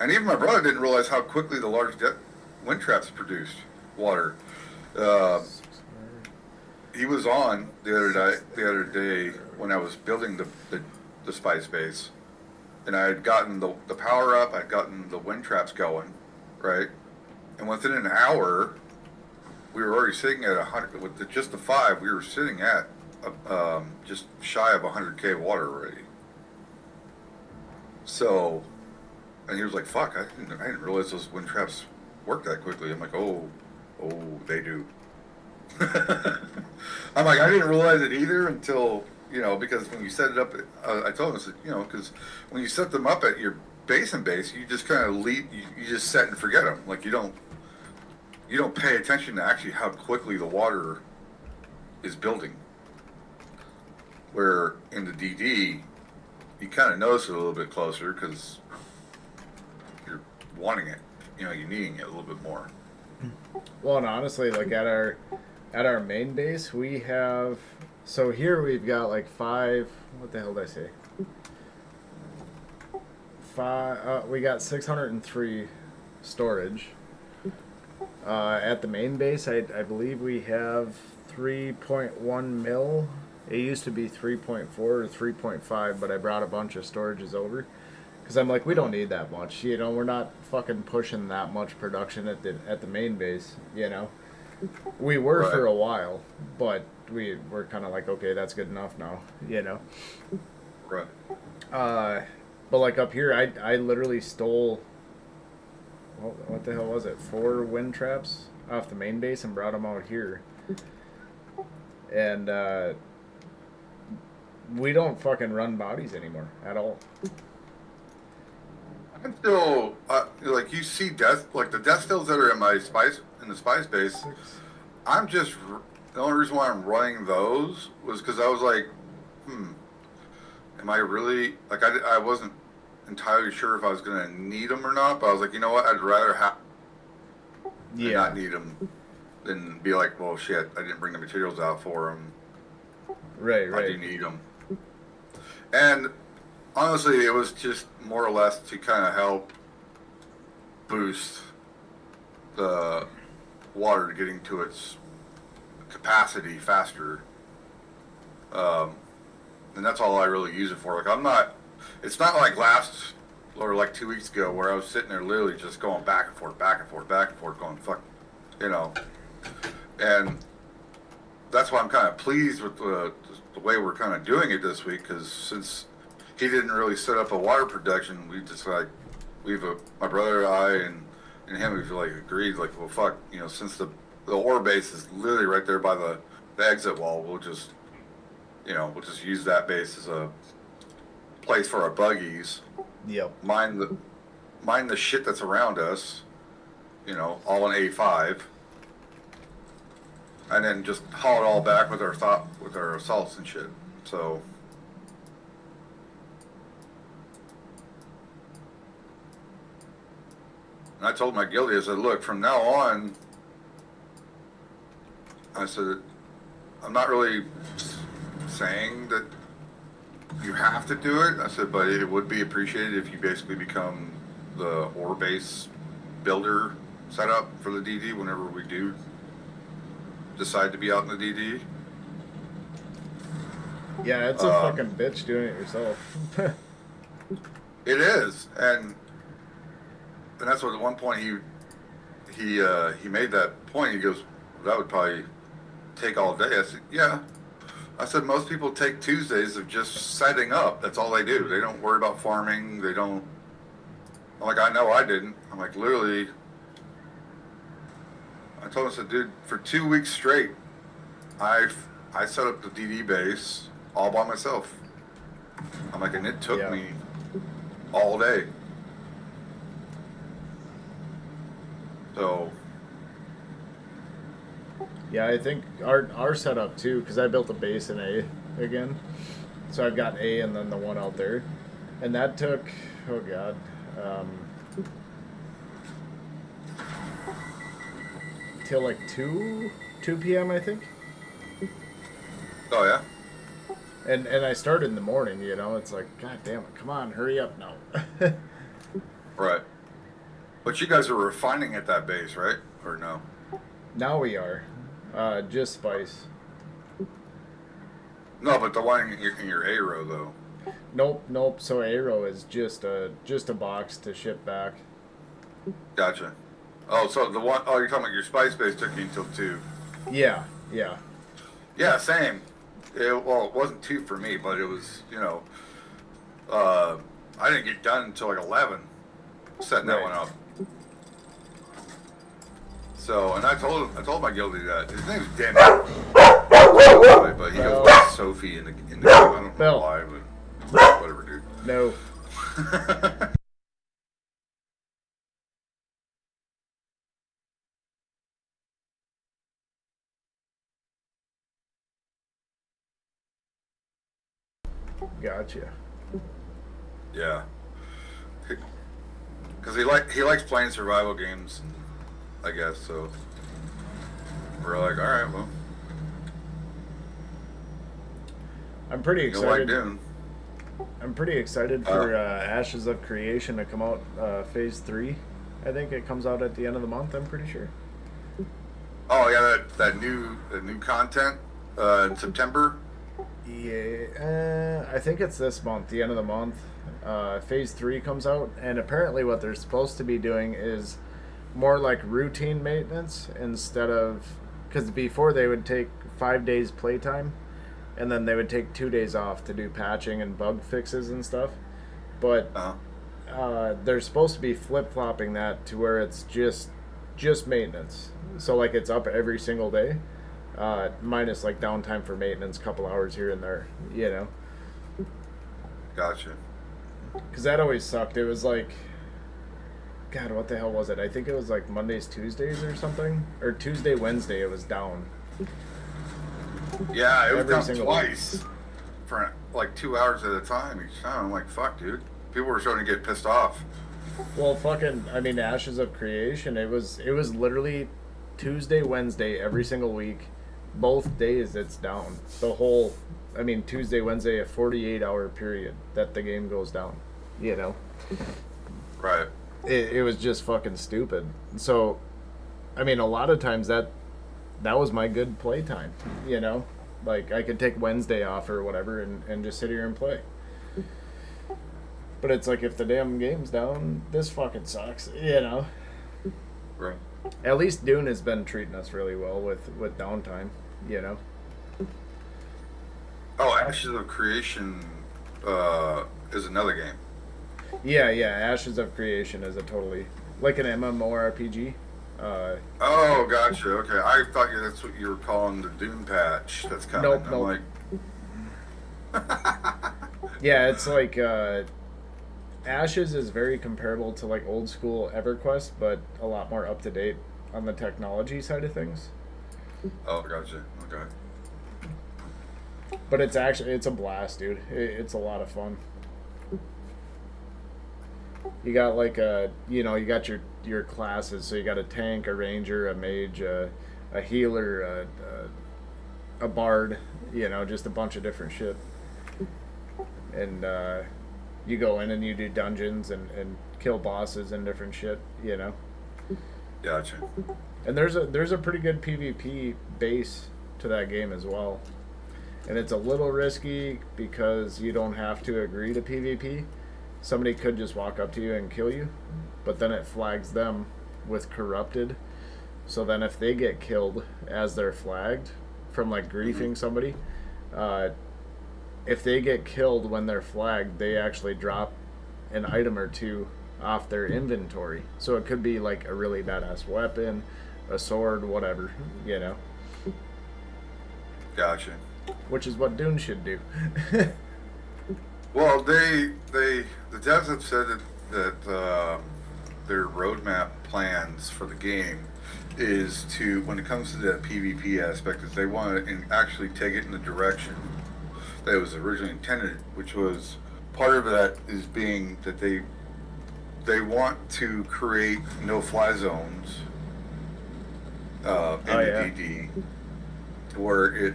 And even my brother didn't realize how quickly the large wind traps produced water. He was on the other day when I was building the spice base, and I had gotten the power up. I'd gotten the wind traps going, right? And within an hour, we were already sitting at 100 with just the 5. We were sitting at just shy of 100K water already. So. And he was like, fuck, I didn't realize those wind traps work that quickly. I'm like, oh, they do. I'm like, I didn't realize it either until, because when you set it up, I told him, I said, because when you set them up at your basin base, you just kind of you just set and forget them. Like, you don't pay attention to actually how quickly the water is building. Where in the DD, you kind of notice it a little bit closer, because wanting it, you're needing it a little bit more. Well, and honestly, like at our main base, we have, so here we've got like 5. What the hell did I say? 5. We got 603 storage. At the main base, I believe we have 3.1 mil. It used to be 3.4 or 3.5, but I brought a bunch of storages over. Because I'm like, we don't need that much, we're not fucking pushing that much production at the main base, We were right. for a while, but we're kind of like, okay, that's good enough now, Right. But like up here, I literally stole, what the hell was it, 4 wind traps off the main base and brought them out here. And we don't fucking run bodies anymore at all. I'm still like you see death like the death stills that are in my the spice base. I'm just the only reason why I'm running those was because I was like, am I really like I wasn't entirely sure if I was gonna need them or not, but I was like, you know what, I'd rather not need them than be like, well, shit, I didn't bring the materials out for them. Right. I do need them. And honestly, it was just more or less to kind of help boost the water getting to its capacity faster. And that's all I really use it for. Like it's not like last or like 2 weeks ago where I was sitting there literally just going back and forth, going fuck, you know. And that's why I'm kind of pleased with the way we're kind of doing it this week, because since he didn't really set up a water production, we just like my brother, I, and him, we've like agreed like, well, fuck, you know, since the ore base is literally right there by the exit wall, we'll just use that base as a place for our buggies. Yep. Mine the shit that's around us, you know, all in A5. And then just haul it all back with our assaults and shit. So and I told my guilty, I said, look, from now on, I said, I'm not really saying that you have to do it. I said, but it would be appreciated if you basically become the ore base builder setup for the DD whenever we do decide to be out in the DD. Yeah, it's a fucking bitch doing it yourself. It is, and that's what at one point he made that point. He goes, that would probably take all day. I said, yeah. I said, most people take Tuesdays of just setting up. That's all they do. They don't worry about farming. They don't. I'm like, I know I didn't. I'm like, literally. I told him, I said, dude, for 2 weeks straight, I set up the DD base all by myself. I'm like, and it took me all day. So. Yeah, I think our setup too, because I built a base in A again, so I've got A and then the one out there, and that took, oh god, till like 2 p.m. I think. Oh yeah. And I started in the morning, you know. It's like, god damn it, come on, hurry up now. Right. But you guys are refining at that base, right? Or no? Now we are. Just spice. No, but the one in your A row though. Nope. So Aero is just a box to ship back. Gotcha. Oh, so the one you're talking about your spice base took you until 2. Yeah. Yeah, same. It wasn't 2 for me, but it was, you know, I didn't get done until like 11 setting that one up. So, and I told my guilty that his name's Dan, but he goes by Sophie in the game. I don't know why, but whatever, dude. No. Gotcha. Yeah. Because he likes playing survival games, I guess. So we're like, all right, well, I'm pretty you like excited. Dune. I'm pretty excited for Ashes of Creation to come out phase 3. I think it comes out at the end of the month, I'm pretty sure. Oh yeah, that new content in September. Yeah, I think it's this month, the end of the month. Phase 3 comes out, and apparently what they're supposed to be doing is more like routine maintenance instead of, because before they would take 5 days playtime, and then they would take 2 days off to do patching and bug fixes and stuff. But they're supposed to be flip-flopping that to where it's just just maintenance. So like it's up every single day, minus like downtime for maintenance, couple hours here and there. You know, Gotcha. because that always sucked. It was like, God, what the hell was it? I think it was like Mondays, Tuesdays, or something, or Tuesday, Wednesday. It was down. Yeah, it was Every down single twice for like 2 hours at a time each time. I'm like, fuck, dude. People were starting to get pissed off. Well, fucking, I mean, Ashes of Creation. It was literally Tuesday, Wednesday every single week. Both days it's down. The whole, I mean, Tuesday, Wednesday, a 48-hour period that the game goes down. You know, Right. it was just fucking stupid. So, I mean, a lot of times that was my good play time. You know, like I could take Wednesday off or whatever and just sit here and play. But it's like, if the damn game's down, this fucking sucks, you know? Right. At least Dune has been treating us really well with downtime, you know? Oh, Ashes of Creation is another game. Yeah, Ashes of Creation is a totally, like an MMORPG. Oh, gotcha. Okay, I thought that's what you were calling the Dune patch. That's coming. Nope, I'm nope. like, Yeah, it's like, Ashes is very comparable to like old school EverQuest, but a lot more up to date on the technology side of things. oh, gotcha. Okay. But it's a blast, dude. It's a lot of fun. You got like you got your classes. So you got a tank, a ranger, a mage, a healer, a bard. You know, just a bunch of different shit. And you go in and you do dungeons and kill bosses and different shit. You know. Gotcha. And there's a pretty good PvP base to that game as well. And it's a little risky because you don't have to agree to PvP. Somebody could just walk up to you and kill you, but then it flags them with corrupted. So then if they get killed as they're flagged from like griefing somebody, if they get killed when they're flagged, they actually drop an item or two off their inventory. So it could be like a really badass weapon, a sword, whatever, you know. Gotcha. Which is what Dune should do. Well, the devs have said that their roadmap plans for the game is to, when it comes to that PvP aspect, is they want to actually take it in the direction that it was originally intended, which was part of that is being that they want to create no-fly zones in the DD to where it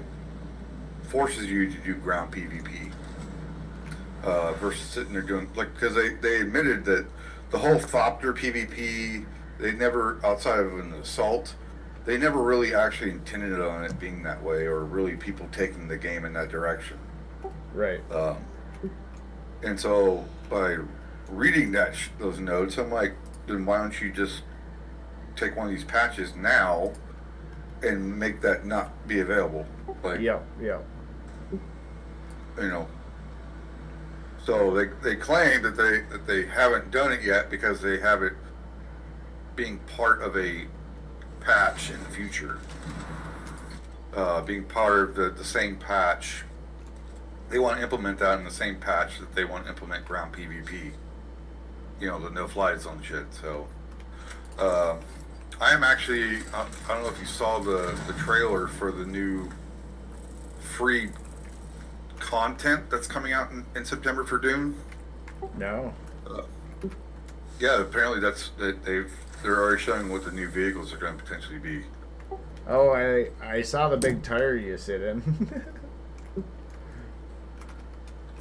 forces you to do ground PvP versus sitting there doing, like, because they admitted that the whole Thopter PvP, they never, outside of an assault, they never really actually intended on it being that way, or really people taking the game in that direction. Right. And so by reading those notes, I'm like, then why don't you just take one of these patches now and make that not be available? Like, Yeah. you know. So they claim that they haven't done it yet because they have it being part of a patch in the future, being part of the same patch. They want to implement that in the same patch that they want to implement ground PvP. You know, the no-fly zone shit. So I am actually, I don't know if you saw the trailer for the new free content that's coming out in September for Dune. No. Yeah, apparently they're already showing what the new vehicles are going to potentially be. Oh, I saw the big tire you sit in.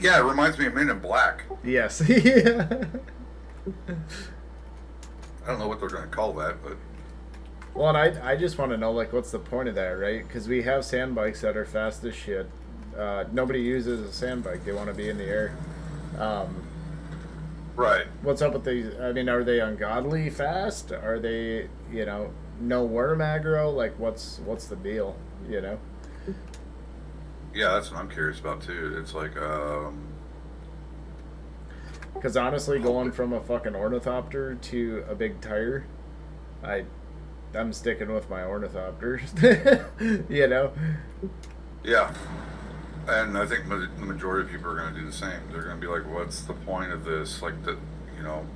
Yeah, it reminds me of Men in Black. Yes. Yeah. I don't know what they're going to call that, but Well, and I just want to know, like, what's the point of that, right? Because we have sand bikes that are fast as shit. Nobody uses a sand bike. They want to be in the air. right. What's up with these? I mean, are they ungodly fast? Are they, no worm aggro? Like, what's the deal, Yeah, that's what I'm curious about too. It's like, Because honestly, going from a fucking ornithopter to a big tire, I I'm sticking with my ornithopters. You know. Yeah. And I think the majority of people are going to do the same. They're going to be like, what's the point of this? Like, you know,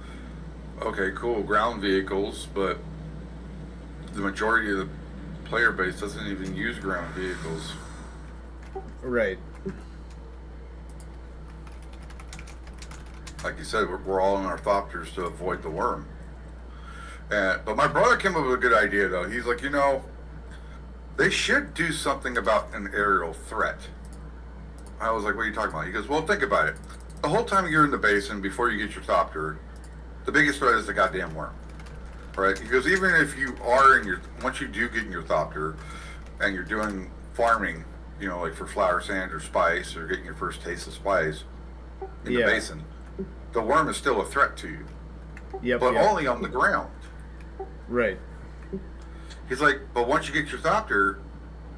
okay, cool, ground vehicles, but the majority of the player base doesn't even use ground vehicles. Right. Like you said, we're all in our thopters to avoid the worm. But my brother came up with a good idea, though. He's like, you know, they should do something about an aerial threat. I was like, what are you talking about? He goes, well, think about it. The whole time you're in the basin, before you get your thopter, the biggest threat is the goddamn worm. Right? He goes, even if you are once you do get in your thopter and you're doing farming, you know, like for flower sand or spice or getting your first taste of spice in the basin, the worm is still a threat to you. Yep. But only on the ground. Right. He's like, but once you get your thopter,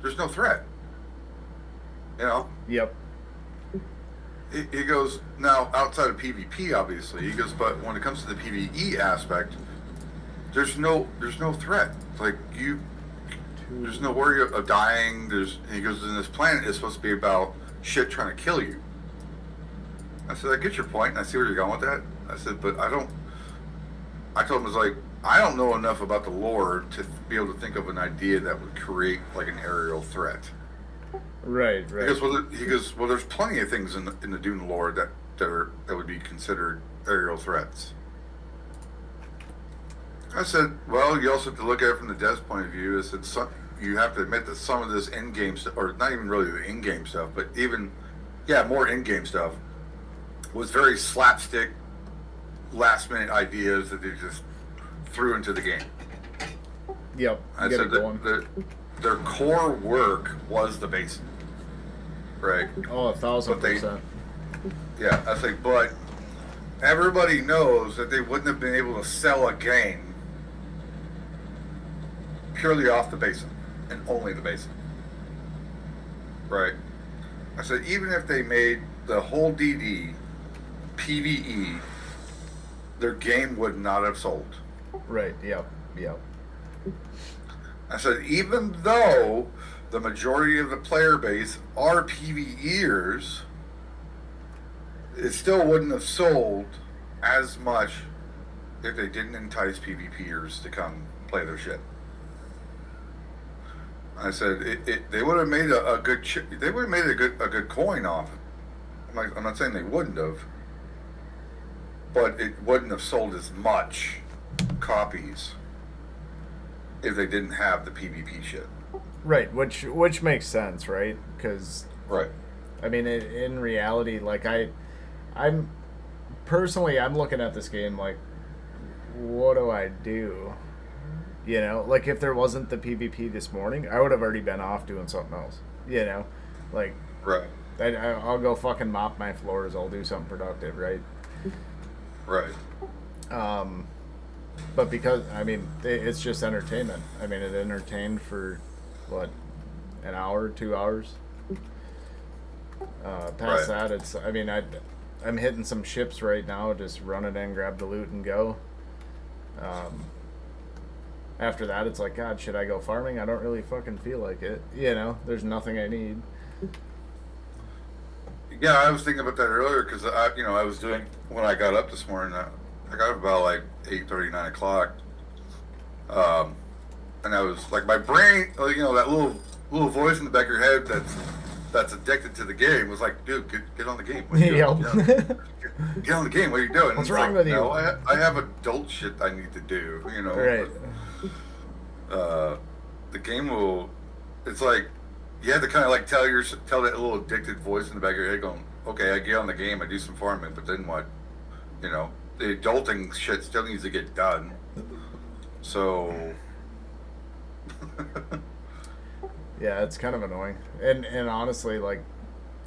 there's no threat. You know? Yep. He goes, now outside of PvP, obviously, he goes, but when it comes to the PvE aspect, there's no threat. Like there's no worry of dying. He goes, and this planet is supposed to be about shit trying to kill you. I said, I get your point, and I see where you're going with that. I said, but I told him, it's like, I don't know enough about the lore to be able to think of an idea that would create like an aerial threat. Right. He goes, well, there's plenty of things in the Dune lore that would be considered aerial threats. I said, well, you also have to look at it from the dev's point of view. I said, you have to admit that some of this in-game stuff, or not even really the in-game stuff, but even, more in-game stuff, was very slapstick, last-minute ideas that they just threw into the game. Yep. I said that their core work was the basin. Right? Oh, 1,000%. Yeah, I was like, but everybody knows that they wouldn't have been able to sell a game purely off the basin and only the basin. Right? I said, even if they made the whole DD PVE, their game would not have sold. Right, yep. I said, even though the majority of the player base are PvEers, it still wouldn't have sold as much if they didn't entice PvPers to come play their shit. I said they would have made a good they would have made a good coin off it. I'm not saying they wouldn't have, but it wouldn't have sold as much copies if they didn't have the PvP shit. Right, which makes sense, right? Because right. I mean, in reality, like I'm personally, I'm looking at this game like, what do I do? You know, like if there wasn't the PvP this morning, I would have already been off doing something else. You know, like right. I'll go fucking mop my floors. I'll do something productive, right? Right. But because I mean, it's just entertainment. I mean, it entertained for what, an hour, 2 hours. Past that, it's. I mean, I'm hitting some ships right now. Just run it in, grab the loot, and go. After that, it's like, God, should I go farming? I don't really fucking feel like it. You know, there's nothing I need. Yeah, I was thinking about that earlier because I was doing when I got up this morning. I got up about like 8:30, 9 o'clock, and I was like, my brain, that little voice in the back of your head that's addicted to the game was like, dude, get on the game. What are you doing? Get on the game. What are you doing? What's wrong with you? No, I have adult shit I need to do. You know, right? But, the game will. It's like you have to kind of like tell that little addicted voice in the back of your head, going, okay, I get on the game, I do some farming, but then what? You know, the adulting shit still needs to get done. So. Yeah, it's kind of annoying, and honestly, like,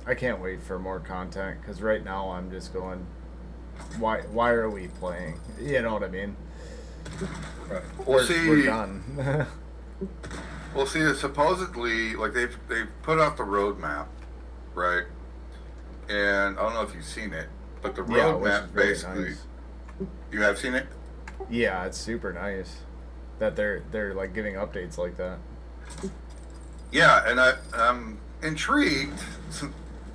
I can't wait for more content because right now I'm just going, why are we playing? You know what I mean? Right. We're done. Well, see, supposedly, like they've put out the roadmap, right? And I don't know if you've seen it, but the roadmap basically, nice. You have seen it? Yeah, it's super nice. that they're like giving updates like that. Yeah, and I'm intrigued.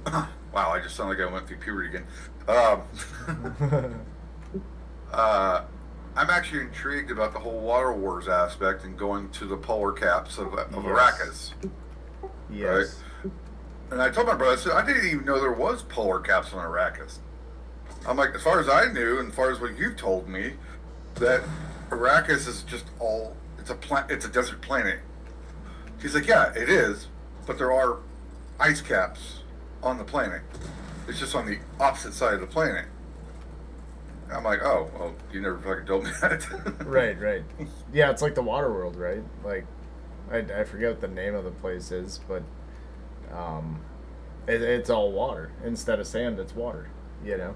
Wow, I just sound like I went through puberty again. I'm actually intrigued about the whole Water Wars aspect and going to the polar caps of Arrakis. Yes. Right? And I told my brother, I said, I didn't even know there was polar caps on Arrakis. I'm like, as far as I knew, and as far as what you've told me, that Arrakis is just all, it's a desert planet. He's like, yeah, it is, but there are ice caps on the planet. It's just on the opposite side of the planet. I'm like, oh, well, you never fucking told me that. Right. Yeah, it's like the water world, right? Like, I forget what the name of the place is, but it's all water. Instead of sand, it's water, you know?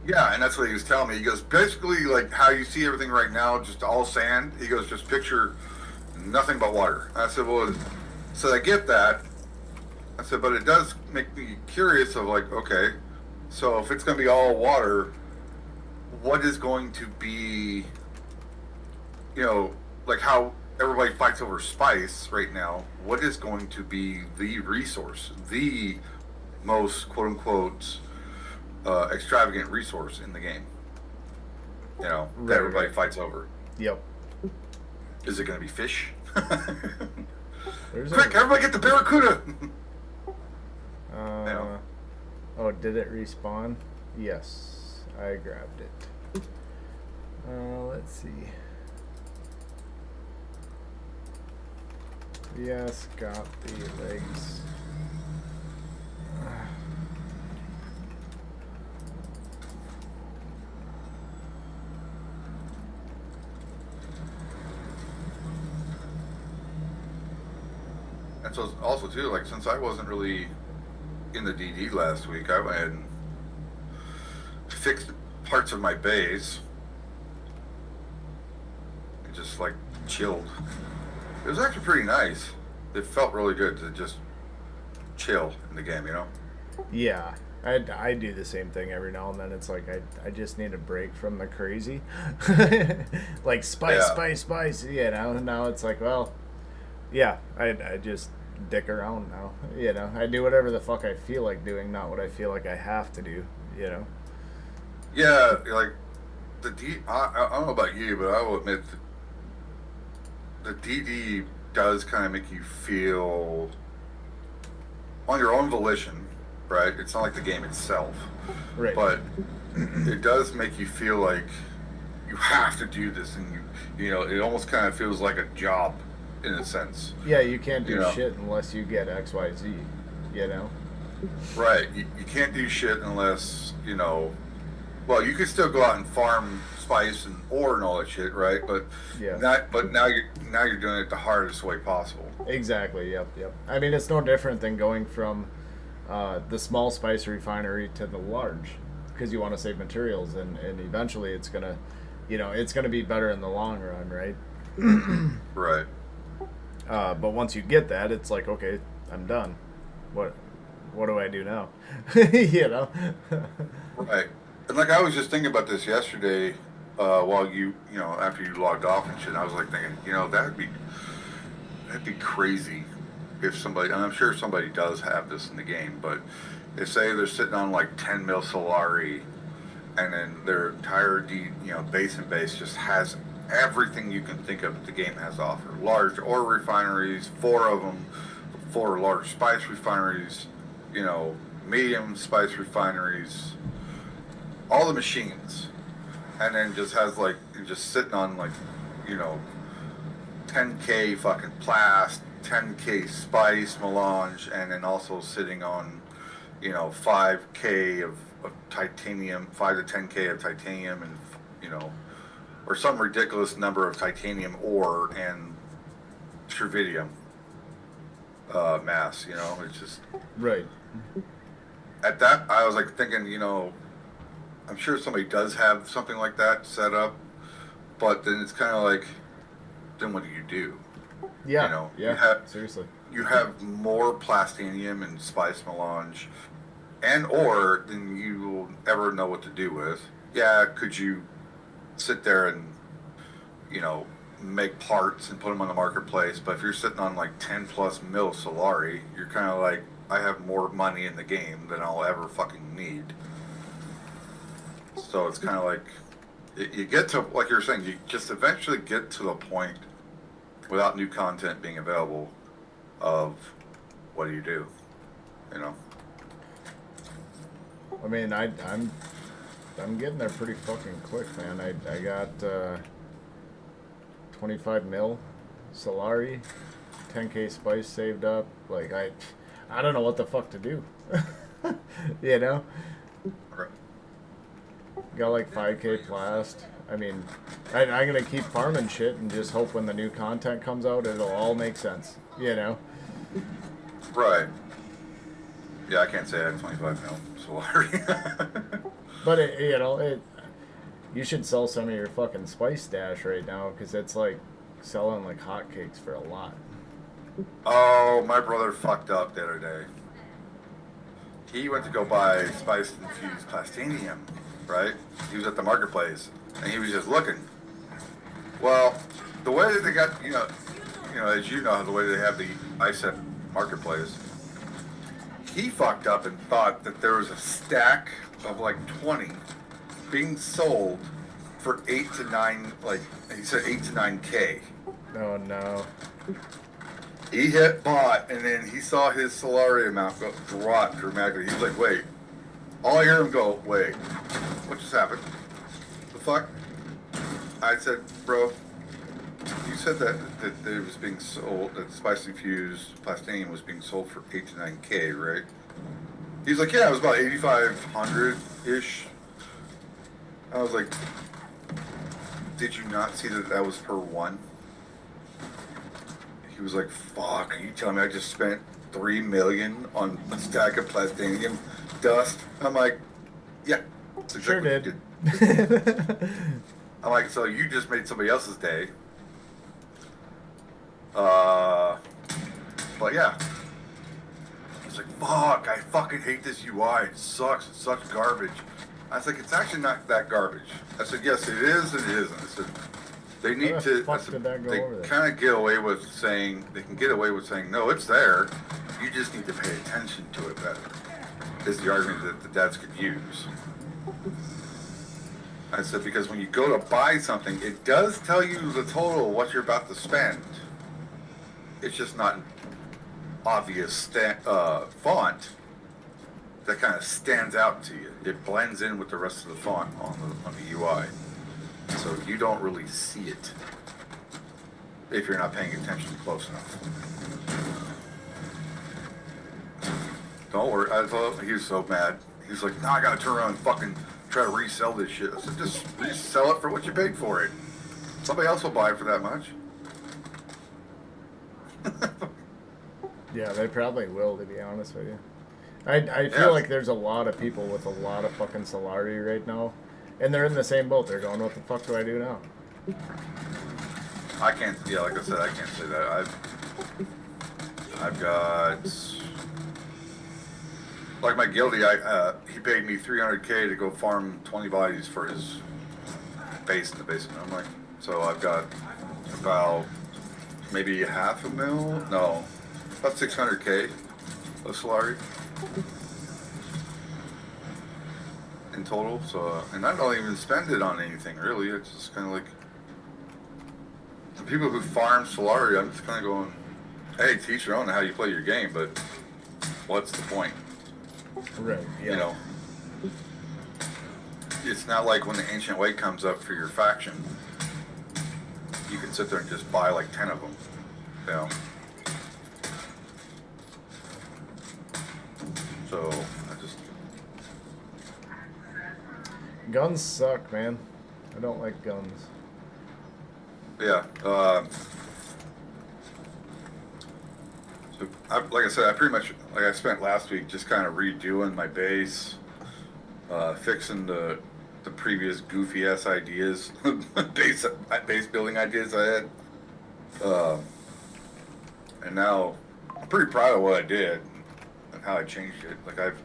Yeah, and that's what he was telling me. He goes, basically, like how you see everything right now, just all sand. He goes, just picture nothing but water. I said, well, so I get that. I said, but it does make me curious of like, okay, so if it's going to be all water, what is going to be, you know, like how everybody fights over spice right now, what is going to be the resource, the most quote unquote extravagant resource in the game? You know, that everybody fights over. Yep. Is it going to be fish? There's Quick, everybody get the barracuda! Yeah. Oh, did it respawn? Yes, I grabbed it. Let's see. Yes, got the legs. And so also too, like since I wasn't really in the DD last week, I went and fixed parts of my base and just like chilled. It was actually pretty nice. It felt really good to just chill in the game, you know? Yeah, I do the same thing every now and then. It's like I just need a break from the crazy. Like spice, you know? Now it's like, well, yeah, I just dick around now, you know? I do whatever the fuck I feel like doing, not what I feel like I have to do, you know? Yeah, like I don't know about you, but I will admit the DD does kind of make you feel on your own volition, right? It's not like the game itself, Right. but it does make you feel like you have to do this, and you know, it almost kind of feels like a job in a sense. Yeah, you can't do You know? shit unless you get XYZ, you know? Right. You can't do shit unless, you know, well, you could still go out and farm spice and ore and all that shit, right? But Yeah. now you're doing it the hardest way possible. Exactly, yep. I mean, it's no different than going from the small spice refinery to the large, because you want to save materials, and eventually it's going to, you know, it's going to be better in the long run, right? Right. But once you get that, it's like, okay, I'm done. What do I do now? You know? Right. And like I was just thinking about this yesterday, while you know, after you logged off and shit, I was like thinking, you know, that'd be crazy if somebody, and I'm sure somebody does have this in the game, but if say they're sitting on like 10 mil Solari, and then their entire base just has everything you can think of that the game has to offer. Large ore refineries, 4 of them, 4 large spice refineries, you know, medium spice refineries, all the machines, and then just has like, just sitting on like, you know, 10k fucking plast, 10k spice melange, and then also sitting on, you know, 5k of titanium, 5 to 10k of titanium, and you know, or some ridiculous number of titanium ore and tritium mass. You know, it's just Right. at that. I was like thinking, you know, I'm sure somebody does have something like that set up, but then it's kind of like, then what do you do? Yeah. You know, yeah. Seriously. you have more plastinium and spice melange and ore than you will ever know what to do with. Yeah, could you sit there and, you know, make parts and put them on the marketplace. But if you're sitting on like 10 plus mil Solari, you're kind of like, I have more money in the game than I'll ever fucking need. So it's kind of like, you get to, like you were saying, you just eventually get to the point without new content being available of what do you do, you know? I mean, I'm getting there pretty fucking quick, man. I got 25 mil Solari, 10k spice saved up. Like I don't know what the fuck to do. You know? Right. Got like 5k plast. I mean, I'm gonna keep farming shit and just hope when the new content comes out, it'll all make sense. You know? Right. Yeah, I can't say I have 25 mil Solari. But you should sell some of your fucking spice stash right now because it's like selling like hotcakes for a lot. Oh, my brother fucked up the other day. He went to go buy spice infused plastinium, right? He was at the marketplace and he was just looking. Well, the way that they got, as you know, the way they have the ISET marketplace, he fucked up and thought that there was a stack of like 20 being sold for 8 to 9, like he said 8 to 9k. Oh no. He hit bought, and then he saw his Solari amount drop dramatically. He was like, wait. All I hear him go, wait, what just happened? The fuck? I said, bro, you said that it was being sold, that spice infused plastinium was being sold for 8 to 9k, right? He's like, yeah, it was about 8,500-ish. I was like, did you not see that was per one? He was like, fuck, are you telling me I just spent $3 million on a stack of plastinium dust? I'm like, yeah. That's Sure exactly what did. you did. I'm like, so you just made somebody else's day. But yeah. He's like, fuck, I fucking hate this UI. It sucks. It's such garbage. I was like, it's actually not that garbage. I said, yes, it is and it isn't. I said, they need How to. the fuck did that go they over there? kind of get away with saying they can get away with saying no, it's there. You just need to pay attention to it better. Is the argument that the dads could use. I said because when you go to buy something, it does tell you the total of what you're about to spend. It's just not an obvious font that kind of stands out to you. It blends in with the rest of the font on the UI. So you don't really see it if you're not paying attention close enough. Don't worry. I thought he was so mad. He's like, "No, I gotta turn around and fucking try to resell this shit." I said, "Just resell it for what you paid for it. Somebody else will buy it for that much." Yeah, they probably will, to be honest with you. I feel like there's a lot of people with a lot of fucking Solari right now, and they're in the same boat. They're going, what the fuck do I do now? I can't. Yeah, like I said, I can't say that. I've got like my guilty. He paid me $300K to go farm 20 bodies for his base in the basement. I'm like, so I've got about maybe $500,000. No, about 600K of Solari in total. So, and I don't even spend it on anything really. It's just kind of like the people who farm Solari. I'm just kind of going, hey, teach your own how you play your game, but what's the point? Right. Yeah. You know, it's not like when the Ancient Way comes up for your faction, you can sit there and just buy like 10 of them. You know. So I just Guns suck, man. I don't like guns. yeah. So like I said, I pretty much like I spent last week just kind of redoing my base, fixing the previous goofy ass ideas, base building ideas I had, and now I'm pretty proud of what I did and how I changed it. Like here,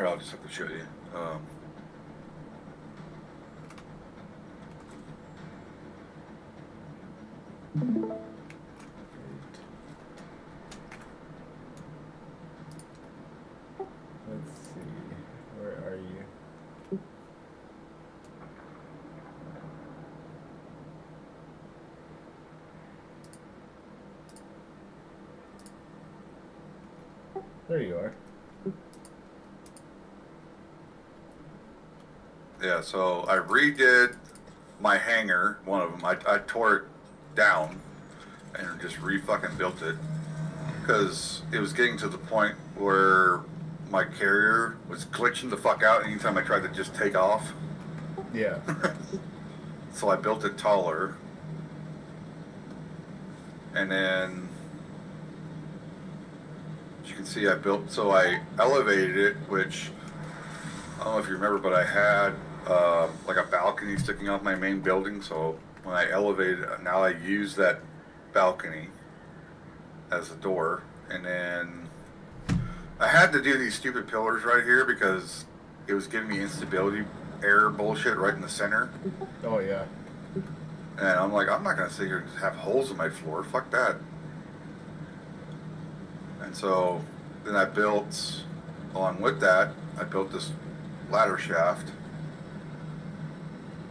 I'll just have to show you. Let's see. Where are you? There you are. Yeah, so I redid my hangar, one of them. I tore it down and just re-fucking built it because it was getting to the point where my carrier was glitching the fuck out anytime I tried to just take off. Yeah. So I built it taller. And then, as you can see, I elevated it, which, I don't know if you remember, but I had like a balcony sticking off my main building. So when I elevated it, now I use that balcony as a door. And then I had to do these stupid pillars right here because it was giving me instability error bullshit right in the center. Oh yeah. And I'm like, I'm not going to sit here and have holes in my floor. Fuck that. And so then I built, along with that, I built this ladder shaft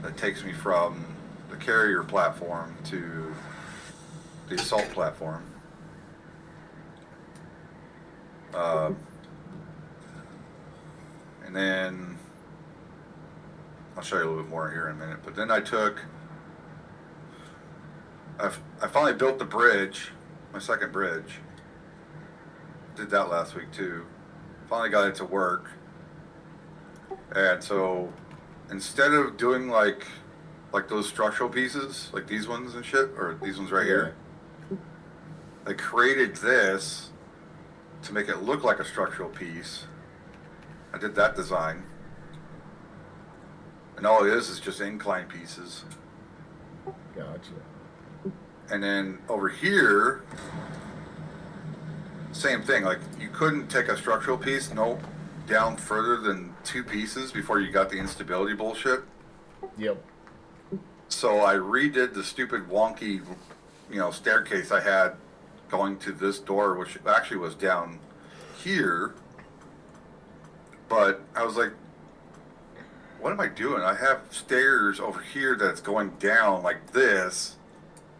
that takes me from the carrier platform to the assault platform. And then I'll show you a little bit more here in a minute. But then I finally built the bridge, my second bridge. Did that last week too. Finally got it to work. And so instead of doing like those structural pieces, like these ones and shit, or these ones right here, I created this to make it look like a structural piece. I did that design. And all it is just incline pieces. Gotcha. And then over here, same thing. Like you couldn't take a structural piece down further than 2 pieces before you got the instability bullshit. Yep. So I redid the stupid wonky, staircase I had going to this door, which actually was down here. But I was like, what am I doing? I have stairs over here that's going down like this,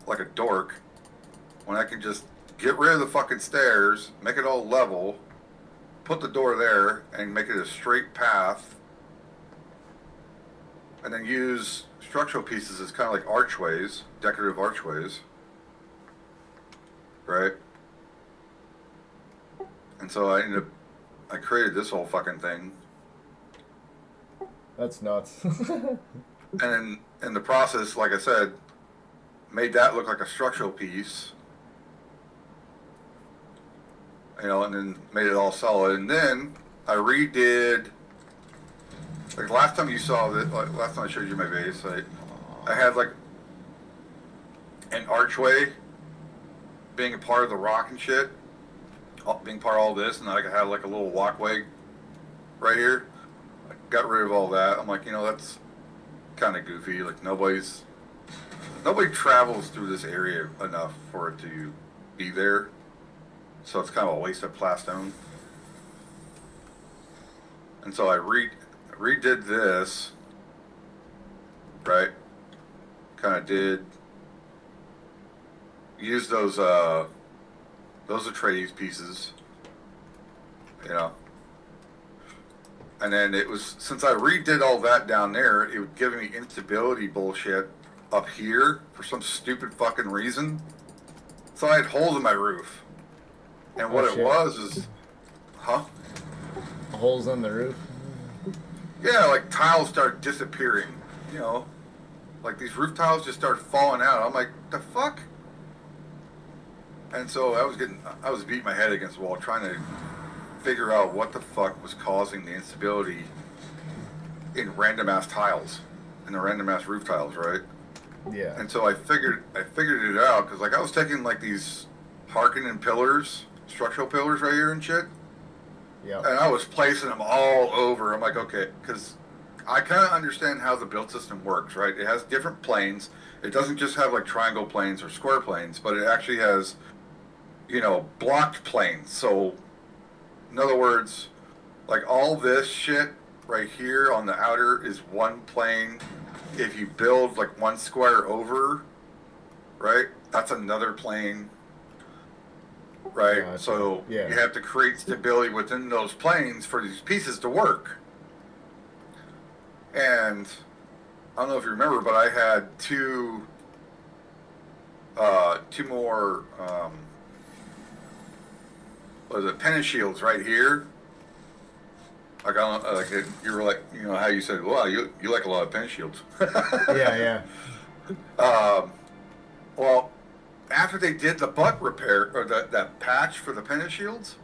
like a dork, when I can just get rid of the fucking stairs, make it all level, put the door there, and make it a straight path, and then use structural pieces as kind of like archways, decorative archways, right? And so I created this whole fucking thing. That's nuts. And then in the process, like I said, made that look like a structural piece, and then made it all solid. And then I redid, like last time you saw this, like last time I showed you my base, I had like an archway being a part of the rock and shit, being part of all this, and I could have like a little walkway right here. I got rid of all that. I'm like, that's kind of goofy. Like nobody travels through this area enough for it to be there, so it's kind of a waste of plastone. And so I redid this, right? Kind of use those Atreides pieces, And then it was, since I redid all that down there, it would give me instability bullshit up here for some stupid fucking reason. So I had holes in my roof. And what it was is, Holes in the roof? Yeah, like tiles started disappearing, like these roof tiles just started falling out. I'm like, the fuck? And so I was beating my head against the wall trying to figure out what the fuck was causing the instability in random ass tiles, in the random ass roof tiles, right? Yeah. And so I figured it out because like I was taking like these Harkonnen pillars, structural pillars right here and shit. Yeah. And I was placing them all over. I'm like, okay, because I kind of understand how the build system works, right? It has different planes. It doesn't just have like triangle planes or square planes, but it actually has, blocked planes. So, in other words, like all this shit right here on the outer is one plane. If you build like one square over, right, that's another plane, right? Gotcha. So Yeah. you have to create stability within those planes for these pieces to work. And I don't know if you remember, but I had two more, what is it, pennant shields right here. Like, I don't, like you were like, how you said, wow, you like a lot of pennant shields. Yeah. Well, after they did the butt repair or that patch for the pennant shields,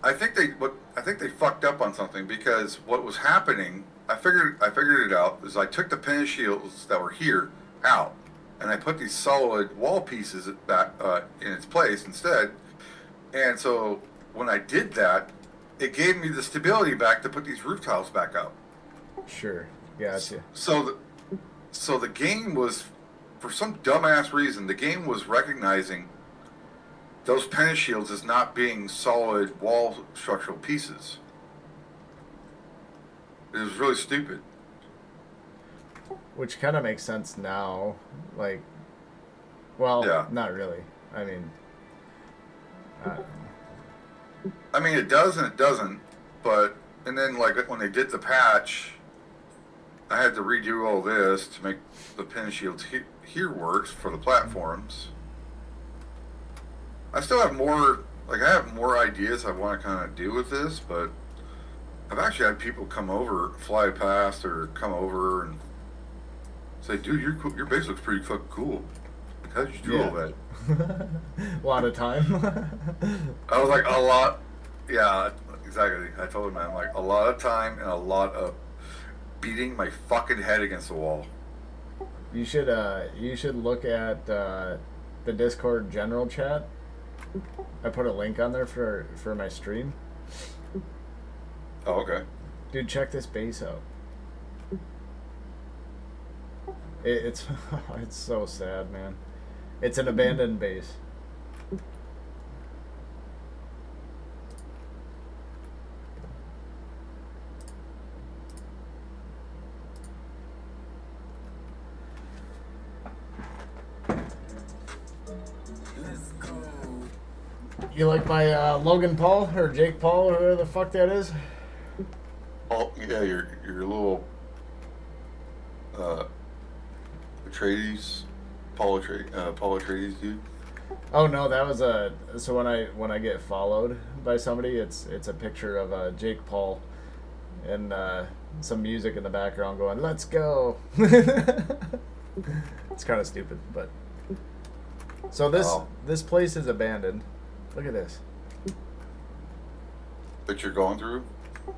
I think they fucked up on something, because what was happening, I figured it out, is I took the pennant shields that were here out, and I put these solid wall pieces back in its place instead. And so when I did that, it gave me the stability back to put these roof tiles back up. Sure. Gotcha. So the game was, for some dumbass reason, the game was recognizing those pennant shields as not being solid wall structural pieces. It was really stupid. Which kind of makes sense now. Like, well, Yeah. not really. I mean, I mean, it does and it doesn't, but, and then like when they did the patch, I had to redo all this to make the pin shields here works for the platforms. I still have more, I have more ideas I want to kind of do with this, but I've actually had people come over, fly past, or come over and say, dude, your base looks pretty fucking cool. How did you do all that? a lot of time. I was like, a lot. Yeah, exactly. I told him, man, like, a lot of time and a lot of beating my fucking head against the wall. You should look at the Discord general chat. I put a link on there for my stream. Oh, okay. Dude, check this base out. It's it's so sad, man. It's an abandoned base. You like my Logan Paul or Jake Paul or whoever the fuck that is? Oh, yeah, your little Atreides, Paul Atreides, dude. Oh no, that was so when I get followed by somebody, it's a picture of Jake Paul and some music in the background going, "Let's go." It's kind of stupid, but so this place is abandoned. Look at this. That you're going through?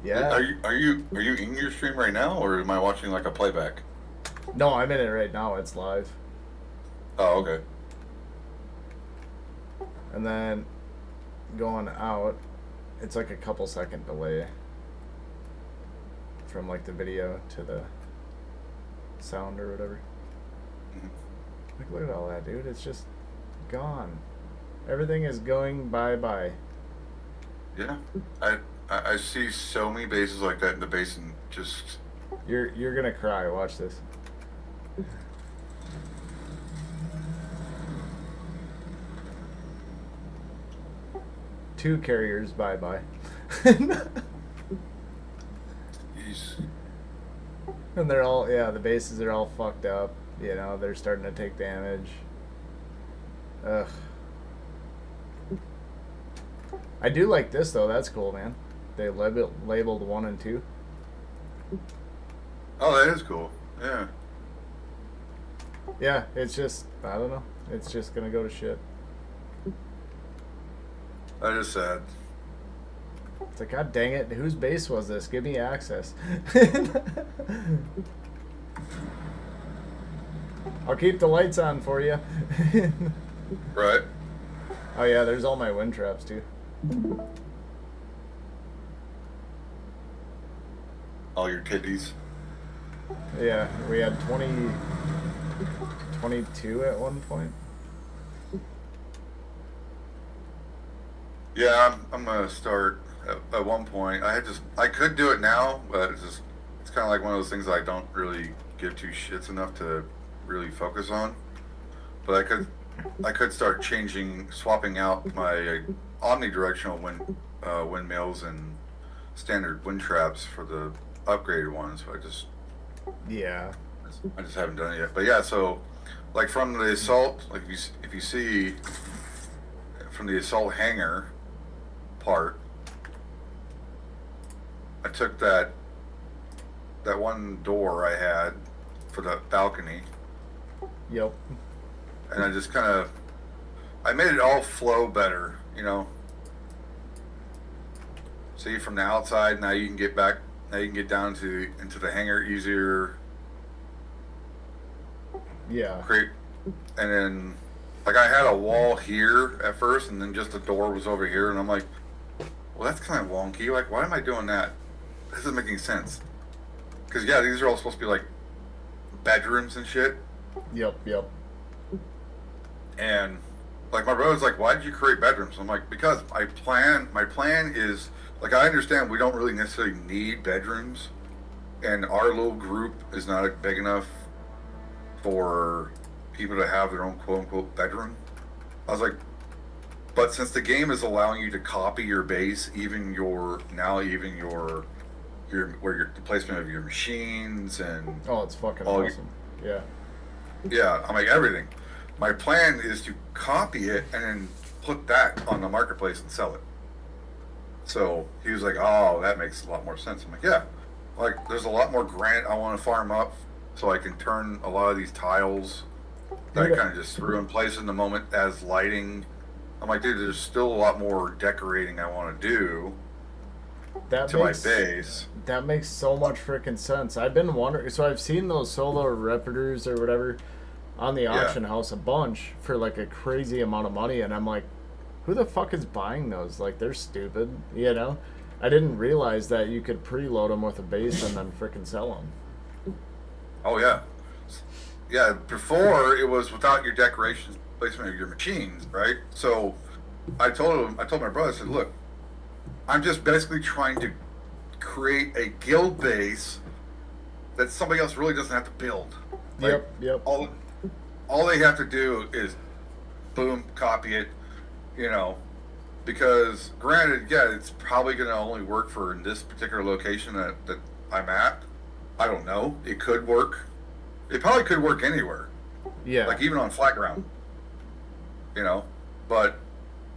Yeah. Are you in your stream right now, or am I watching like a playback? No, I'm in it right now. It's live. Oh, okay. And then going out, it's like a couple second delay from like the video to the sound or whatever. Mhm. Like, look at all that, dude. It's just gone. Everything is going bye-bye. Yeah, I see so many bases like that in the basin. Just You're gonna cry. Watch this. Two carriers bye-bye. he's And they're all, yeah, the bases are all fucked up. You know, they're starting to take damage. Ugh. I do like this, though. That's cool, man. They labeled 1 and 2. oh, that is cool. Yeah. Yeah, it's just, I don't know. It's just gonna go to shit. That is sad. It's like, God dang it, whose base was this? Give me access. I'll keep the lights on for you. Right. Oh yeah, there's all my wind traps too. All your titties. Yeah, we had 22 at one point. Yeah, I'm gonna start at one point. I could do it now, but it's kind of like one of those things that I don't really give two shits enough to really focus on. But I could start swapping out my omnidirectional windmills and standard wind traps for the upgraded ones. But Yeah. I just haven't done it yet. But yeah, so like from the assault, like if you see from the assault hangar part, I took that one door I had for the balcony, Yep. and I just kind of I made it all flow better, you know. See, from the outside, now you can get back. Now you can get down into the hangar easier. Yeah. Create, and then like I had a wall here at first, and then just the door was over here, and I'm like, well, that's kind of wonky. Like, why am I doing that? This isn't making sense. Because yeah, these are all supposed to be like bedrooms and shit. Yep. Yep. And like my brother's like, why did you create bedrooms? I'm like, because my plan is like I understand we don't really necessarily need bedrooms, and our little group is not big enough for people to have their own quote unquote bedroom. I was like, but since the game is allowing you to copy your base, even your the placement of your machines and Oh, it's fucking all awesome. Yeah. yeah, I'm like everything. My plan is to copy it and then put that on the marketplace and sell it. So he was like, "Oh, that makes a lot more sense." I'm like, "Yeah, like there's a lot more granite I want to farm up, so I can turn a lot of these tiles that I kind of just threw in place in the moment as lighting." I'm like, "Dude, there's still a lot more decorating I want to do my base." That makes so much freaking sense. I've been wondering. So I've seen those solar repeaters or whatever on the auction house a bunch for like a crazy amount of money, and I'm like, who the fuck is buying those? Like, they're stupid, you know? I didn't realize that you could preload them with a base and then freaking sell them. Oh yeah, yeah. Before it was without your decorations, placement of your machines, right? So I told my brother, I said, "Look, I'm just basically trying to create a guild base that somebody else really doesn't have to build. Like, Yep. All they have to do is boom, copy it, you know, because granted, yeah, it's probably going to only work for in this particular location that I'm at. I don't know. It could work. It probably could work anywhere. Yeah. Like even on flat ground, you know, but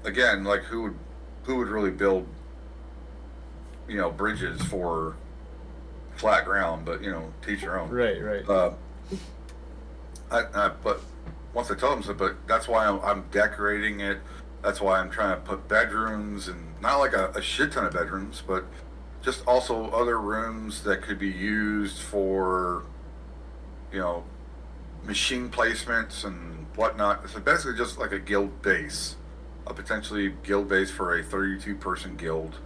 again, like who would really build, you know, bridges for flat ground, but you know, teach your own. Right. But once I told him, so, but that's why I'm decorating it. That's why I'm trying to put bedrooms and not like a shit ton of bedrooms, but just also other rooms that could be used for, you know, machine placements and whatnot. So basically just like a guild base, a potentially guild base for a 32 person guild.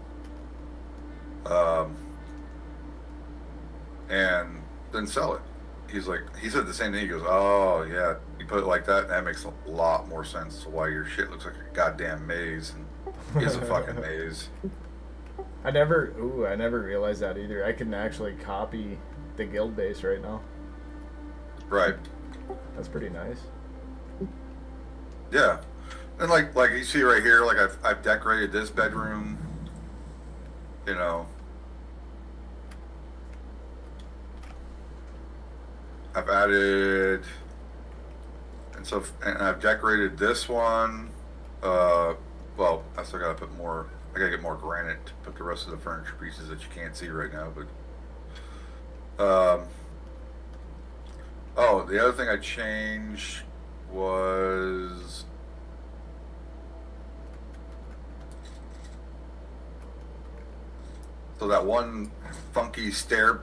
And then sell it. He said the same thing. He goes, "Oh yeah, you put it like that, that makes a lot more sense to why your shit looks like a goddamn maze and is a fucking maze." I never realized that either. I can actually copy the guild base right now. Right. That's pretty nice. Yeah. And like you see right here, like I've decorated this bedroom, you know. I've added, and I've decorated this one. Well, I still gotta put more. I gotta get more granite to put the rest of the furniture pieces that you can't see right now. But, oh, the other thing I changed was so that one funky stair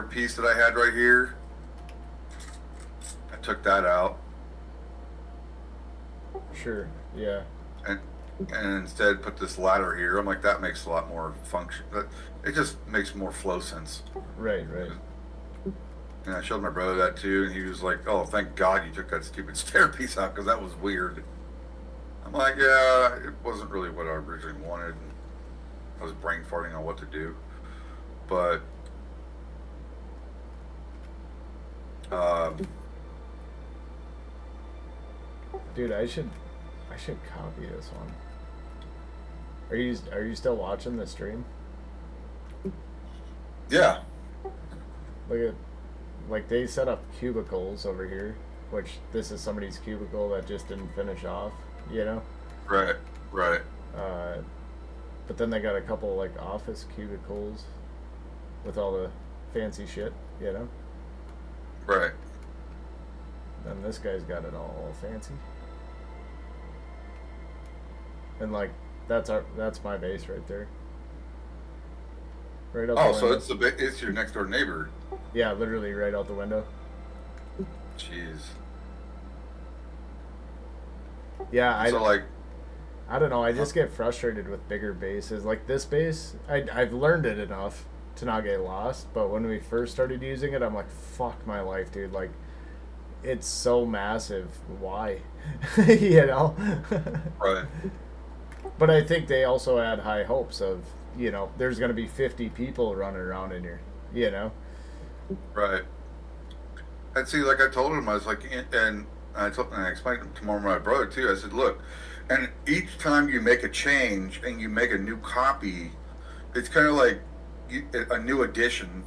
piece that I had right here, I took that out. Sure. Yeah. and instead put this ladder here. I'm like, that makes a lot more function. It just makes more flow sense. Right. And I showed my brother that too, and he was like, "Oh, thank God you took that stupid stair piece out because that was weird." I'm like, "Yeah, it wasn't really what I originally wanted. I was brain farting on what to do, but." Dude, I should copy this one. Are you still watching the stream? Yeah. Look at, like, they set up cubicles over here, which this is somebody's cubicle that just didn't finish off, you know? Right. But then they got a couple, like, office cubicles with all the fancy shit, you know? Right. Then this guy's got it all fancy. And, like, that's my base right there. Right out the window. So it's your next door neighbor. Yeah, literally right out the window. Jeez. Yeah, I don't know. I just get frustrated with bigger bases. Like this base, I've learned it enough to not get lost. But when we first started using it, I'm like, fuck my life, dude. Like, it's so massive. Why? You know? Right. But I think they also had high hopes of, you know, there's going to be 50 people running around in here, you know? Right. And see, like I told him, I was like, and I explained to my brother too. I said, look, and each time you make a change and you make a new copy, it's kind of like a new addition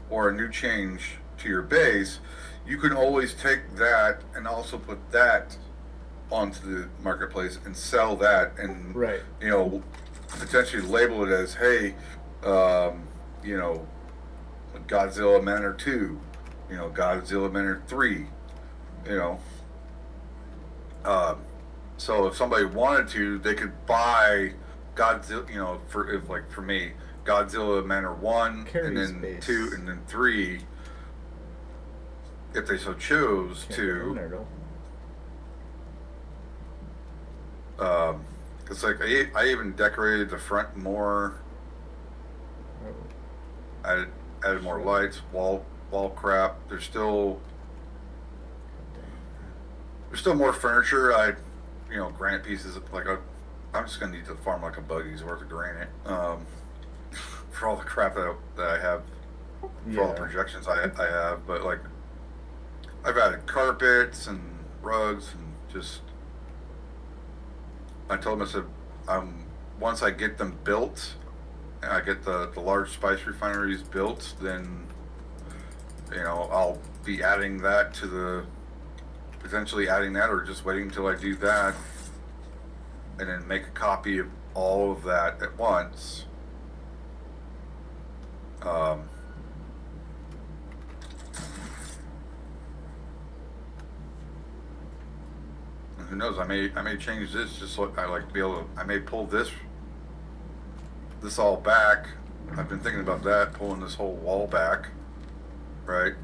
or a new change to your base. You can always take that and also put that onto the marketplace and sell that, and right. You know, potentially label it as, hey, you know, Godzilla Manor 2, you know, Godzilla Manor 3, you know. So if somebody wanted to, they could buy Godzilla, you know, for me, Godzilla Manor 1, and then space. 2, and then 3, if they so chose to. It's like I even decorated the front more. Added more lights, wall crap. There's still more furniture. You know, granite pieces. Like I'm just gonna need to farm like a buggy's worth of granite. For all the crap that I have, for all the projections I have. But like, I've added carpets and rugs and just. I told him, I said, once I get them built, and I get the large spice refineries built, then, you know, I'll be adding that potentially adding that, or just waiting until I do that, and then make a copy of all of that at once. Who knows? I may change this. Just so I like to be able to. I may pull this all back. I've been thinking about that, pulling this whole wall back, right?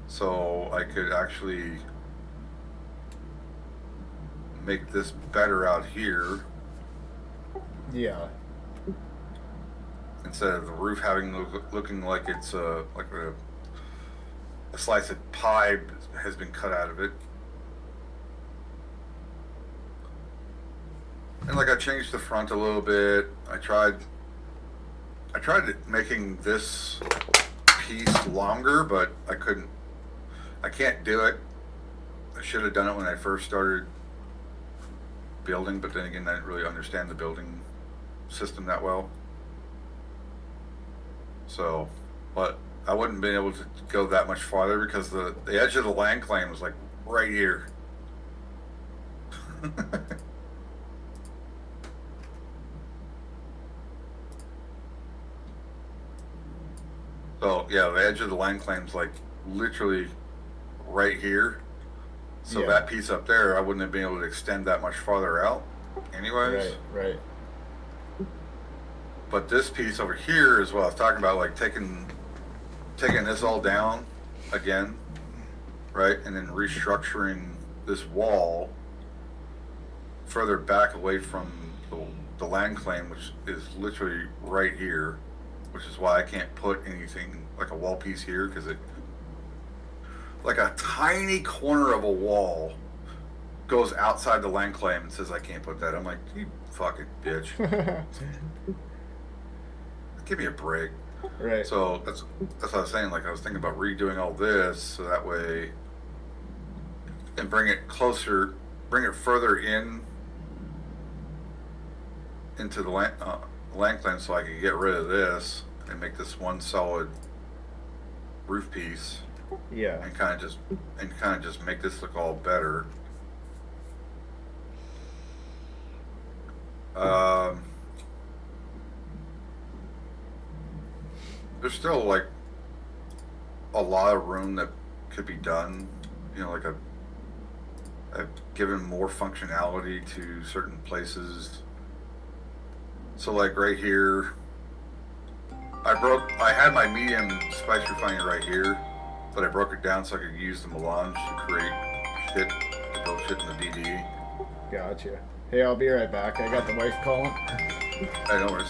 So I could actually make this better out here. Yeah. Instead of the roof looking like it's a slice of pie has been cut out of it. And like I changed the front a little bit. I tried making this piece longer, but I couldn't. I can't do it. I should have done it when I first started building, but then again, I didn't really understand the building system that well. So, but I wouldn't have been able to go that much farther because the edge of the land claim was like right here. So yeah, the edge of the land claim's like literally right here. So that piece up there, I wouldn't have been able to extend that much farther out anyways. Right. But this piece over here is what I was talking about, like taking this all down again, right? And then restructuring this wall further back away from the land claim, which is literally right here, which is why I can't put anything like a wall piece here, because it, like a tiny corner of a wall goes outside the land claim and says I can't put that. I'm like, you fucking bitch. Give me a break. Right. So that's what I was saying. Like I was thinking about redoing all this so that way, and bring it closer, bring it further into the land claim, so I could get rid of this and make this one solid roof piece, Yeah. and kind of just make this look all better. There's still like a lot of room that could be done. You know, like I've given more functionality to certain places. So like right here, I had my medium spice refinery right here, but I broke it down so I could use the melange to create shit, to build shit in the DD. Gotcha. Hey, I'll be right back. I got the wife calling. I know where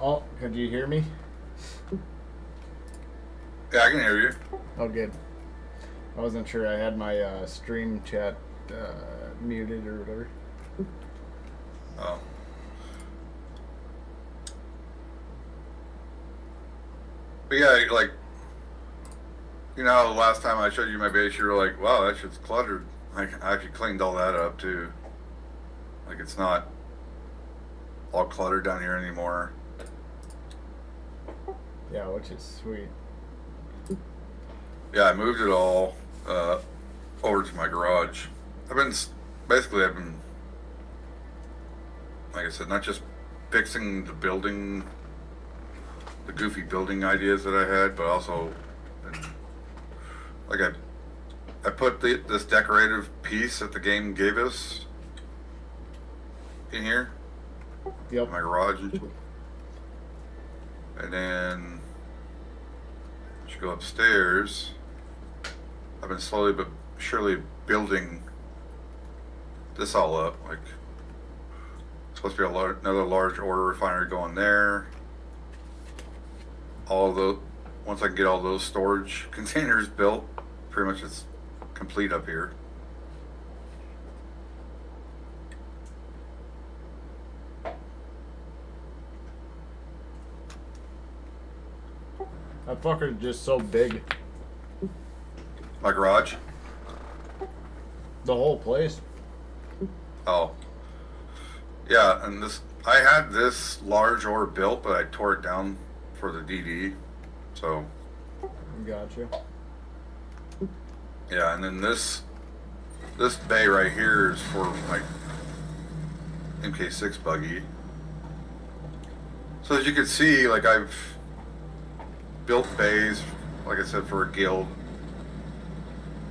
Oh, could you hear me? Yeah, I can hear you. Oh, good. I wasn't sure. I had my stream chat muted or whatever. Oh. But yeah, like, you know, the last time I showed you my base, you were like, wow, that shit's cluttered. Like, I actually cleaned all that up too. Like, it's not all cluttered down here anymore. Yeah, which is sweet. Yeah, I moved it all over to my garage. I've been, like I said, not just fixing the building, the goofy building ideas that I had, but also, like I put this decorative piece that the game gave us in here, Yep. in my garage, and then you go upstairs. I've been slowly but surely building this all up. Like, it's supposed to be another large ore refinery going there. Once I can get all those storage containers built, pretty much it's complete up here. That fucker's just so big. My garage. The whole place. Oh. Yeah, and I had this large ore built, but I tore it down for the DD. So. Gotcha. Yeah, and then this bay right here is for my MK6 buggy. So as you can see, like, I've built bays, like I said, for a guild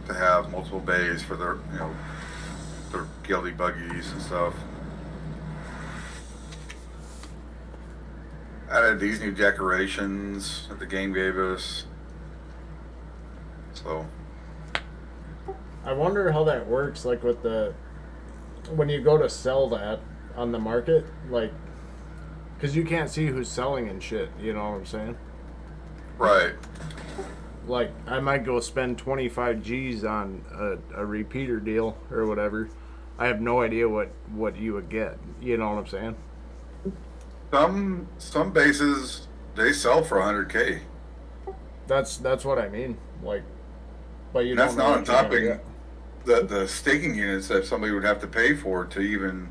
to have multiple bays for their, you know, their guildy buggies and stuff. Added these new decorations that the game gave us. So. I wonder how that works, like with when you go to sell that on the market, like, because you can't see who's selling and shit, you know what I'm saying? Right. Like, I might go spend 25 G's on a repeater deal or whatever. I have no idea what you would get, you know what I'm saying? Some bases, they sell for 100K. That's what I mean, like, but you That's don't know not on what you're gonna topping get. the staking units that somebody would have to pay for to even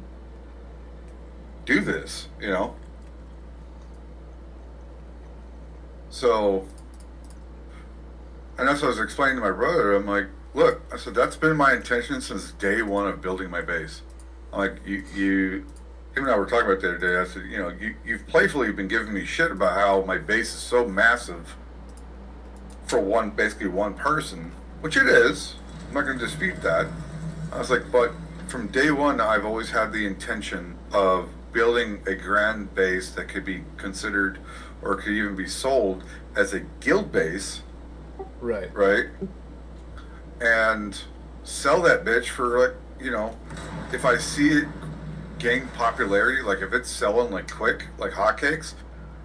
do this, you know? So, and that's what I was explaining to my brother. I'm like, look, I said, that's been my intention since day one of building my base. I'm like, him and I were talking about it the other day. I said, you know, you've playfully been giving me shit about how my base is so massive for basically one person, which it is. I'm not going to dispute that. I was like, but from day one, I've always had the intention of building a grand base that could be considered or could even be sold as a guild base. Right. Right. And sell that bitch for, like, you know, if I see it gain popularity, like if it's selling like quick, like hotcakes,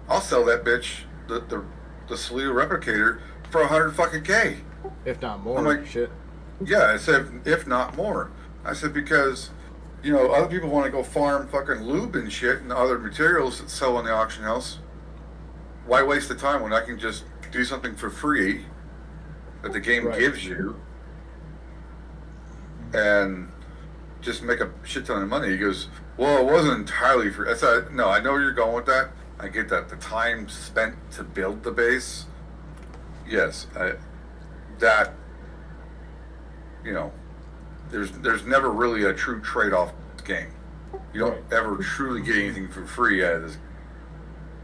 I'll sell that bitch, the Salida replicator, for 100 fucking K. If not more. I'm like, shit. Yeah, I said, if not more. I said, because, you know, other people want to go farm fucking lube and shit and other materials that sell in the auction house. Why waste the time when I can just do something for free that the game Right. gives you and just make a shit ton of money? He goes, well, it wasn't entirely free. I said, no, I know where you're going with that. I get that. The time spent to build the base, yes, that, you know, there's never really a true trade-off game. You don't Right. ever truly get anything for free out of this.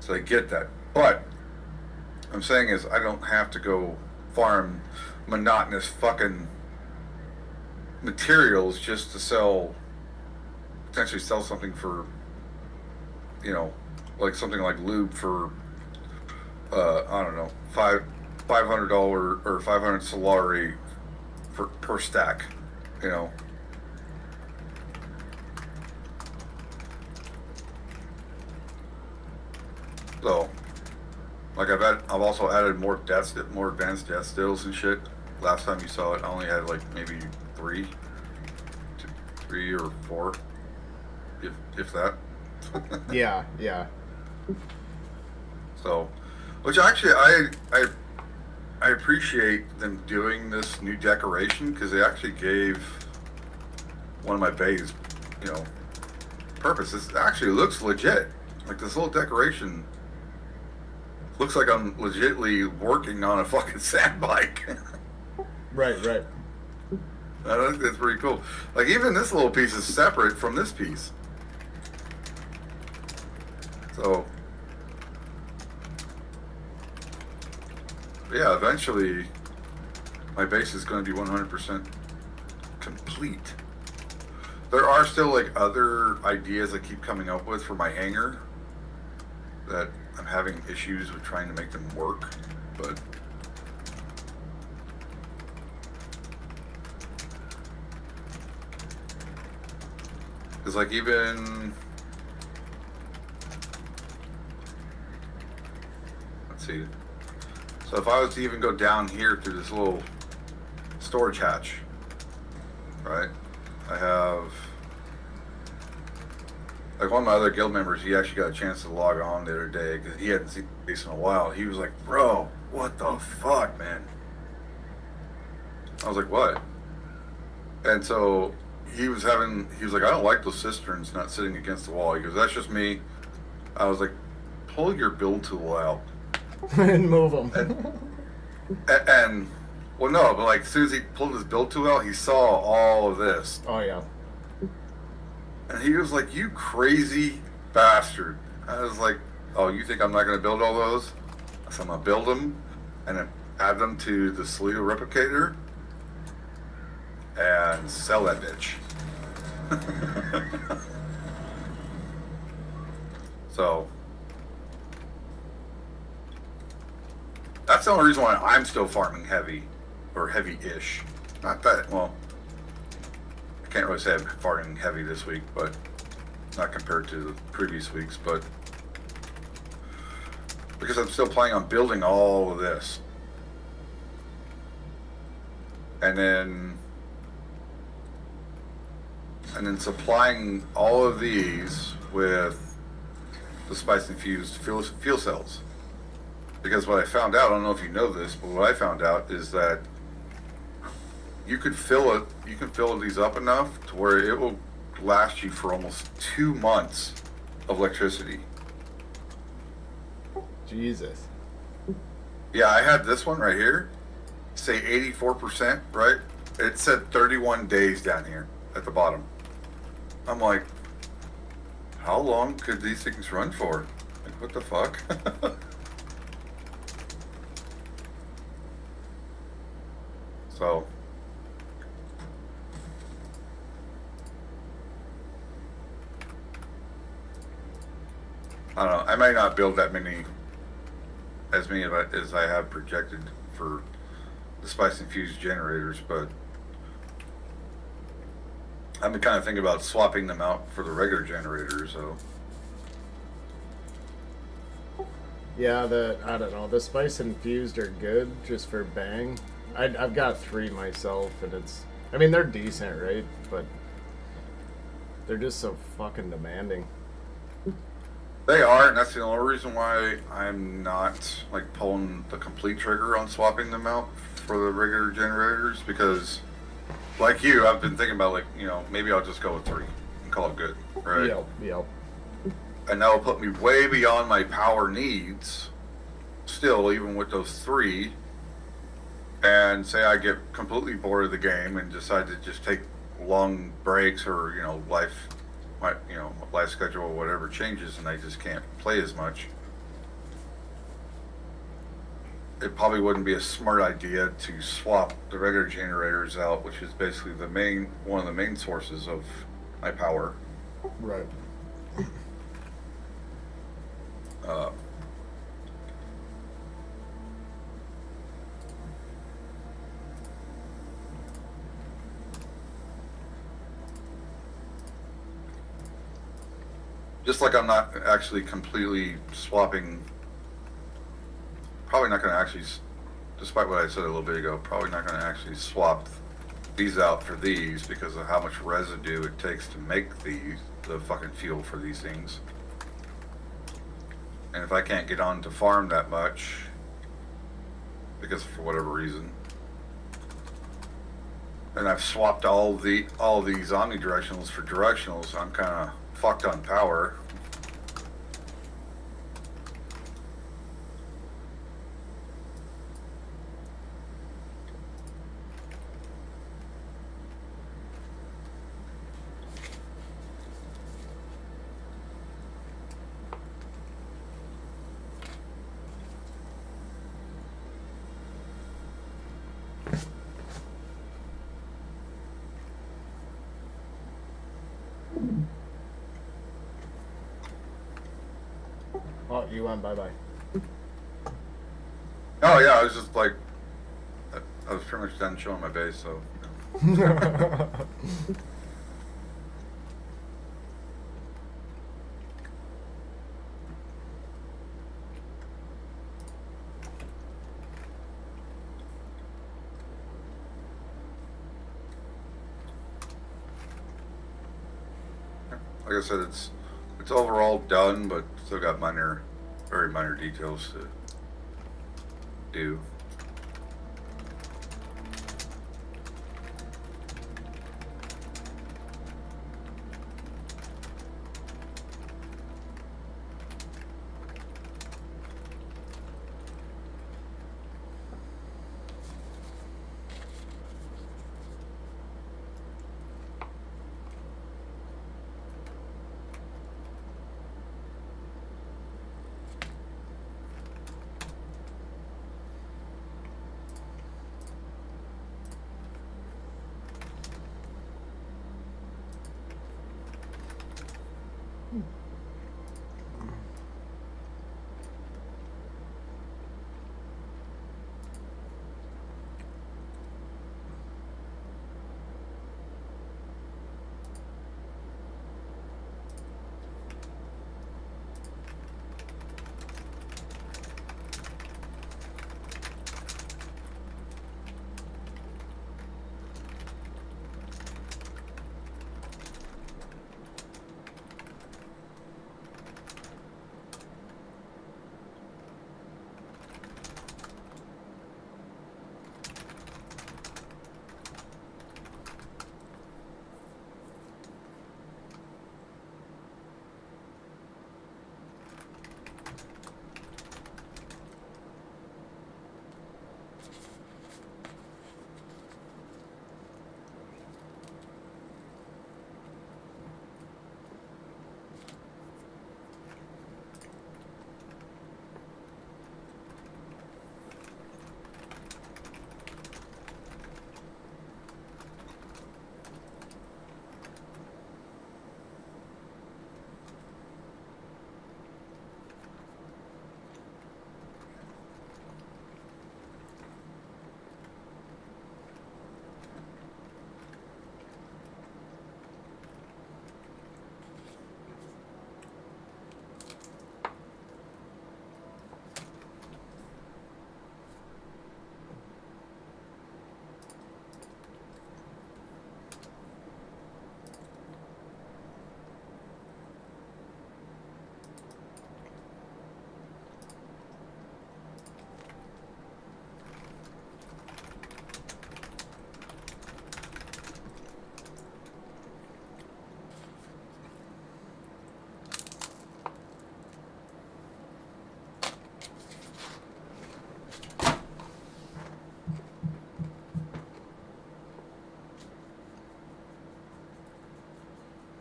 So I get that. But I'm saying is I don't have to go farm monotonous fucking materials just to potentially sell something for, you know, like something like lube for, I don't know, $500 or 500 Solari per stack, you know. So, like I've also added more advanced death stills and shit. Last time you saw it, I only had like maybe three or four, if that. Yeah. So, which actually I appreciate them doing this new decoration because they actually gave one of my bays, you know, purpose. This actually looks legit. Like this little decoration looks like I'm legitimately working on a fucking sand bike. Right. I think that's pretty cool. Like even this little piece is separate from this piece. So yeah, eventually my base is going to be 100% complete. There are still like other ideas I keep coming up with for my hangar that I'm having issues with trying to make them work, but it's like even, let's see. So if I was to even go down here through this little storage hatch, right? I have, like one of my other guild members, he actually got a chance to log on the other day because he hadn't seen this in a while. He was like, bro, what the fuck, man? I was like, what? And so he was like, I don't like those cisterns not sitting against the wall. He goes, that's just me. I was like, pull your build tool out. And move them. And well, no, but like as soon as he pulled his build tool out, he saw all of this. Oh yeah. And he was like, you crazy bastard. I was like, oh, you think I'm not going to build all those? So I'm going to build them and then add them to the Solito replicator and sell that bitch. So that's the only reason why I'm still farming heavy, or heavy-ish. Not that, well, I can't really say I'm farming heavy this week, but not compared to the previous weeks, but because I'm still planning on building all of this. And then supplying all of these with the spice-infused fuel cells. Because what I found out, I don't know if you know this, but what I found out is that you can fill these up enough to where it will last you for almost 2 months of electricity. Jesus. Yeah, I had this one right here, say 84%, right? It said 31 days down here at the bottom. I'm like, how long could these things run for? Like, what the fuck? So, I don't know. I might not build as many as I have projected for the spice infused generators, but I've been kind of thinking about swapping them out for the regular generators. So, Yeah, I don't know. The spice infused are good just for bang. I've got 3 myself, and I mean, they're decent, right? But they're just so fucking demanding. they are, and that's the only reason why I'm not like pulling the complete trigger on swapping them out for the regular generators, because like you, I've been thinking about, like, you know, maybe I'll just go with 3 and call it good, right? Yep. And that will put me way beyond my power needs still, even with those 3. And say I get completely bored of the game and decide to just take long breaks, or, you know, life schedule or whatever changes and I just can't play as much. It probably wouldn't be a smart idea to swap the regular generators out, which is basically one of the main sources of my power. Right. Just like I'm not actually completely swapping. Probably not going to actually, despite what I said a little bit ago, probably not going to actually swap these out for these because of how much residue it takes to make the fucking fuel for these things. And if I can't get on to farm that much, because for whatever reason, and I've swapped all these omnidirectionals for directionals, I'm kind of fucked on power. Oh, you went bye-bye. Oh yeah, I was just like, I was pretty much done showing my base, so. Like I said, it's overall done, but still got very minor details to do.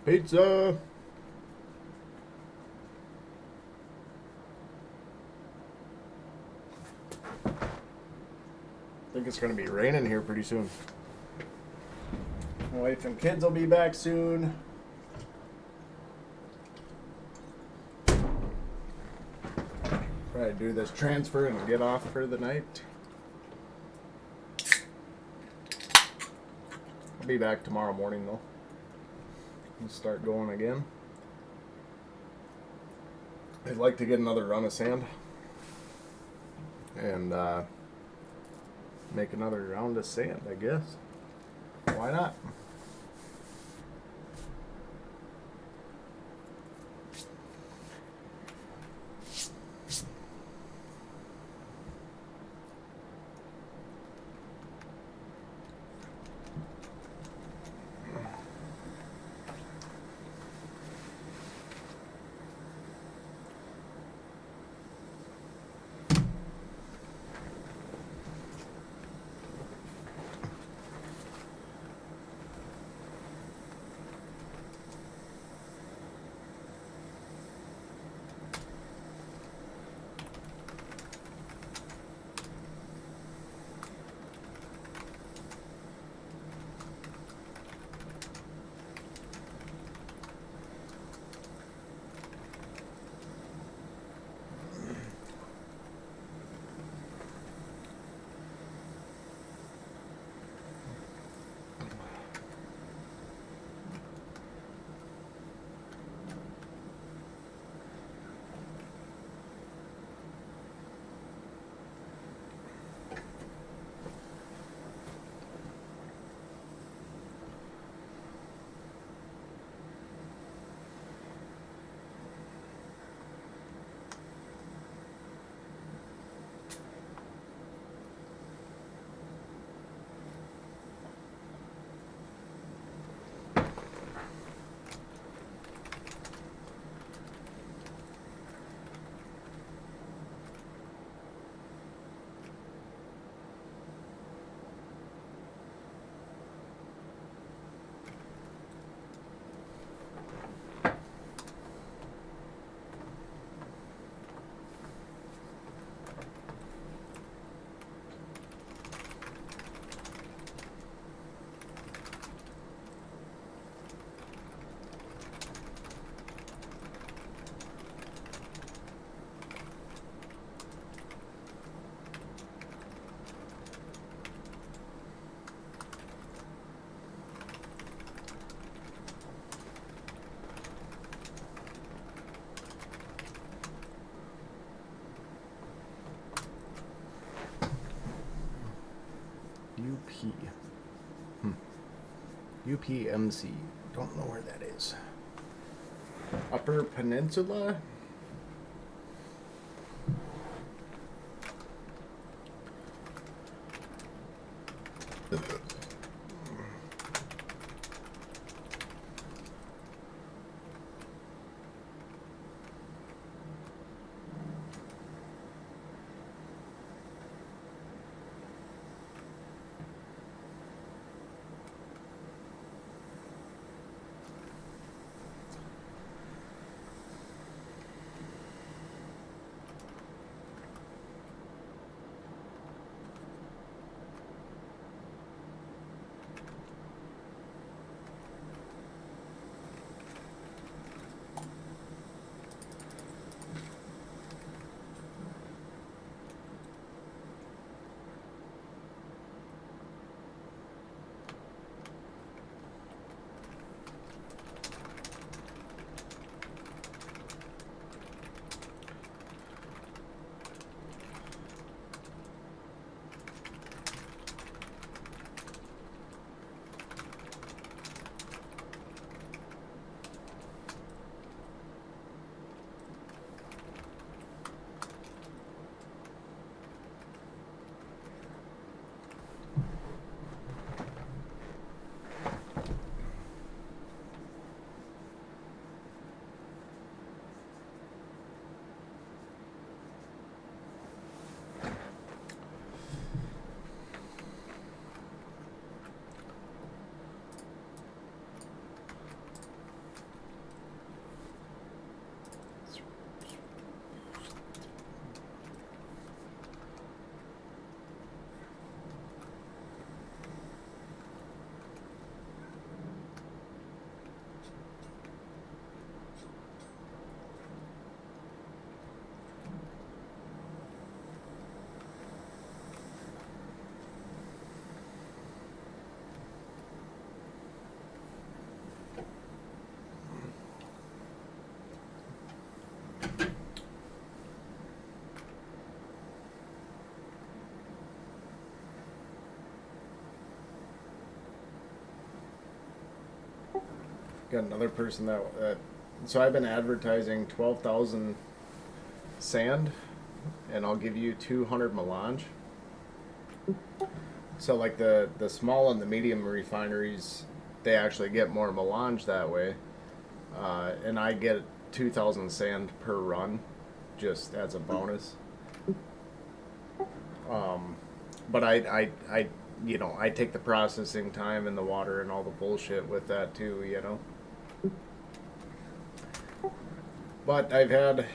Pizza! I think it's going to be raining here pretty soon. My wife and kids will be back soon. Probably do this transfer and get off for the night. I'll be back tomorrow morning though. And start going again. I'd like to get another run of sand and make another round of sand, I guess. Why not? UP. UPMC. Don't know where that is. Upper Peninsula? got another person that so I've been advertising 12,000 sand, and I'll give you 200 melange. So like the small and the medium refineries, they actually get more melange that way, and I get 2,000 sand per run, just as a bonus. But I you know, I take the processing time and the water and all the bullshit with that too, you know. But I've had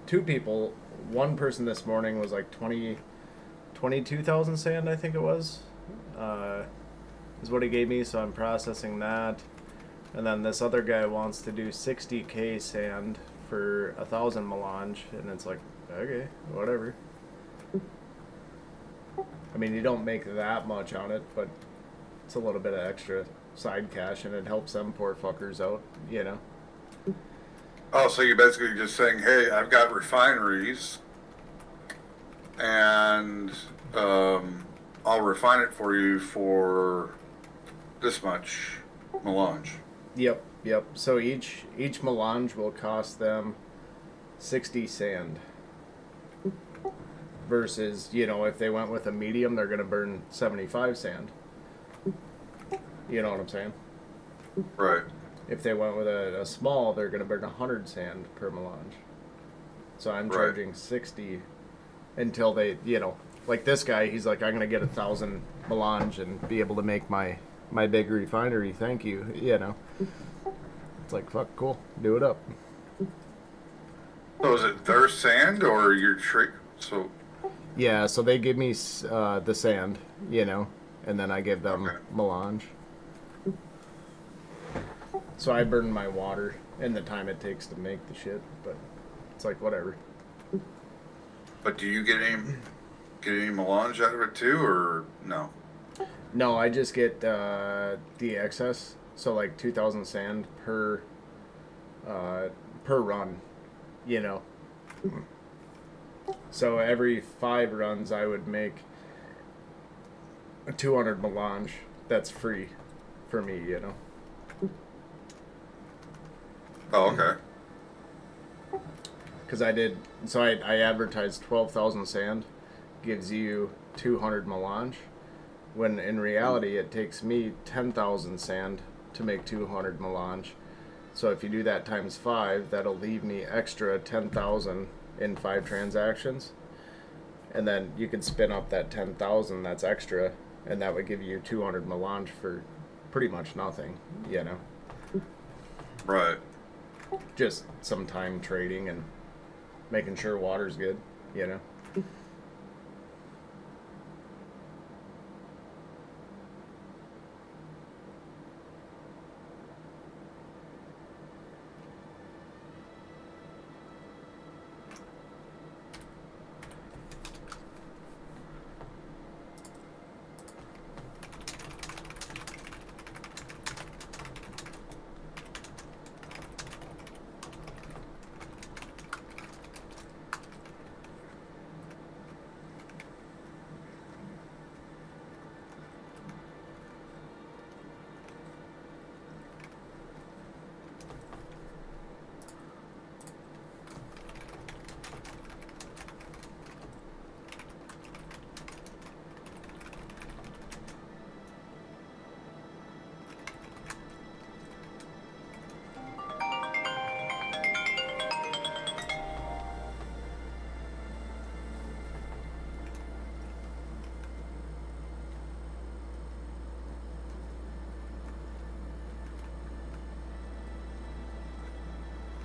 two people. One person this morning was like 22,000 sand, I think it was, is what he gave me. So I'm processing that. And then this other guy wants to do 60K sand for 1,000 melange. And it's like, okay, whatever. I mean, you don't make that much on it, but it's a little bit of extra side cash, and it helps them poor fuckers out, you know. Oh, so you're basically just saying, hey, I've got refineries, and I'll refine it for you for this much melange. Yep. So each melange will cost them 60 sand. Versus, you know, if they went with a medium, they're going to burn 75 sand. You know what I'm saying? Right. If they went with a small, they're going to burn 100 sand per melange. So I'm charging 60 until they, you know, like this guy, he's like, I'm going to get 1,000 melange and be able to make my big refinery. Thank you. You know, it's like, fuck, cool. Do it up. So is it their sand or your so? Yeah, so they give me the sand, you know, and then I give them melange. So I burn my water and the time it takes to make the shit, but it's like whatever. But do you get any melange out of it too, or no? No, I just get the excess, so like 2,000 sand per run, you know. So every 5 runs, I would make 200 melange. That's free for me, you know. Oh, okay. Because I advertised 12,000 sand gives you 200 melange, when in reality it takes me 10,000 sand to make 200 melange. So if you do that times 5, that'll leave me extra 10,000 in 5 transactions, and then you can spin up that 10,000 that's extra, and that would give you 200 melange for pretty much nothing, you know. Right. Just some time trading and making sure water's good, you know.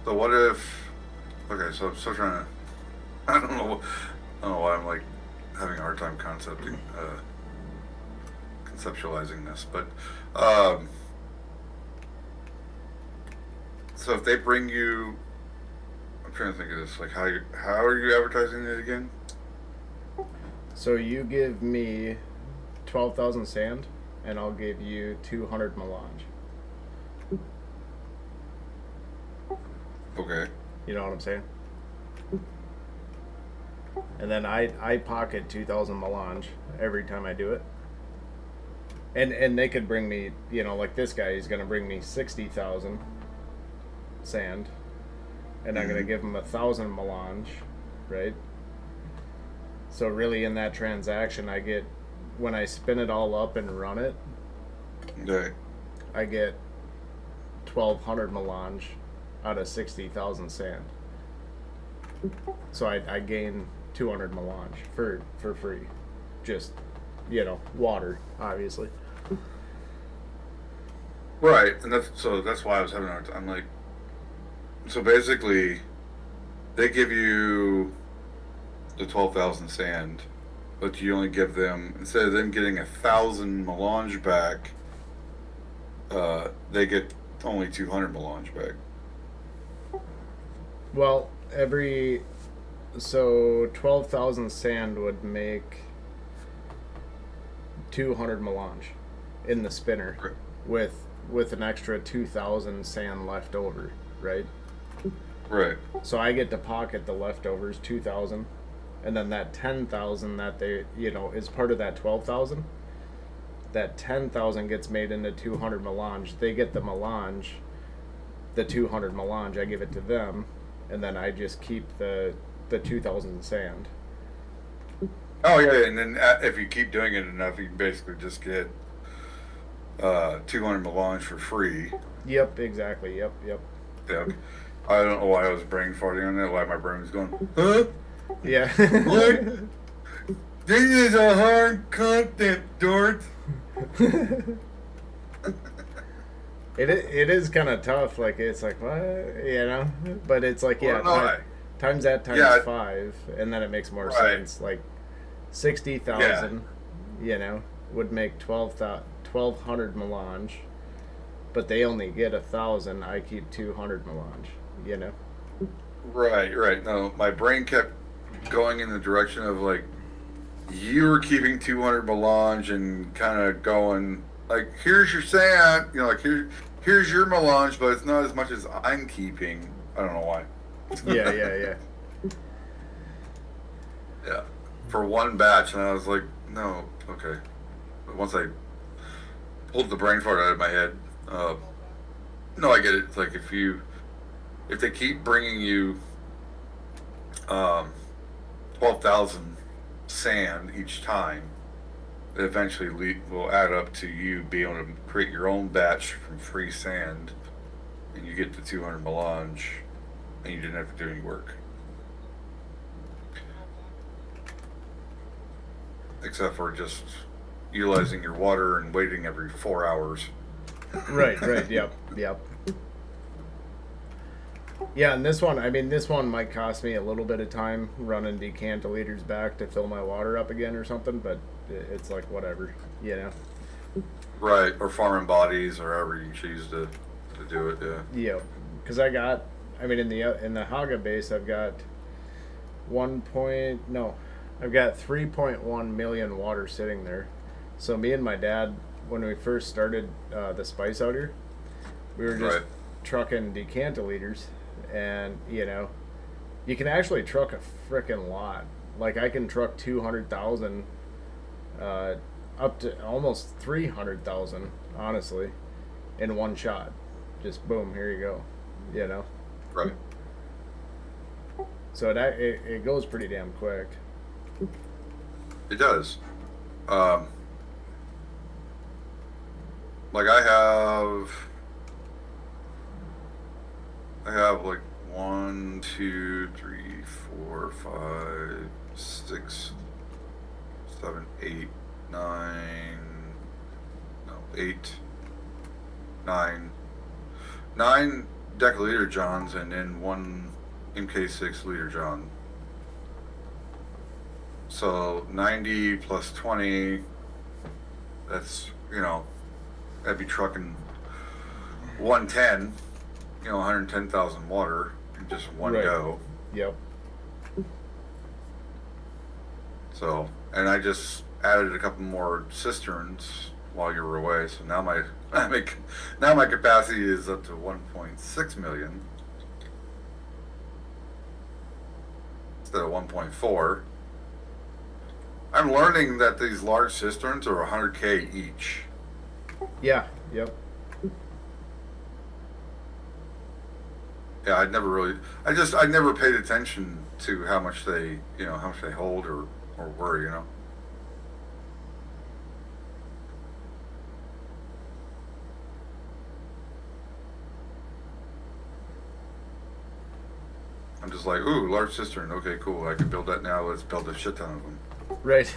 So what if? Okay, so I'm still trying to. I don't know why I'm like having a hard time conceptualizing this, but so if they bring you, I'm trying to think of this. Like how are you advertising it again? So you give me 12,000 sand, and I'll give you 200 melange. Okay. You know what I'm saying? And then I pocket 2,000 melange every time I do it. And they could bring me, you know, like this guy, he's going to bring me 60,000. sand, and I'm gonna give them 1,000 melange, right? So really, in that transaction, I get, when I spin it all up and run it, Okay. I get 1,200 melange out of 60,000 sand. So I gain 200 melange for free, just water, obviously. Right, and that's why I was having a hard time. I'm like, so basically, they give you the 12,000 sand, but you only give them, instead of them getting 1,000 melange back, they get only 200 melange back. Well, so 12,000 sand would make 200 melange in the spinner, Right. with an extra 2,000 sand left over, right? Right. So I get to pocket the leftovers, 2,000, and then that 10,000 that they, is part of that 12,000. That 10,000 gets made into 200 melange. They get the melange, the 200 melange. I give it to them, and then I just keep the 2,000 sand. Oh yeah, and then if you keep doing it enough, you can basically just get 200 melange for free. Yep, exactly. Yep. Yeah. Okay. I don't know why I was brain farting on that. Why my brain was going, huh? Yeah. What? This is a hard content, Dort. It is kind of tough. Like, it's like, what, but it's like, yeah, Well, no, times that times yeah. 5, and then it makes more Right. sense. Like 60,000, would make 1,200 melange, but they only get 1,000. I keep 200 melange. Right. No, my brain kept going in the direction of like, you were keeping 200 melange and kind of going like, here's your sand, like here's your melange, but it's not as much as I'm keeping. I don't know why. Yeah. Yeah, for one batch, and I was like, no, okay. But once I pulled the brain fart out of my head, no, I get it. It's like if they keep bringing you 12,000 sand each time, it eventually will add up to you being able to create your own batch from free sand, and you get the 200 melange, and you didn't have to do any work. Except for just utilizing your water and waiting every 4 hours. Right. Yep. Yeah, and this one might cost me a little bit of time running decantiliters back to fill my water up again or something, but it's like, whatever, Right, or farming bodies, or however you choose to do it. Yeah. Yeah, because in the Haga base, I've got 3.1 million water sitting there. So me and my dad, when we first started the spice out here, we were just Right. trucking decantiliters, and you can actually truck a frickin' lot. Like, I can truck 200,000 up to almost 300,000, honestly, in one shot. Just boom, here you go. Right. So it goes pretty damn quick. It does. Like I have like 1, 2, 3, 4, 5, 6, 7, 8, 9. No, 8, 9. 9 deciliter Johns, and then 1 MK6 liter John. So 90 plus 20, that's, that'd be trucking 110, 110,000 water in just one Right. go. Yep. So, and I just added a couple more cisterns while you were away. So now my capacity is up to 1.6 million instead of 1.4. I'm learning that these large cisterns are 100K each. Yeah. Yep. Yeah, I never paid attention to how much they, how much they hold or were. I'm just like, ooh, large cistern. Okay, cool. I can build that now. Let's build a shit ton of them. Right.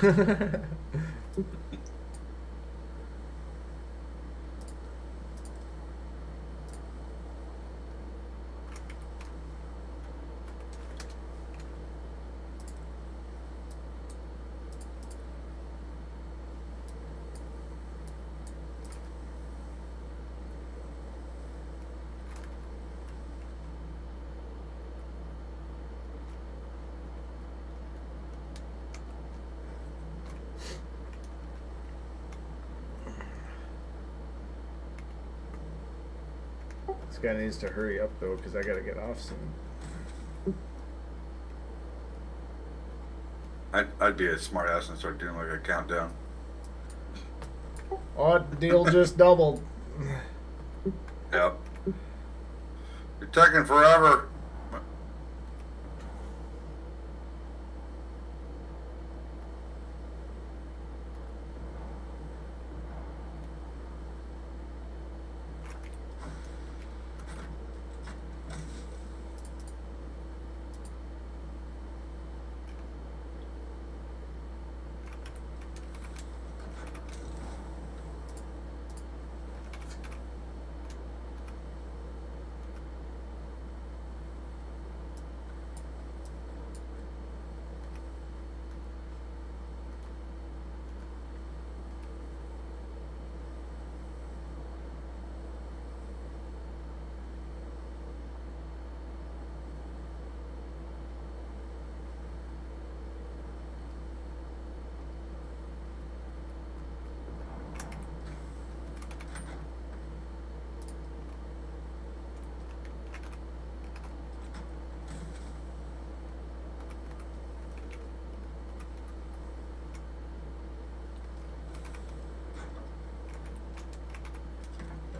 This guy needs to hurry up though, because I gotta get off soon. I'd be a smart ass and start doing like a countdown. Oh, deal just doubled. Yep. You're taking forever.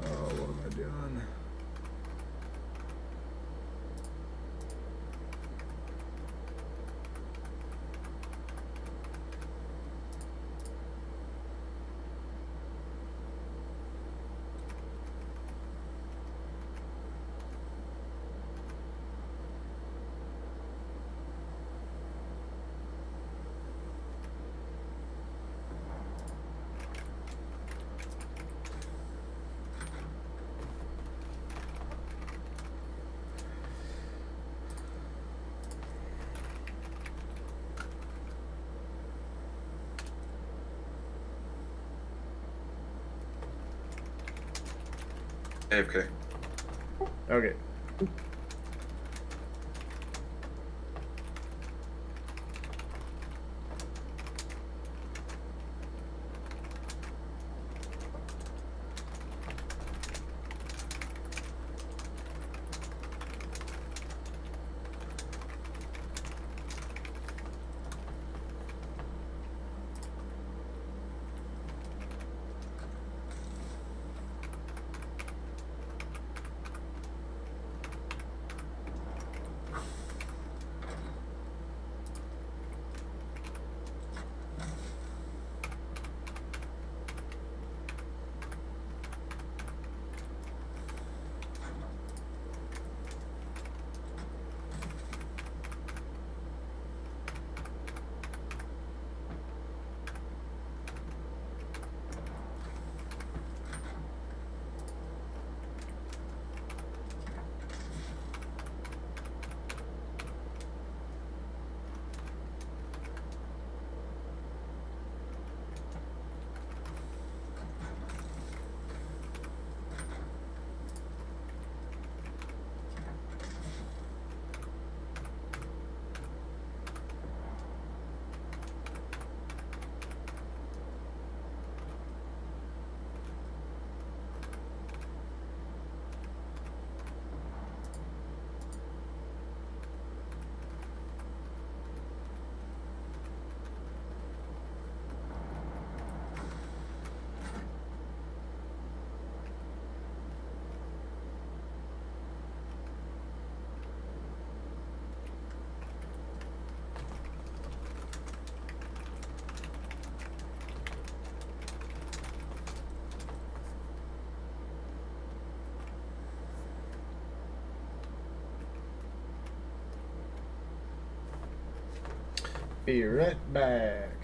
Oh, what am I doing? AFK. Okay. Be right back.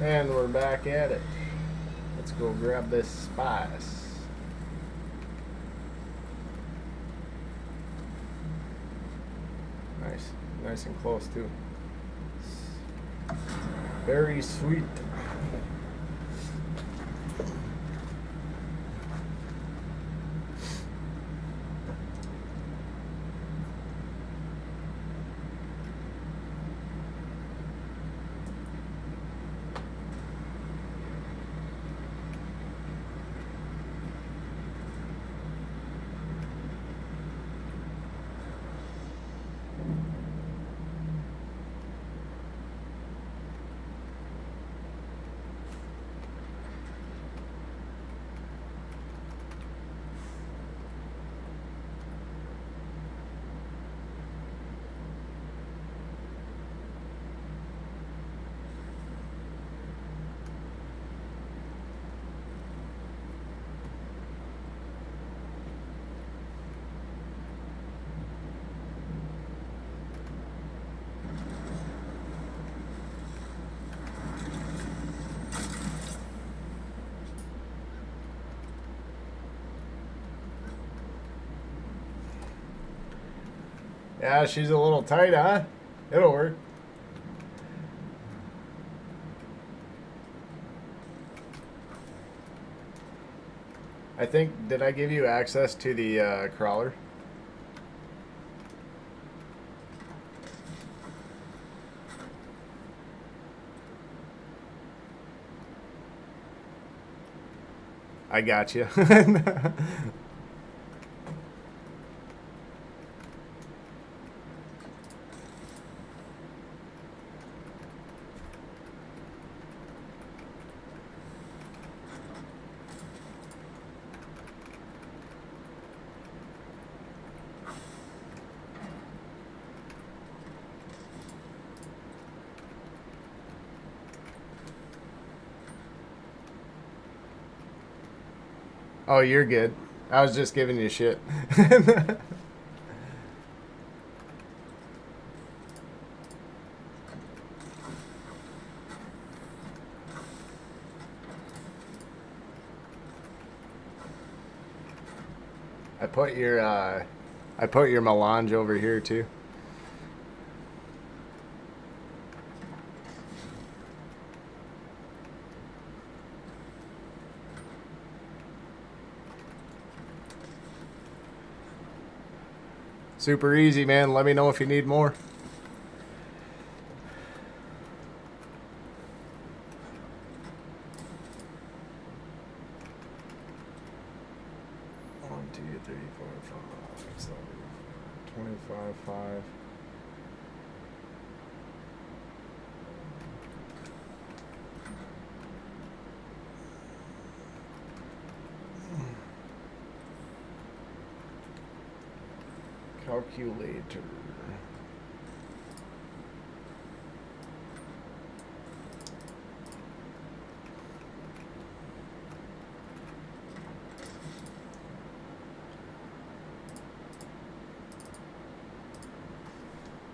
And we're back at it. Let's go grab this spice. Nice. Nice and close too. Very sweet. Yeah, she's a little tight, huh? It'll work. I think, did I give you access to the crawler? I got you. Oh, you're good. I was just giving you shit. 'I put your melange over here too. Super easy, man. Let me know if you need more. One, two, three, four, five, seven, 25, 5. Calculator.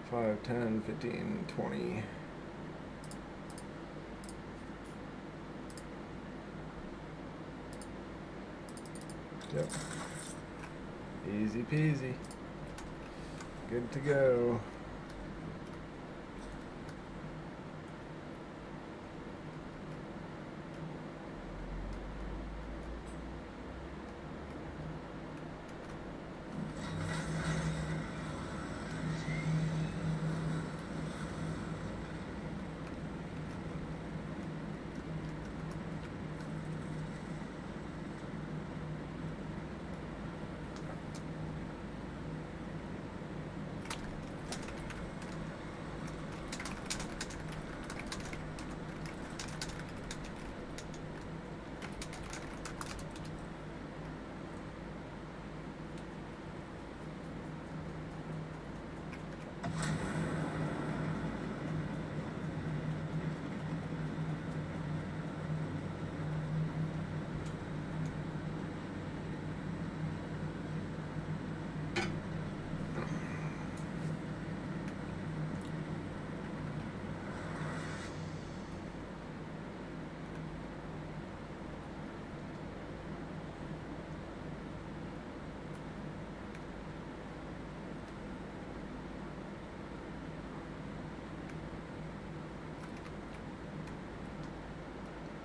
Five, 10, 15, 20. Yep. Easy peasy. Good to go.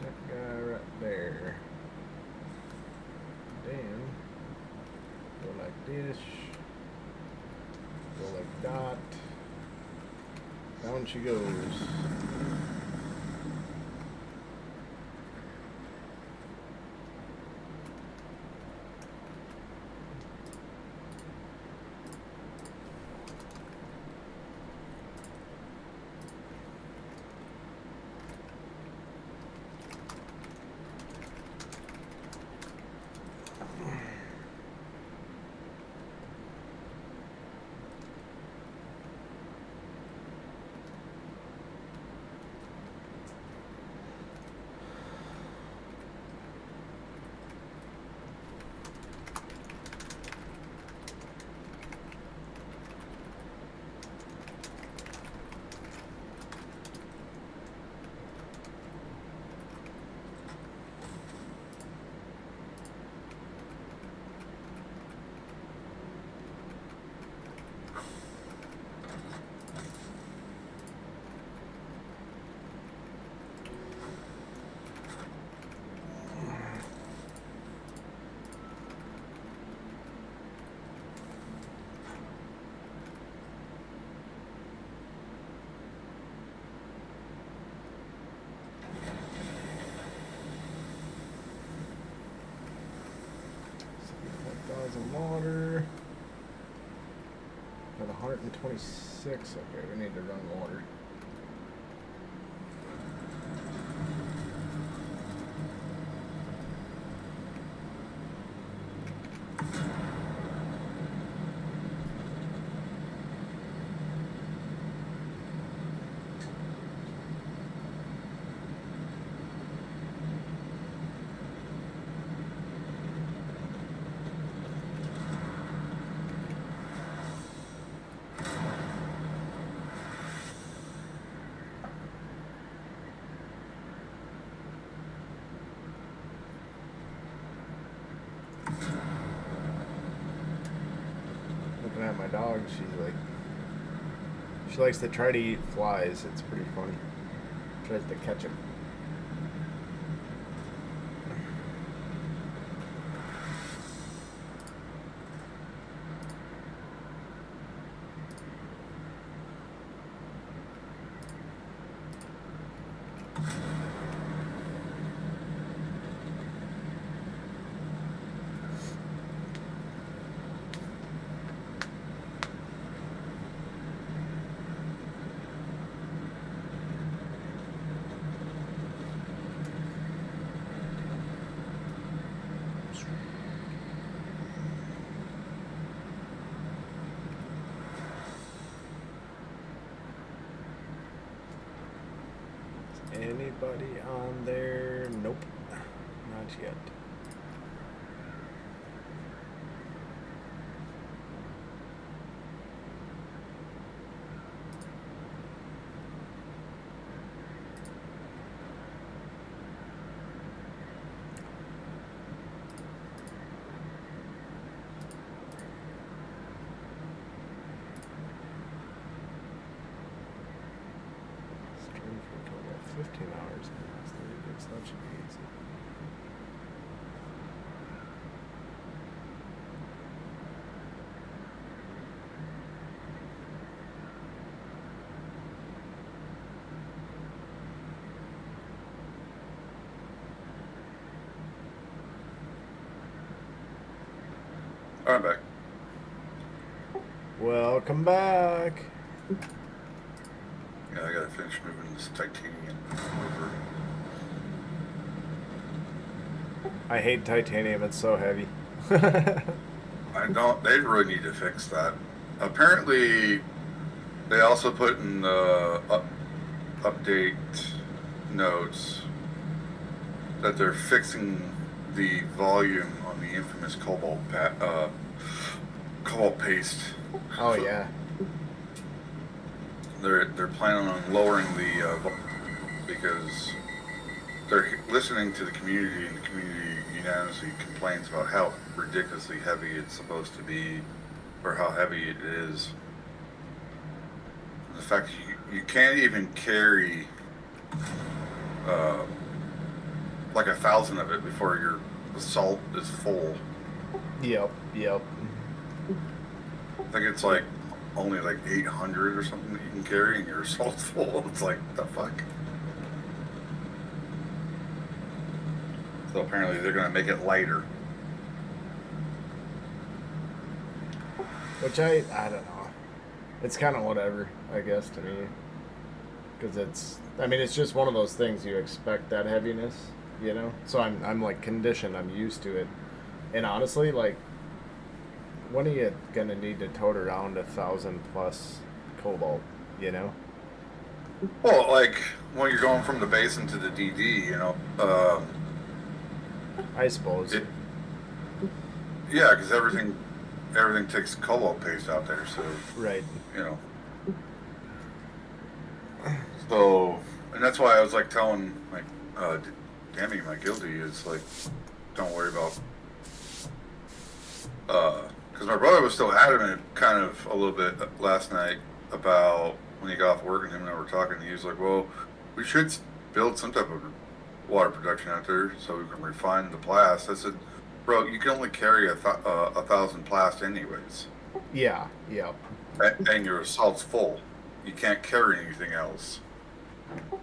That guy right there. Then go like this. Go like that. Down she goes. some water. Got 126. Okay, we need to run water. Looking at my dog, she likes to try to eat flies. It's pretty funny. Tries to catch them. Anybody on there? Nope. Not yet. Stream for a total of 15 hours in the last 30 days. That should be easy. All right, back. Welcome back. Yeah, I gotta finish moving this titanium over. I hate titanium. It's so heavy. I don't. They really need to fix that. Apparently, they also put in the update notes that they're fixing the volume on the infamous cobalt paste. Oh So yeah. they're planning on lowering the because they're listening to the community, and the community unanimously complains about how ridiculously heavy it's supposed to be, or how heavy it is. The fact that you can't even carry like 1,000 of it before your assault is full. Yep. I think it's like only like 800 or something that you can carry, and your assault's full. It's like, what the fuck? So apparently they're gonna make it lighter. Which I don't know. It's kind of whatever, I guess, to me. Because it's just one of those things you expect that heaviness, you know? So I'm like conditioned, I'm used to it. And honestly, like, when are you gonna need to tote around 1,000 plus cobalt, you know? Well, like when you're going from the basin to the DD, you know, I suppose. yeah, because everything takes cobalt paste out there, so Right. you know. So, and that's why I was like telling like, Dammy, my guilty is like, don't worry about, because my brother was still adamant, kind of a little bit last night about when he got off work, and him and I were talking. He was like, "Well, we should build some type of water production out there so we can refine the plast." I said, "Bro, you can only carry 1,000 plast anyways. Yeah. And your assault's full. You can't carry anything else."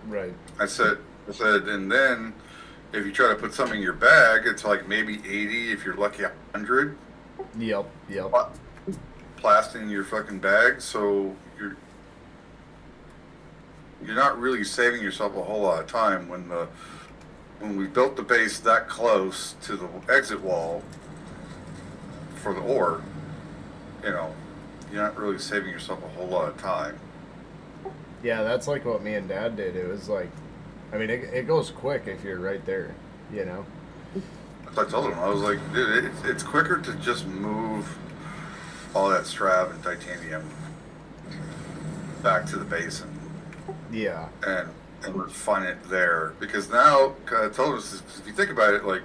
Right. I said, and then if you try to put some in your bag, it's like maybe 80, if you're lucky, 100. Yep. Plasting your fucking bag, so you're not really saving yourself a whole lot of time when we built the base that close to the exit wall for the ore. You know, you're not really saving yourself a whole lot of time. Yeah, that's like what me and Dad did. It was like, I mean, it goes quick if you're right there, you know? I told him, I was like, dude, it's quicker to just move all that strab and titanium back to the basin. Yeah. And refine it there, because now, I told us, if you think about it, like,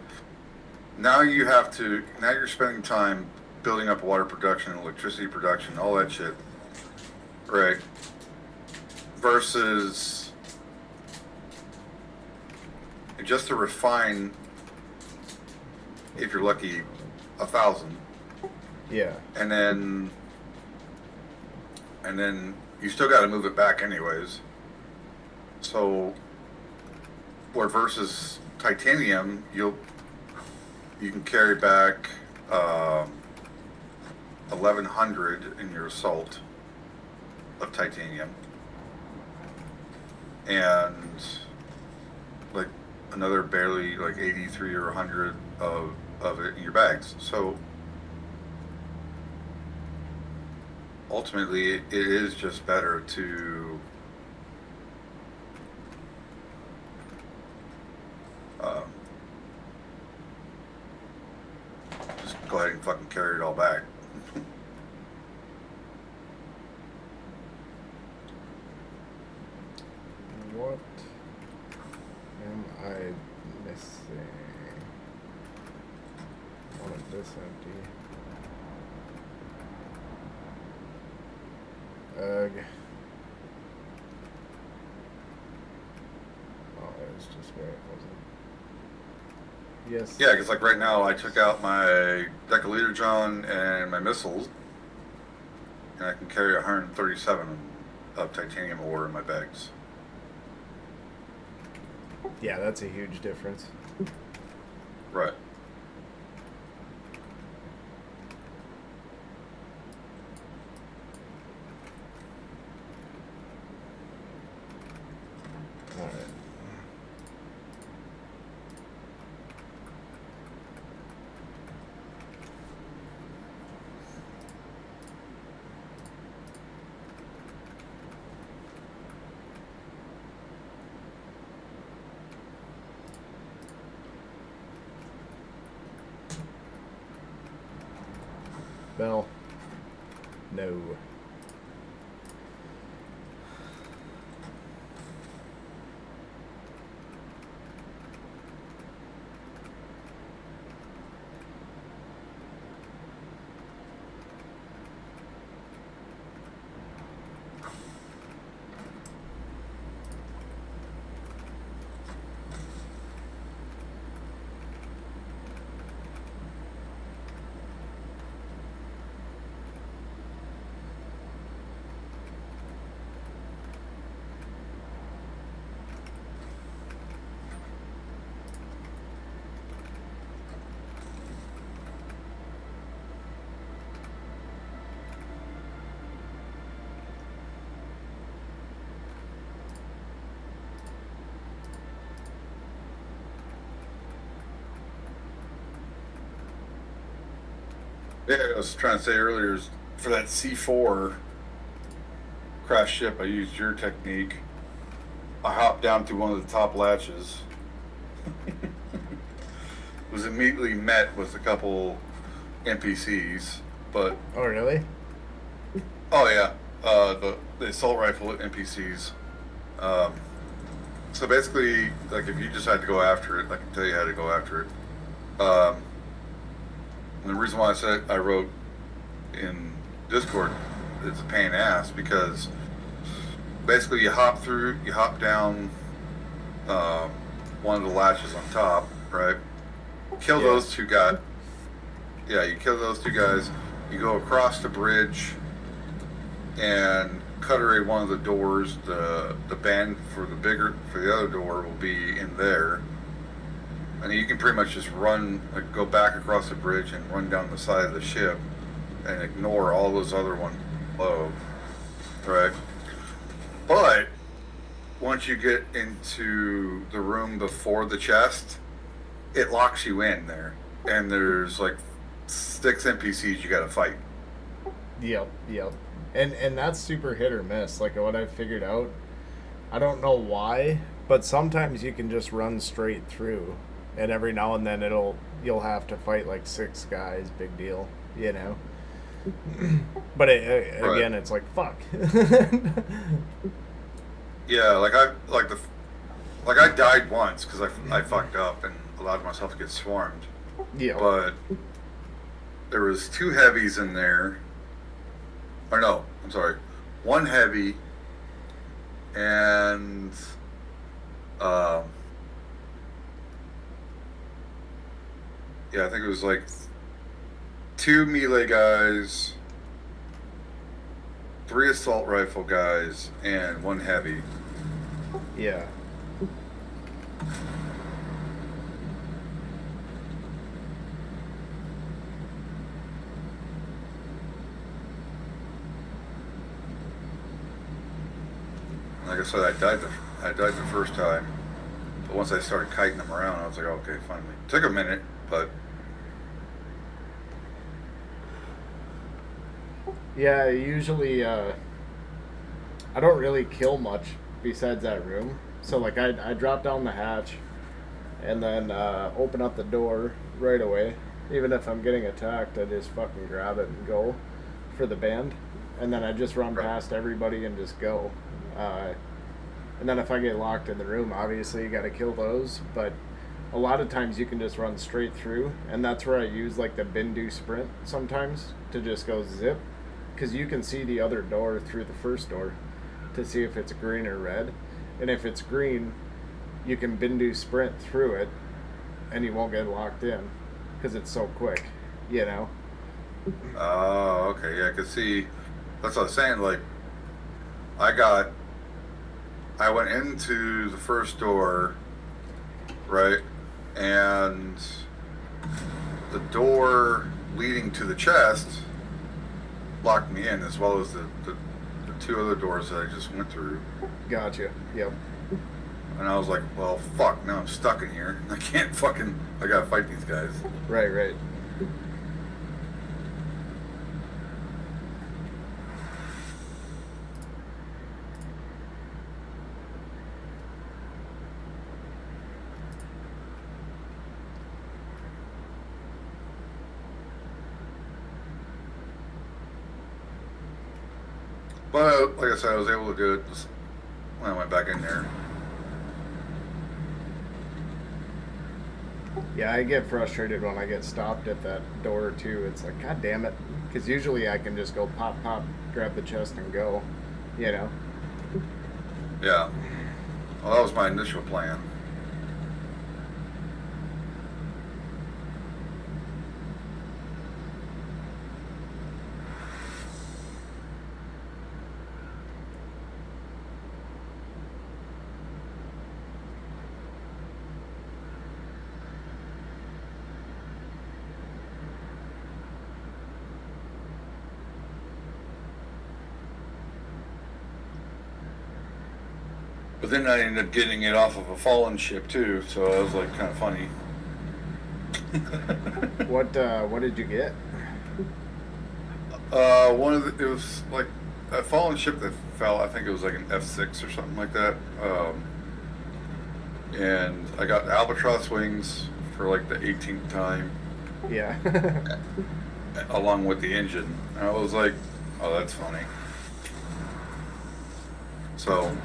now you're spending time building up water production, electricity production, all that shit, right? Versus just to refine, if you're lucky, 1,000. Yeah. And then you still got to move it back anyways. So, where versus titanium, you can carry back 1,100 in your assault of titanium, and like another barely like 83 or 100 of it in your bags. So ultimately, it is just better to just go ahead and fucking carry it all back. What am I missing? One of this empty. Ugh. Oh, it was just where it wasn't. Yes. Yeah, because like right now, I took out my deciliter John and my missiles, and I can carry 137 of titanium ore in my bags. Yeah, that's a huge difference. Right. All right. Bell. No. Yeah, I was trying to say earlier, is for that C4 crash ship, I used your technique. I hopped down through one of the top latches. Was immediately met with a couple NPCs, but Oh, really? oh yeah, the assault rifle NPCs. So basically, like if you just had to go after it, I can tell you how to go after it. And the reason why I wrote in Discord, it's a pain in the ass, because basically you hop down one of the latches on top, right? Kill those two guys. Yeah, you kill those two guys. You go across the bridge and cut away one of the doors. The band for the other door will be in there, and you can pretty much just run, like go back across the bridge and run down the side of the ship and ignore all those other ones below, right? But once you get into the room before the chest, it locks you in there, and there's like 6 NPCs you gotta fight. Yep. And that's super hit or miss. Like what I figured out, I don't know why, but sometimes you can just run straight through, and every now and then you'll have to fight like 6 guys. Big deal, you know. But again, it's like fuck. Yeah, I died once because I fucked up and allowed myself to get swarmed. Yeah. But there was 2 heavies in there. Or no, I'm sorry, 1 heavy and yeah, I think it was like 2 melee guys, 3 assault rifle guys, and 1 heavy. Yeah. Like I said, I died the first time, but once I started kiting them around, I was like, okay, finally. Took a minute, but Yeah, usually I don't really kill much besides that room. So like I drop down the hatch and then open up the door right away. Even if I'm getting attacked, I just fucking grab it and go for the band. And then I just run past everybody and just go. And then if I get locked in the room, obviously you got to kill those. But a lot of times you can just run straight through, and that's where I use like the Bindu sprint sometimes to just go zip, because you can see the other door through the first door to see if it's green or red. And if it's green, you can Bindu sprint through it, and you won't get locked in because it's so quick, you know. oh, okay, yeah, I could see. That's what I was saying. Like, I went into the first door, right, and the door leading to the chest locked me in, as well as the 2 other doors that I just went through. Gotcha. Yep. And I was like, well, fuck, now I'm stuck in here. I gotta fight these guys. Right. But, like I said, I was able to do it just when I went back in there. Yeah, I get frustrated when I get stopped at that door too. It's like, god damn it, because usually I can just go pop, grab the chest and go, you know. Yeah. Well, that was my initial plan. But then I ended up getting it off of a fallen ship too, so that was like kind of funny. What did you get? It was like a fallen ship that fell. I think it was like an F6 or something like that. And I got albatross wings for like the 18th time, Yeah. along with the engine. And I was like, oh, that's funny. So.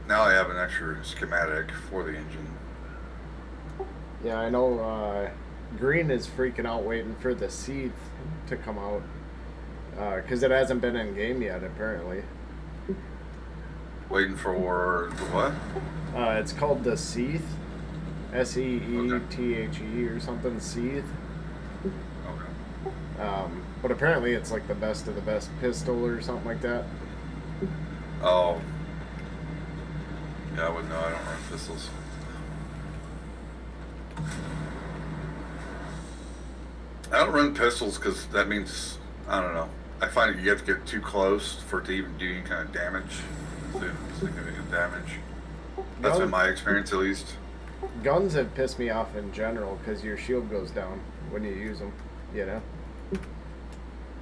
Now I have an extra schematic for the engine. Yeah, I know Green is freaking out waiting for the Seath to come out. Because it hasn't been in game yet, apparently. Waiting for the what? It's called the Seath. Seethe or something, Seath. Okay. But apparently it's like the best of the best pistol or something like that. Oh, yeah, I wouldn't know. I don't run pistols. I don't run pistols because that means, I don't know. I find that you have to get too close for it to even do any kind of damage, significant damage. That's been my experience, at least. Guns have pissed me off in general because your shield goes down when you use them. You know.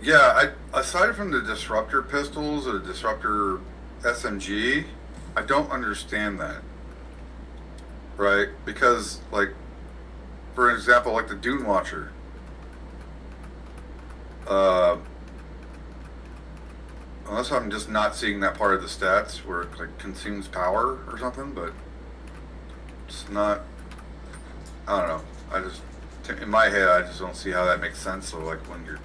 Yeah, aside from the disruptor pistols or the disruptor SMG, I don't understand that. Right? Because, like, for example, like the Dune Watcher. Uh, unless I'm just not seeing that part of the stats where it like consumes power or something, but it's not. I don't know. I just in my head, I just don't see how that makes sense. So like when you're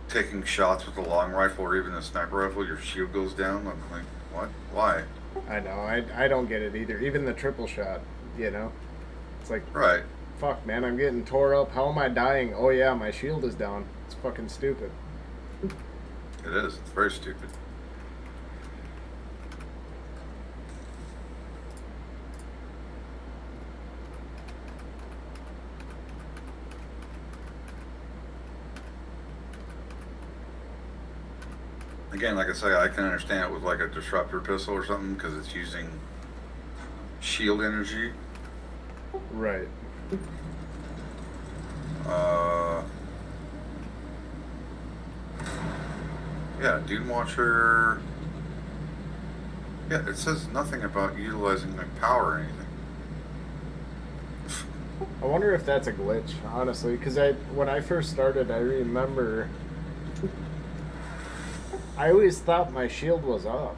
taking shots with a long rifle or even a sniper rifle, your shield goes down. I'm like, what? Why? I know. I don't get it either. Even the triple shot. You know. It's like, Right. fuck, man, I'm getting tore up. How am I dying? Oh yeah, my shield is down. It's fucking stupid. It is. It's very stupid. Again, like I say, I can understand it with like a disruptor pistol or something because it's using shield energy. Right. Uh, yeah, Dune Watcher. Yeah, it says nothing about utilizing like power or anything. I wonder if that's a glitch, honestly, because when I first started, I remember I always thought my shield was up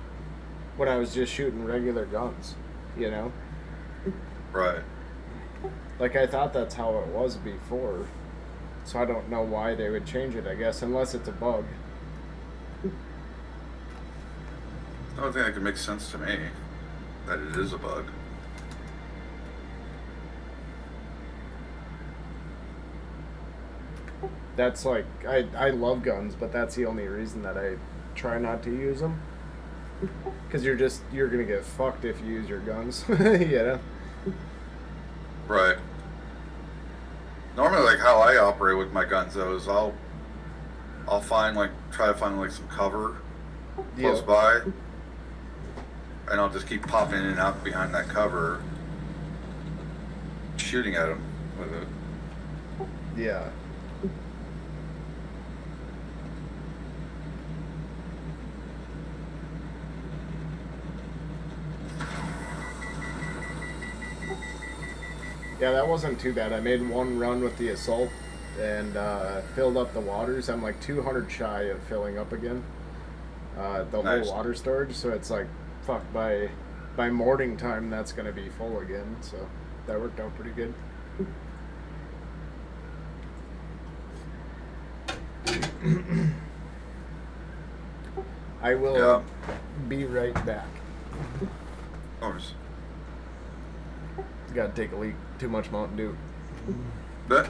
when I was just shooting regular guns, you know? Right. Like, I thought that's how it was before, so I don't know why they would change it, I guess, unless it's a bug. I don't think that could make sense to me that it is a bug. That's like, I love guns, but that's the only reason that I try not to use them. Because you're gonna get fucked if you use your guns, you know? Right. Normally, like how I operate with my guns, though, is I'll find like try to find like some cover close by, and I'll just keep popping in and out behind that cover, shooting at them with it. Yeah. Yeah, that wasn't too bad. I made one run with the assault and filled up the waters. I'm like 200 shy of filling up again. The Nice. whole water storage, so it's like, fuck, by morning time that's gonna be full again. So that worked out pretty good. I will Yeah. be right back. Of course. Gotta take a leak. Too much Mountain Dew. But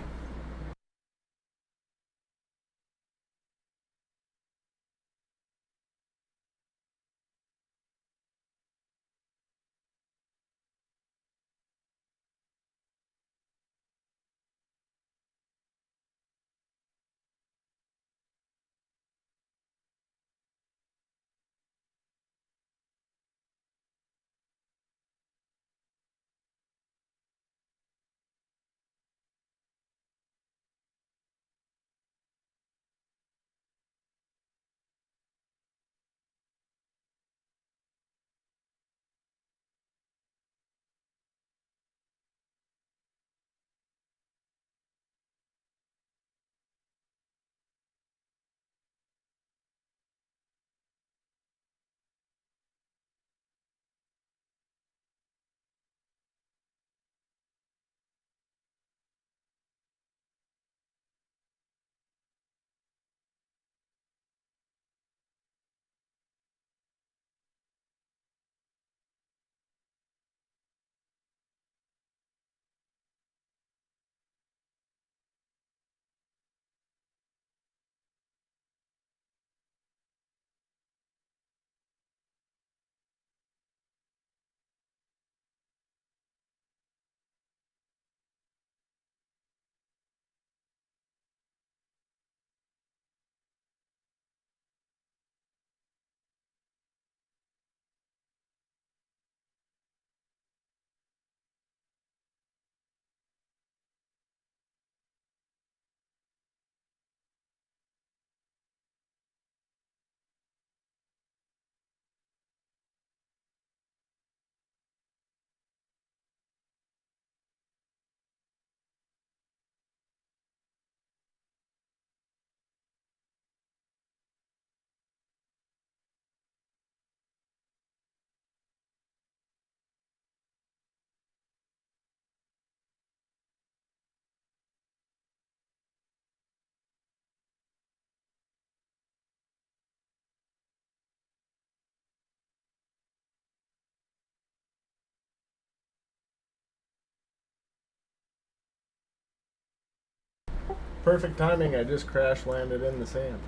Perfect timing. I just crash landed in the sand.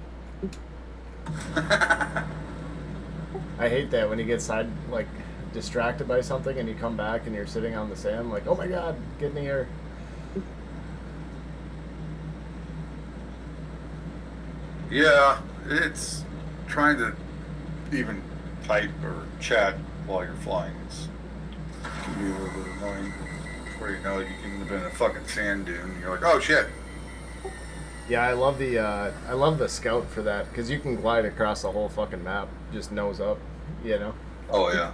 I hate that when you get distracted by something and you come back and you're sitting on the sand like, oh my god, get in the air. Yeah, it's trying to even type or chat while you're flying. It's can be a little bit annoying. Before you know it, you can have been in a fucking sand dune. And you're like, oh shit. Yeah, I love the scout for that because you can glide across the whole fucking map, just nose up, you know. Oh yeah.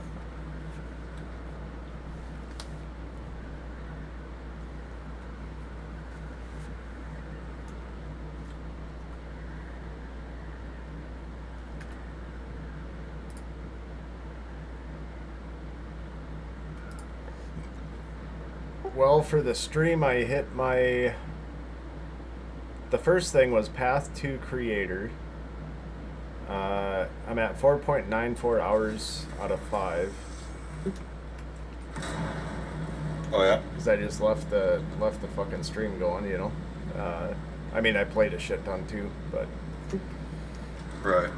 Well, for the stream, I hit my. The first thing was Path to Creator. I'm at 4.94 hours out of 5. Oh yeah. Because I just left the fucking stream going, you know. I mean, I played a shit ton too, but. Right.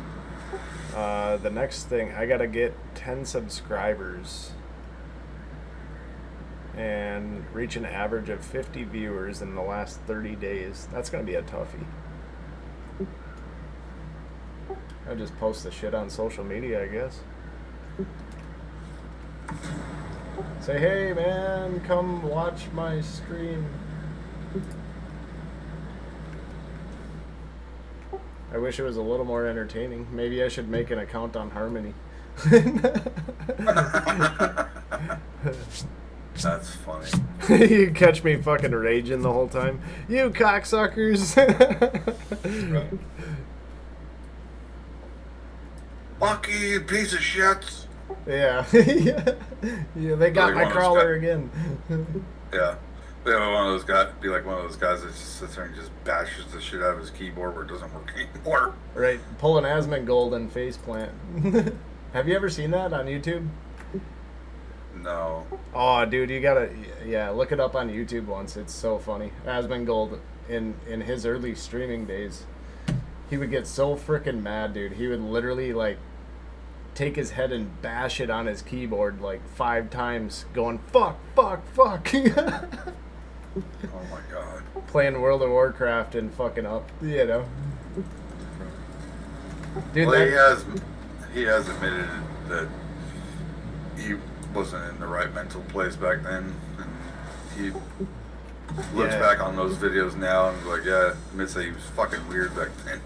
The next thing, I gotta get 10 subscribers and reach an average of 50 viewers in the last 30 days. That's gonna be a toughie. I just post the shit on social media, I guess. Say, hey man, come watch my stream. I wish it was a little more entertaining. Maybe I should make an account on Harmony. That's funny. You catch me fucking raging the whole time. You cocksuckers! Right. Fuck you, piece of shit. Yeah. Yeah, they got my crawler again. Yeah. They have one of those guys, be like one of those guys that just sits there and just bashes the shit out of his keyboard where it doesn't work anymore. Right. Pull an Asmongold and faceplant. Have you ever seen that on YouTube? No. Oh, dude, you gotta, yeah, look it up on YouTube once. It's so funny. Asmongold, in his early streaming days, he would get so freaking mad, dude. He would literally, like, take his head and bash it on his keyboard, like, 5 times, going, fuck, fuck, fuck. Oh my god. Playing World of Warcraft and fucking up, you know. Dude, Well, he has admitted that he wasn't in the right mental place back then, and he looks back on those videos now and is like, yeah, admits that he was fucking weird back then.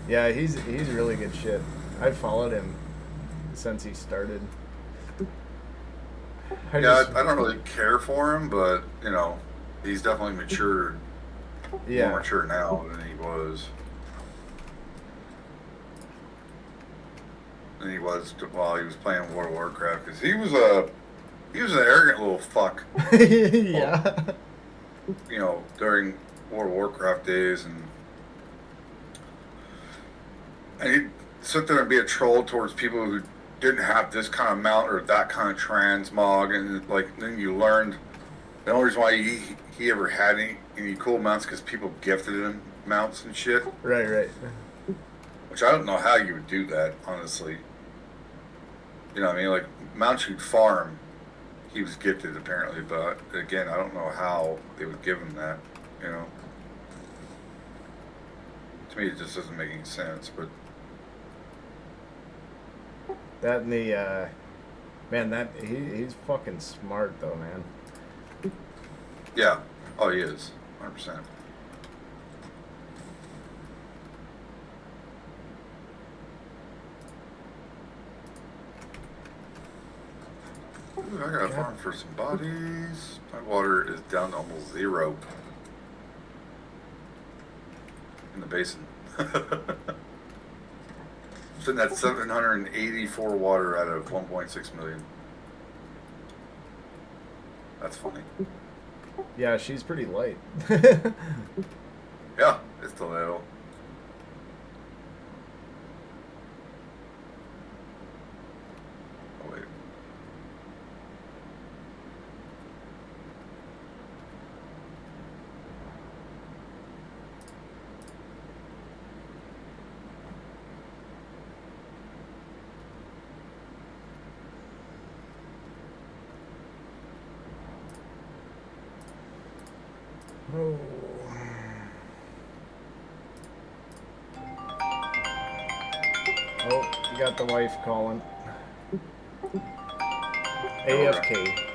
Yeah, he's really good shit. I've followed him since he started. I don't really care for him, but you know, he's definitely matured. Yeah. More mature now than he was. Than he was while he was playing World of Warcraft, because he was an arrogant little fuck. Yeah. You know, during World of Warcraft days, and he'd sit there and be a troll towards people who didn't have this kind of mount or that kind of transmog, and like then you learned the only reason why he ever had any cool mounts because people gifted him mounts and shit. Right. Which I don't know how you would do that, honestly. You know what I mean? Like mounts you'd farm, he was gifted apparently, but again, I don't know how they would give him that. You know, to me it just doesn't make any sense, but. That and the, man, he's fucking smart though, man. Yeah. Oh, he is. 100%. Ooh, I gotta farm for some bodies. My water is down to almost 0 in the basin. Sitting at 784 water out of 1.6 million. That's funny. Yeah, she's pretty light. Yeah, it's a little. Oh wait. Oh. Oh, you got the wife calling. AFK.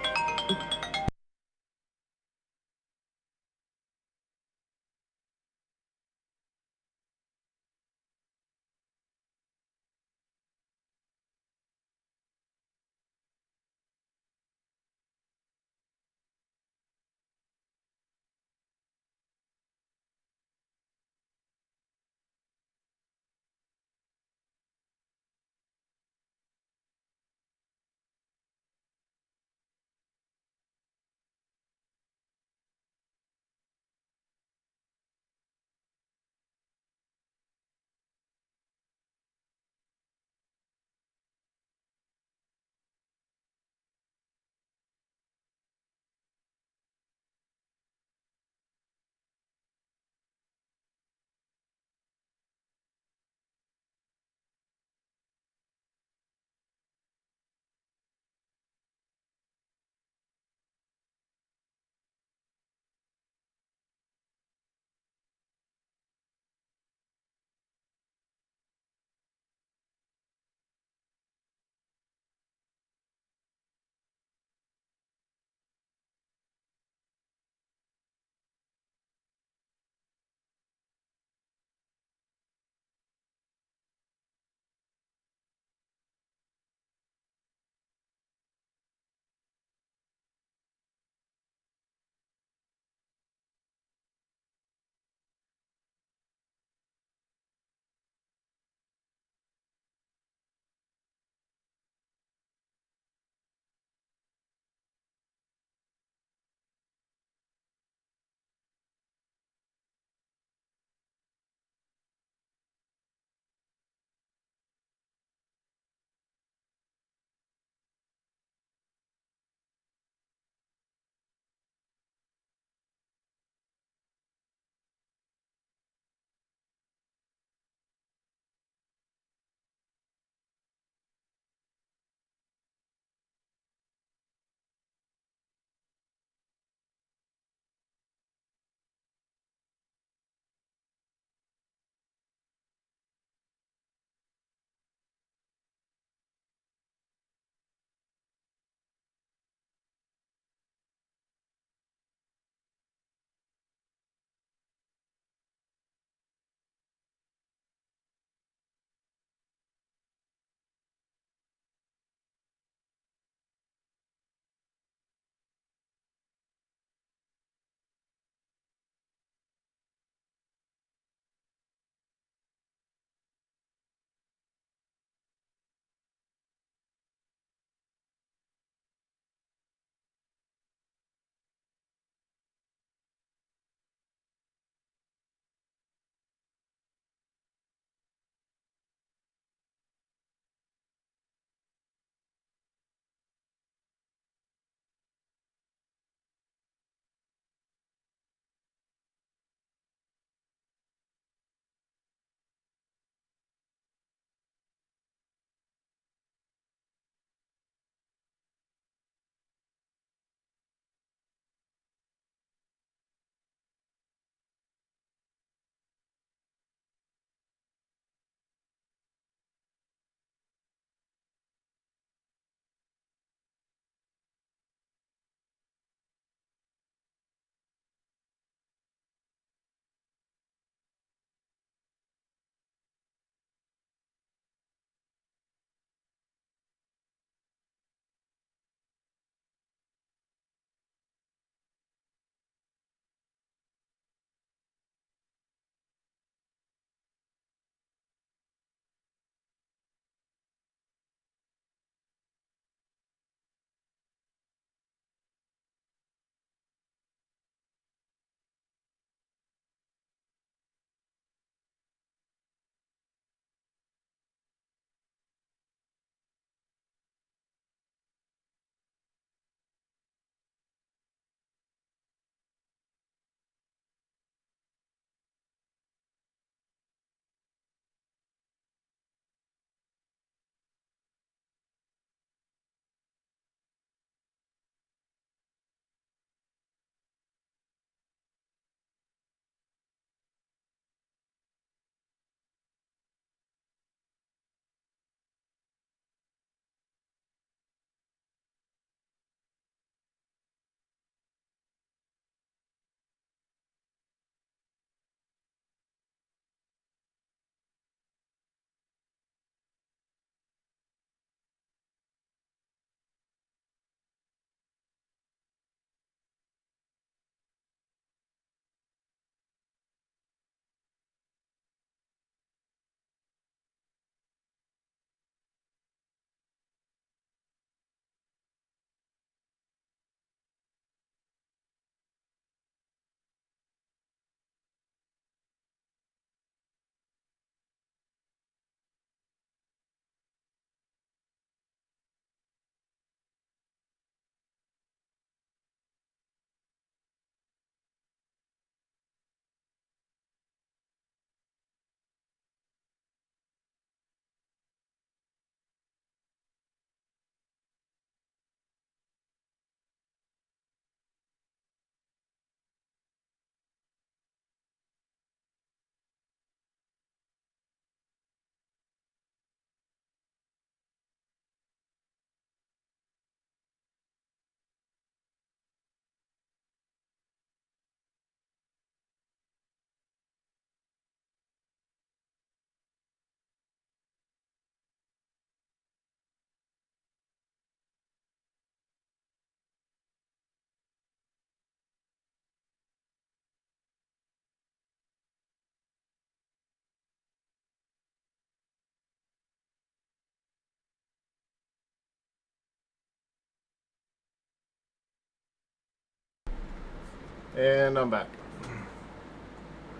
And I'm back.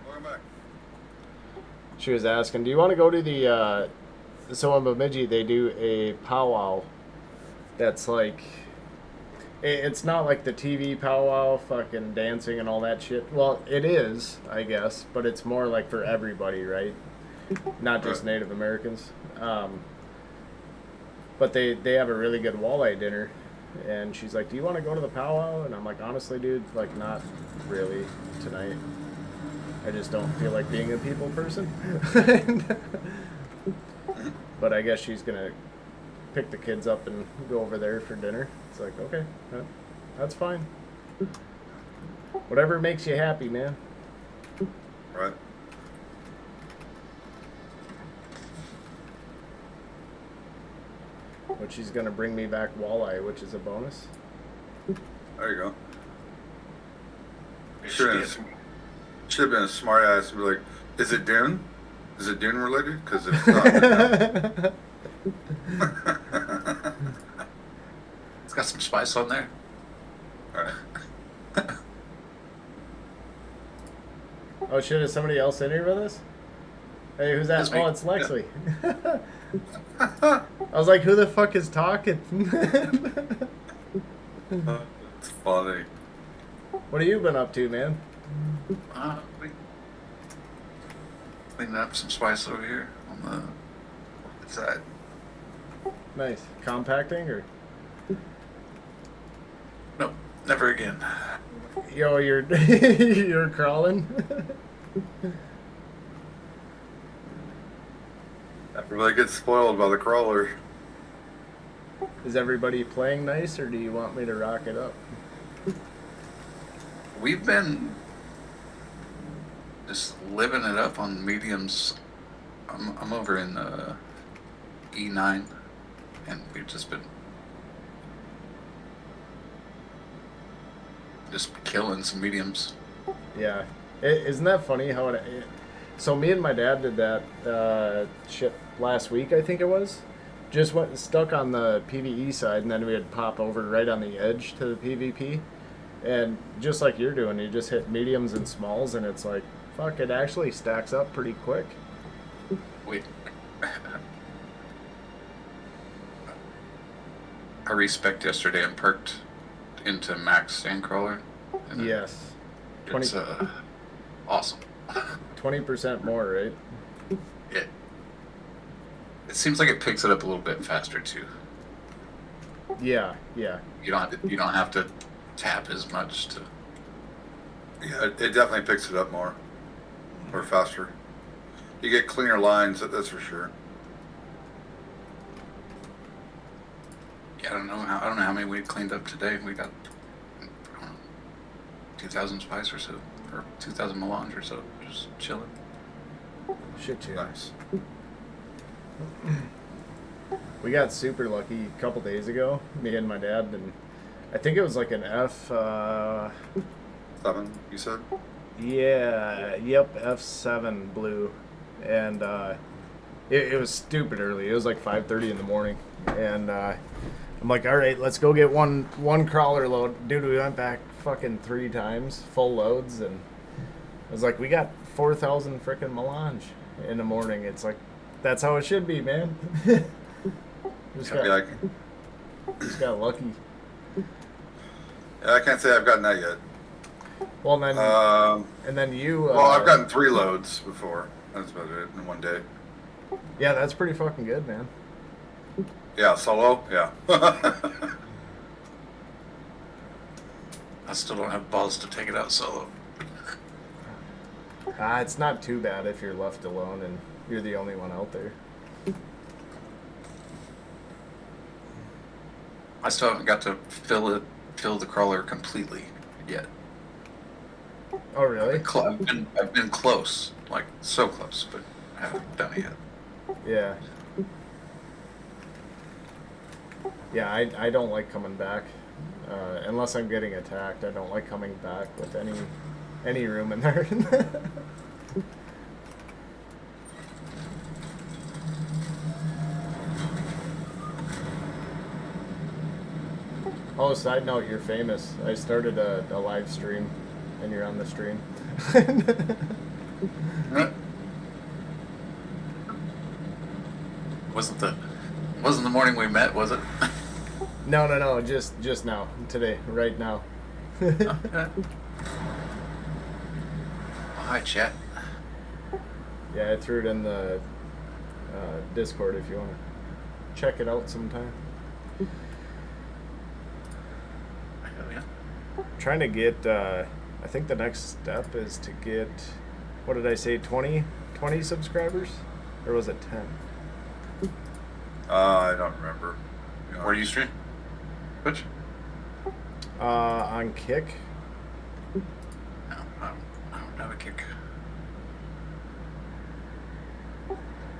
Welcome back. She was asking, do you want to go to the, so in Bemidji they do a powwow that's like, it's not like the TV powwow, fucking dancing and all that shit. Well, it is, I guess, but it's more like for everybody, right? Not just Right. Native Americans. But they have a really good walleye dinner. And she's like, do you want to go to the powwow? And I'm like, honestly, dude, like, not really tonight. I just don't feel like being a people person. But I guess she's going to pick the kids up and go over there for dinner. It's like, okay, that's fine. Whatever makes you happy, man. Right. But she's going to bring me back walleye, which is a bonus. There you go. It Should have been a smart ass and be like, is it Dune? Is it Dune related? Because if it's not, It's got some spice on there. Alright. Oh shit, is somebody else in here with us? Hey, who's that? That's me. Oh, it's Lexley. I was like, who the fuck is talking? It's funny. What have you been up to, man? We cleaning up some spice over here on the side. Nice. Compacting or? Nope, never again. Yo, you're you're crawling? Everybody gets spoiled by the crawler. Is everybody playing nice or do you want me to rock it up? We've been just living it up on mediums. I'm over in E9, and we've just been killing some mediums. Yeah. Isn't that funny how it so me and my dad did that shit last week, I think it was. Just went stuck on the PVE side, and then we would pop over right on the edge to the PvP. And just like you're doing, you just hit mediums and smalls, and it's like, fuck, it actually stacks up pretty quick. We I respec yesterday and perked into max sandcrawler. And Yes. it's awesome. 20% more, right? It seems like it picks it up a little bit faster too. Yeah, yeah. You don't have to tap as much to. Yeah, it definitely picks it up more faster. You get cleaner lines, that's for sure. Yeah, I don't know how many we cleaned up today. We got 2,000 spice or so, or 2,000 melange or so, just chilling. Shit, yeah. Nice. We got super lucky a couple days ago, me and my dad, and I think it was like an F, 7, you said? yeah, yep, F7 blue, and it was stupid early. It was like 5:30 in the morning, and I'm like, all right, let's go get one crawler load. Dude, we went back fucking 3 times, full loads, and I was like, we got 4,000 frickin' melange in the morning. It's like, that's how it should be, man. just got lucky. Yeah, I can't say I've gotten that yet. Well, and then you. Well, I've gotten 3 loads before. That's about it in one day. Yeah, that's pretty fucking good, man. Yeah, solo. Yeah. I still don't have balls to take it out solo. It's not too bad if you're left alone and you're the only one out there. I still haven't got to fill the crawler completely yet. Oh, really? I've been close, like so close, but I haven't done it yet. Yeah. Yeah, I don't like coming back. Unless I'm getting attacked, I don't like coming back with any room in there. Oh, side note, you're famous. I started a live stream, and you're on the stream. Wasn't the morning we met, was it? No, just now, today, right now. Okay. Well, hi, chat. Yeah, I threw it in the Discord if you want to check it out sometime. Hell yeah. Trying to get, I think the next step is to get, what did I say, 20 subscribers? Or was it 10? I don't remember. You know, Where do you stream? Twitch? On Kick. No, I don't have a kick.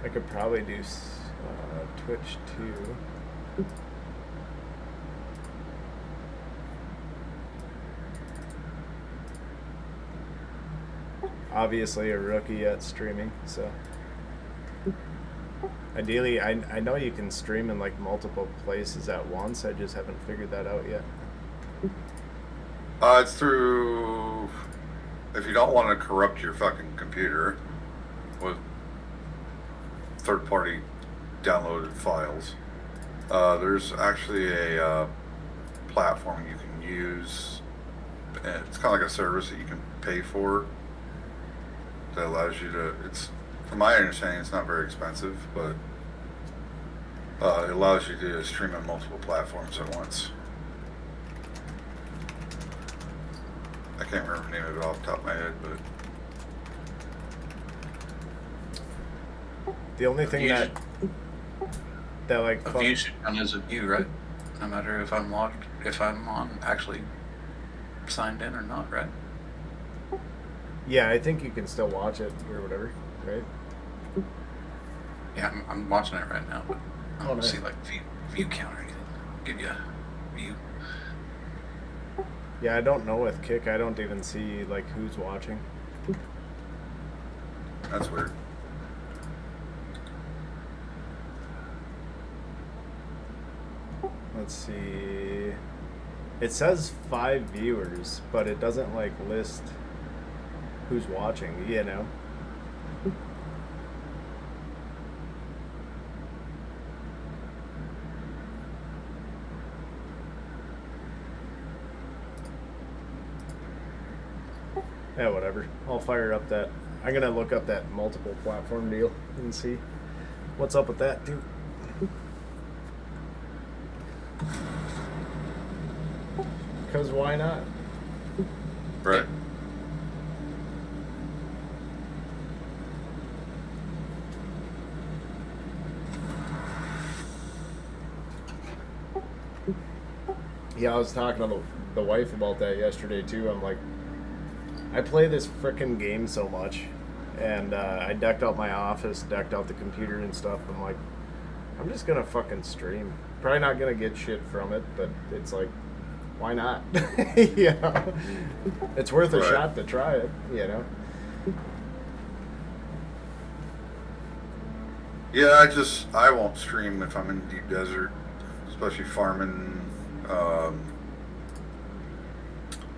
I could probably do Twitch too. Obviously a rookie at streaming, so ideally I know you can stream in like multiple places at once. I just haven't figured that out yet. It's through, if you don't want to corrupt your fucking computer with third-party downloaded files, there's actually a platform you can use. And it's kind of like a service that you can pay for that allows you to, it's, from my understanding, it's not very expensive, but it allows you to stream on multiple platforms at once. I can't remember the name of it off the top of my head, but The only thing that like A view should count as a view, right? No matter if I'm logged, if I'm on actually signed in or not, right? yeah, I think you can still watch it or whatever, right? Yeah, I'm watching it right now, but I don't nice. see like view count or anything. Give you a view. Yeah, I don't know with Kick. I don't even see like who's watching. that's weird. Let's see. It says 5 viewers, but it doesn't like list who's watching, you know? Yeah, whatever. I'll fire up that. I'm gonna look up that multiple platform deal and see what's up with that, too. Because why not? Right. Yeah, I was talking to the wife about that yesterday too. I'm like, I play this frickin' game so much, and I decked out my office, decked out the computer and stuff. I'm like, I'm just gonna fucking stream. Probably not gonna get shit from it, but it's like, why not? You know, it's worth a Right. shot to try it. You know. Yeah, I won't stream if I'm in the deep desert, especially farming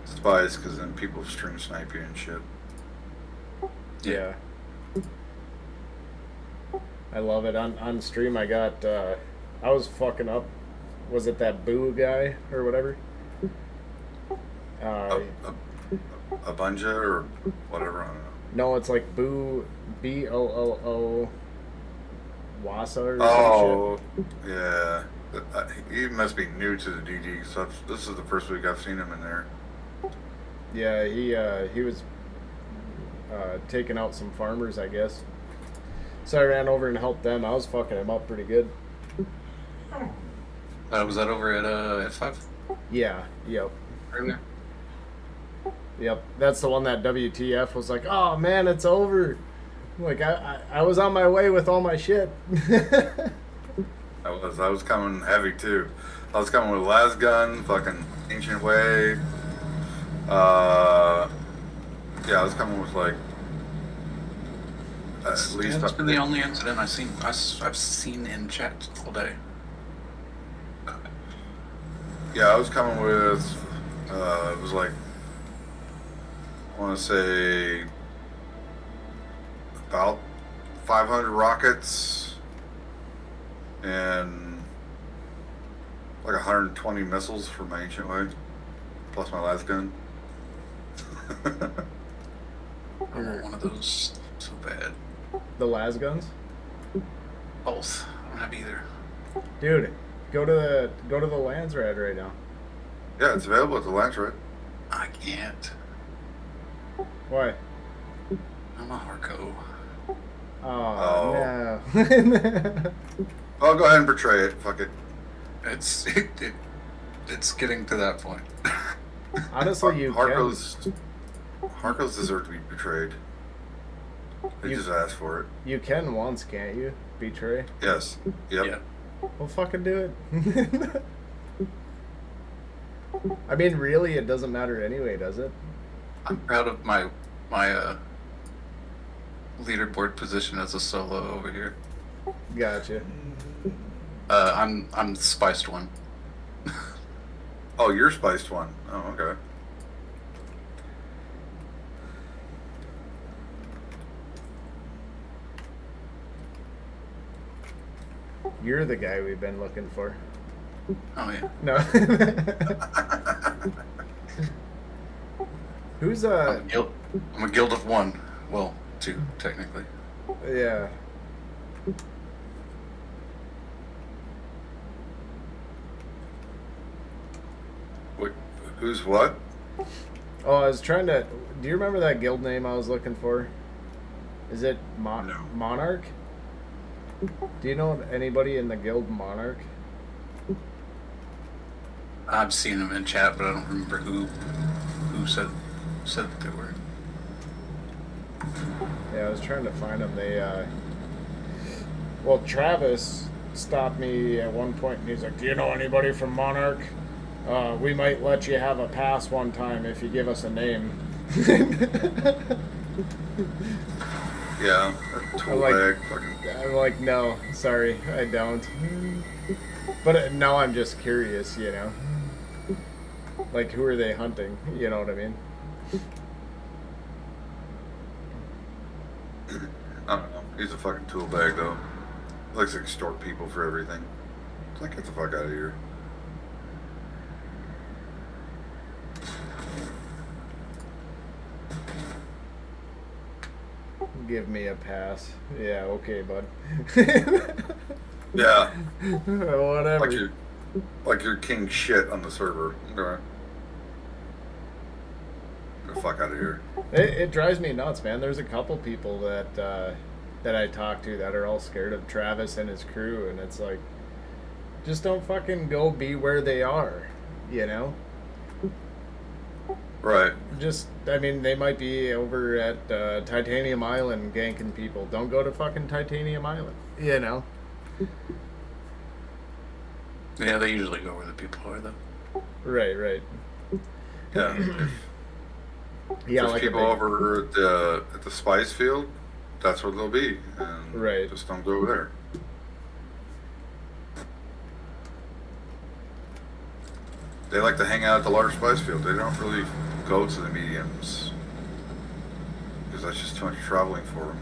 spies, because then people stream snipe you and shit. Yeah. I love it. On stream, I got, I was fucking up. Was it that Boo guy or whatever? A bunja or whatever, I don't know. No, it's like Boo, Booo, Wasa or some Oh, yeah. He must be new to the DD, so this is the first week I've seen him in there. shit. Yeah, he was taking out some farmers, I guess. So I ran over and helped them. I was fucking him up pretty good. Was that over at F5 Yeah, yep. earlier? Yep, that's the one that WTF was like, oh man, it's over. Like, I was on my way with all my shit. I was coming heavy too. I was coming with las gun, fucking ancient way. Yeah, I was coming with like at least That's up been to the only incident I've seen in chat all day. Yeah, I was coming with it was like I want to say about 500 rockets and like 120 missiles for my ancient way, plus my last gun. I want one of those so bad. The las guns, Both. I don't have either. dude. Go to the lands rad right now. Yeah, it's available at the launch, right? I can't. Why? I'm a Harco. Oh, no. I'll go ahead and betray it. Fuck it. It's getting to that point. Honestly, you Harco's deserve to be betrayed. They You- just asked for it. you can once, can't you? Betray. Yes. Yep. Yeah. Well, fucking do it. I mean, really, it doesn't matter anyway, does it? I'm proud of my leaderboard position as a solo over here. Gotcha. I'm the spiced one. Oh, you're spiced one. Oh, okay. You're the guy we've been looking for. Oh yeah. No. Who's I'm a guild of one. Well, two technically. yeah. What? Who's what? Oh, I was trying to. Do you remember that guild name I was looking for? Is it No. Monarch? Do you know anybody in the guild Monarch? I've seen them in chat, but I don't remember who said that they were. Yeah, I was trying to find them. They, well, Travis stopped me at one point and he's like, "Do you know anybody from Monarch? We might let you have a pass one time if you give us a name." Yeah. Tool like- bag. Fucking. I'm like, no, sorry, I don't. But now I'm just curious, you know. Like, who are they hunting? You know what I mean? I don't know. He's a fucking tool bag though. He likes to extort people for everything. It's like, get the fuck out of here. Give me a pass. Yeah, okay, bud. Yeah. Whatever. Like you're king shit on the server. Okay. Get the fuck out of here. It drives me nuts, man. There's a couple people that I talk to that are all scared of Travis and his crew, and it's like, just don't fucking go be where they are, you know? Right. Just, I mean, they might be over at Titanium Island ganking people. Don't go to fucking Titanium Island, you know? Yeah, they usually go where the people are, though. Right. Yeah. Yeah, There's like people over at the spice field. That's where they'll be. And Right. just don't go over there. They like to hang out at the large spice field. They don't really go to the mediums because that's just too much traveling for them.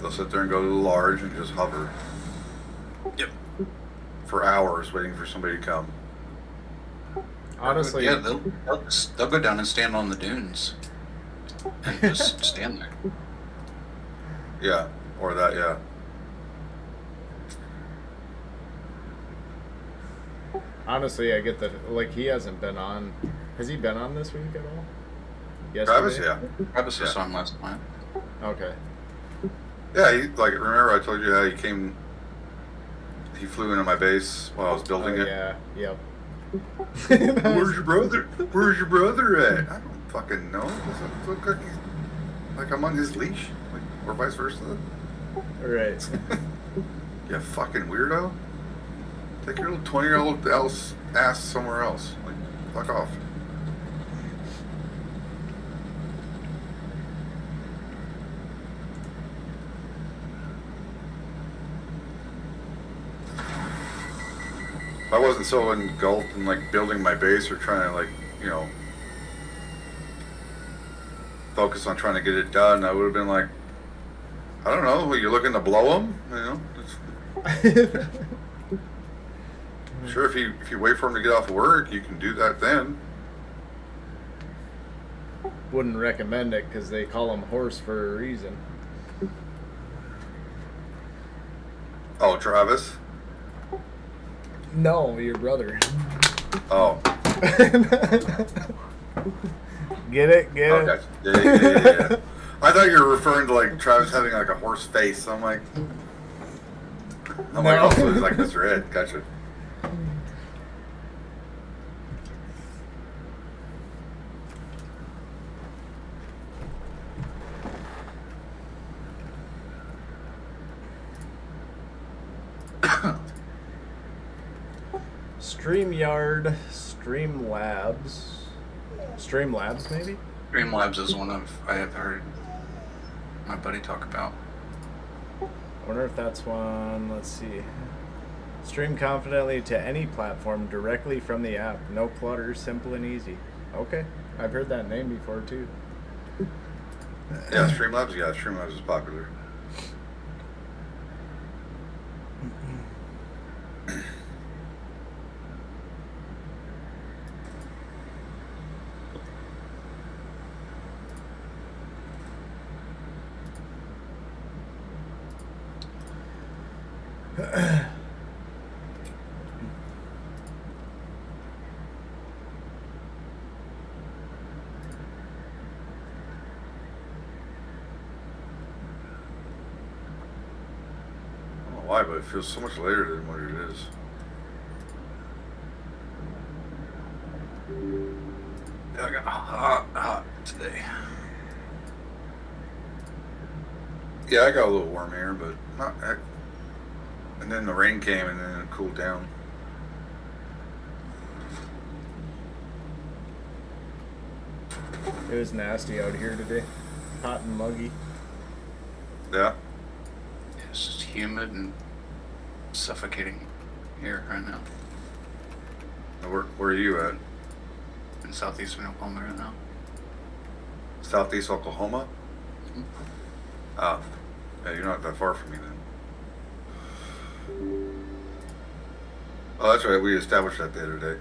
They'll sit there and go to the large and just hover Yep. for hours waiting for somebody to come. Honestly, Yeah, they'll go down and stand on the dunes and just stand there. Yeah, or that, yeah. honestly, I get that. Like, he hasn't been on. Has he been on this week at all? Travis, Yesterday? yeah. Travis was Yeah. on last night. Okay. Yeah, remember I told you how he flew into my base while I was building it? Yeah. Yep. Where's your brother? Where's your brother at? I don't fucking know. Does it look like I'm on his leash? Like, or vice versa? Right. You fucking weirdo. Take your little 20-year-old ass somewhere else. Like, fuck off. I wasn't so engulfed in like building my base or trying to like, you know, focus on trying to get it done, I would have been like, I don't know, you're looking to blow them, you know. Sure, if you wait for him to get off work, you can do that then. Wouldn't recommend it because they call him horse for a reason. Oh, Travis. No, your brother. Oh. Get it? Get Oh, it? gotcha. Yeah. I thought you were referring to like Travis having like a horse face. I'm like, No. oh, so he's like Mr. Ed. Gotcha. StreamYard, Streamlabs maybe? Streamlabs is one I have heard my buddy talk about. I wonder if that's one. Let's see. Stream confidently to any platform directly from the app. No clutter, simple and easy. Okay, I've heard that name before too. Yeah, Streamlabs. Yeah, Streamlabs is popular. I don't know why, but it feels so much later than what it is. I got hot today. Yeah, I got a little warm here, but not. And then the rain came, and then it cooled down. It was nasty out here today. Hot and muggy. Yeah. It's just humid and suffocating here right now. Where are you at? In southeastern Oklahoma right now. Southeast Oklahoma? Mhm. Oh. Yeah, you're not that far from me then. Oh, that's right. We established that the other day.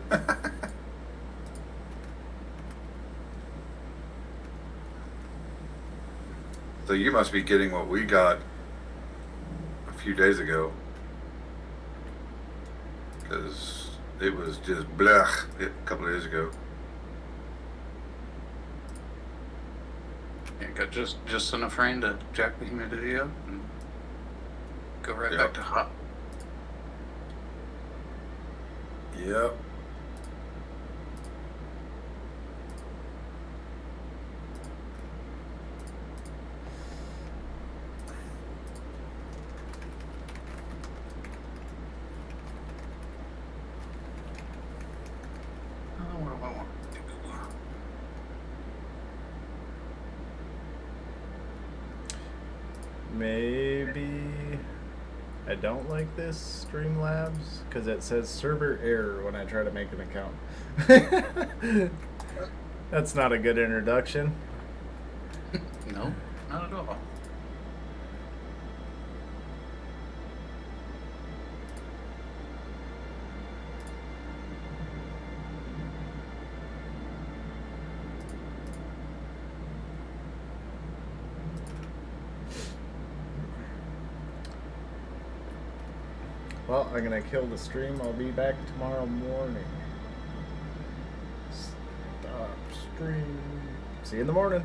So you must be getting what we got a few days ago. Because it was just blech a couple of days ago. Yeah, got just enough rain to jack the humidity up and go right Yep. back to hot. Yep. Oh, what do I want to do? Maybe I don't like this Streamlabs because it says server error when I try to make an account. That's not a good introduction. No, not at all. Well, I'm gonna kill the stream. I'll be back tomorrow morning. Stop stream. See you in the morning.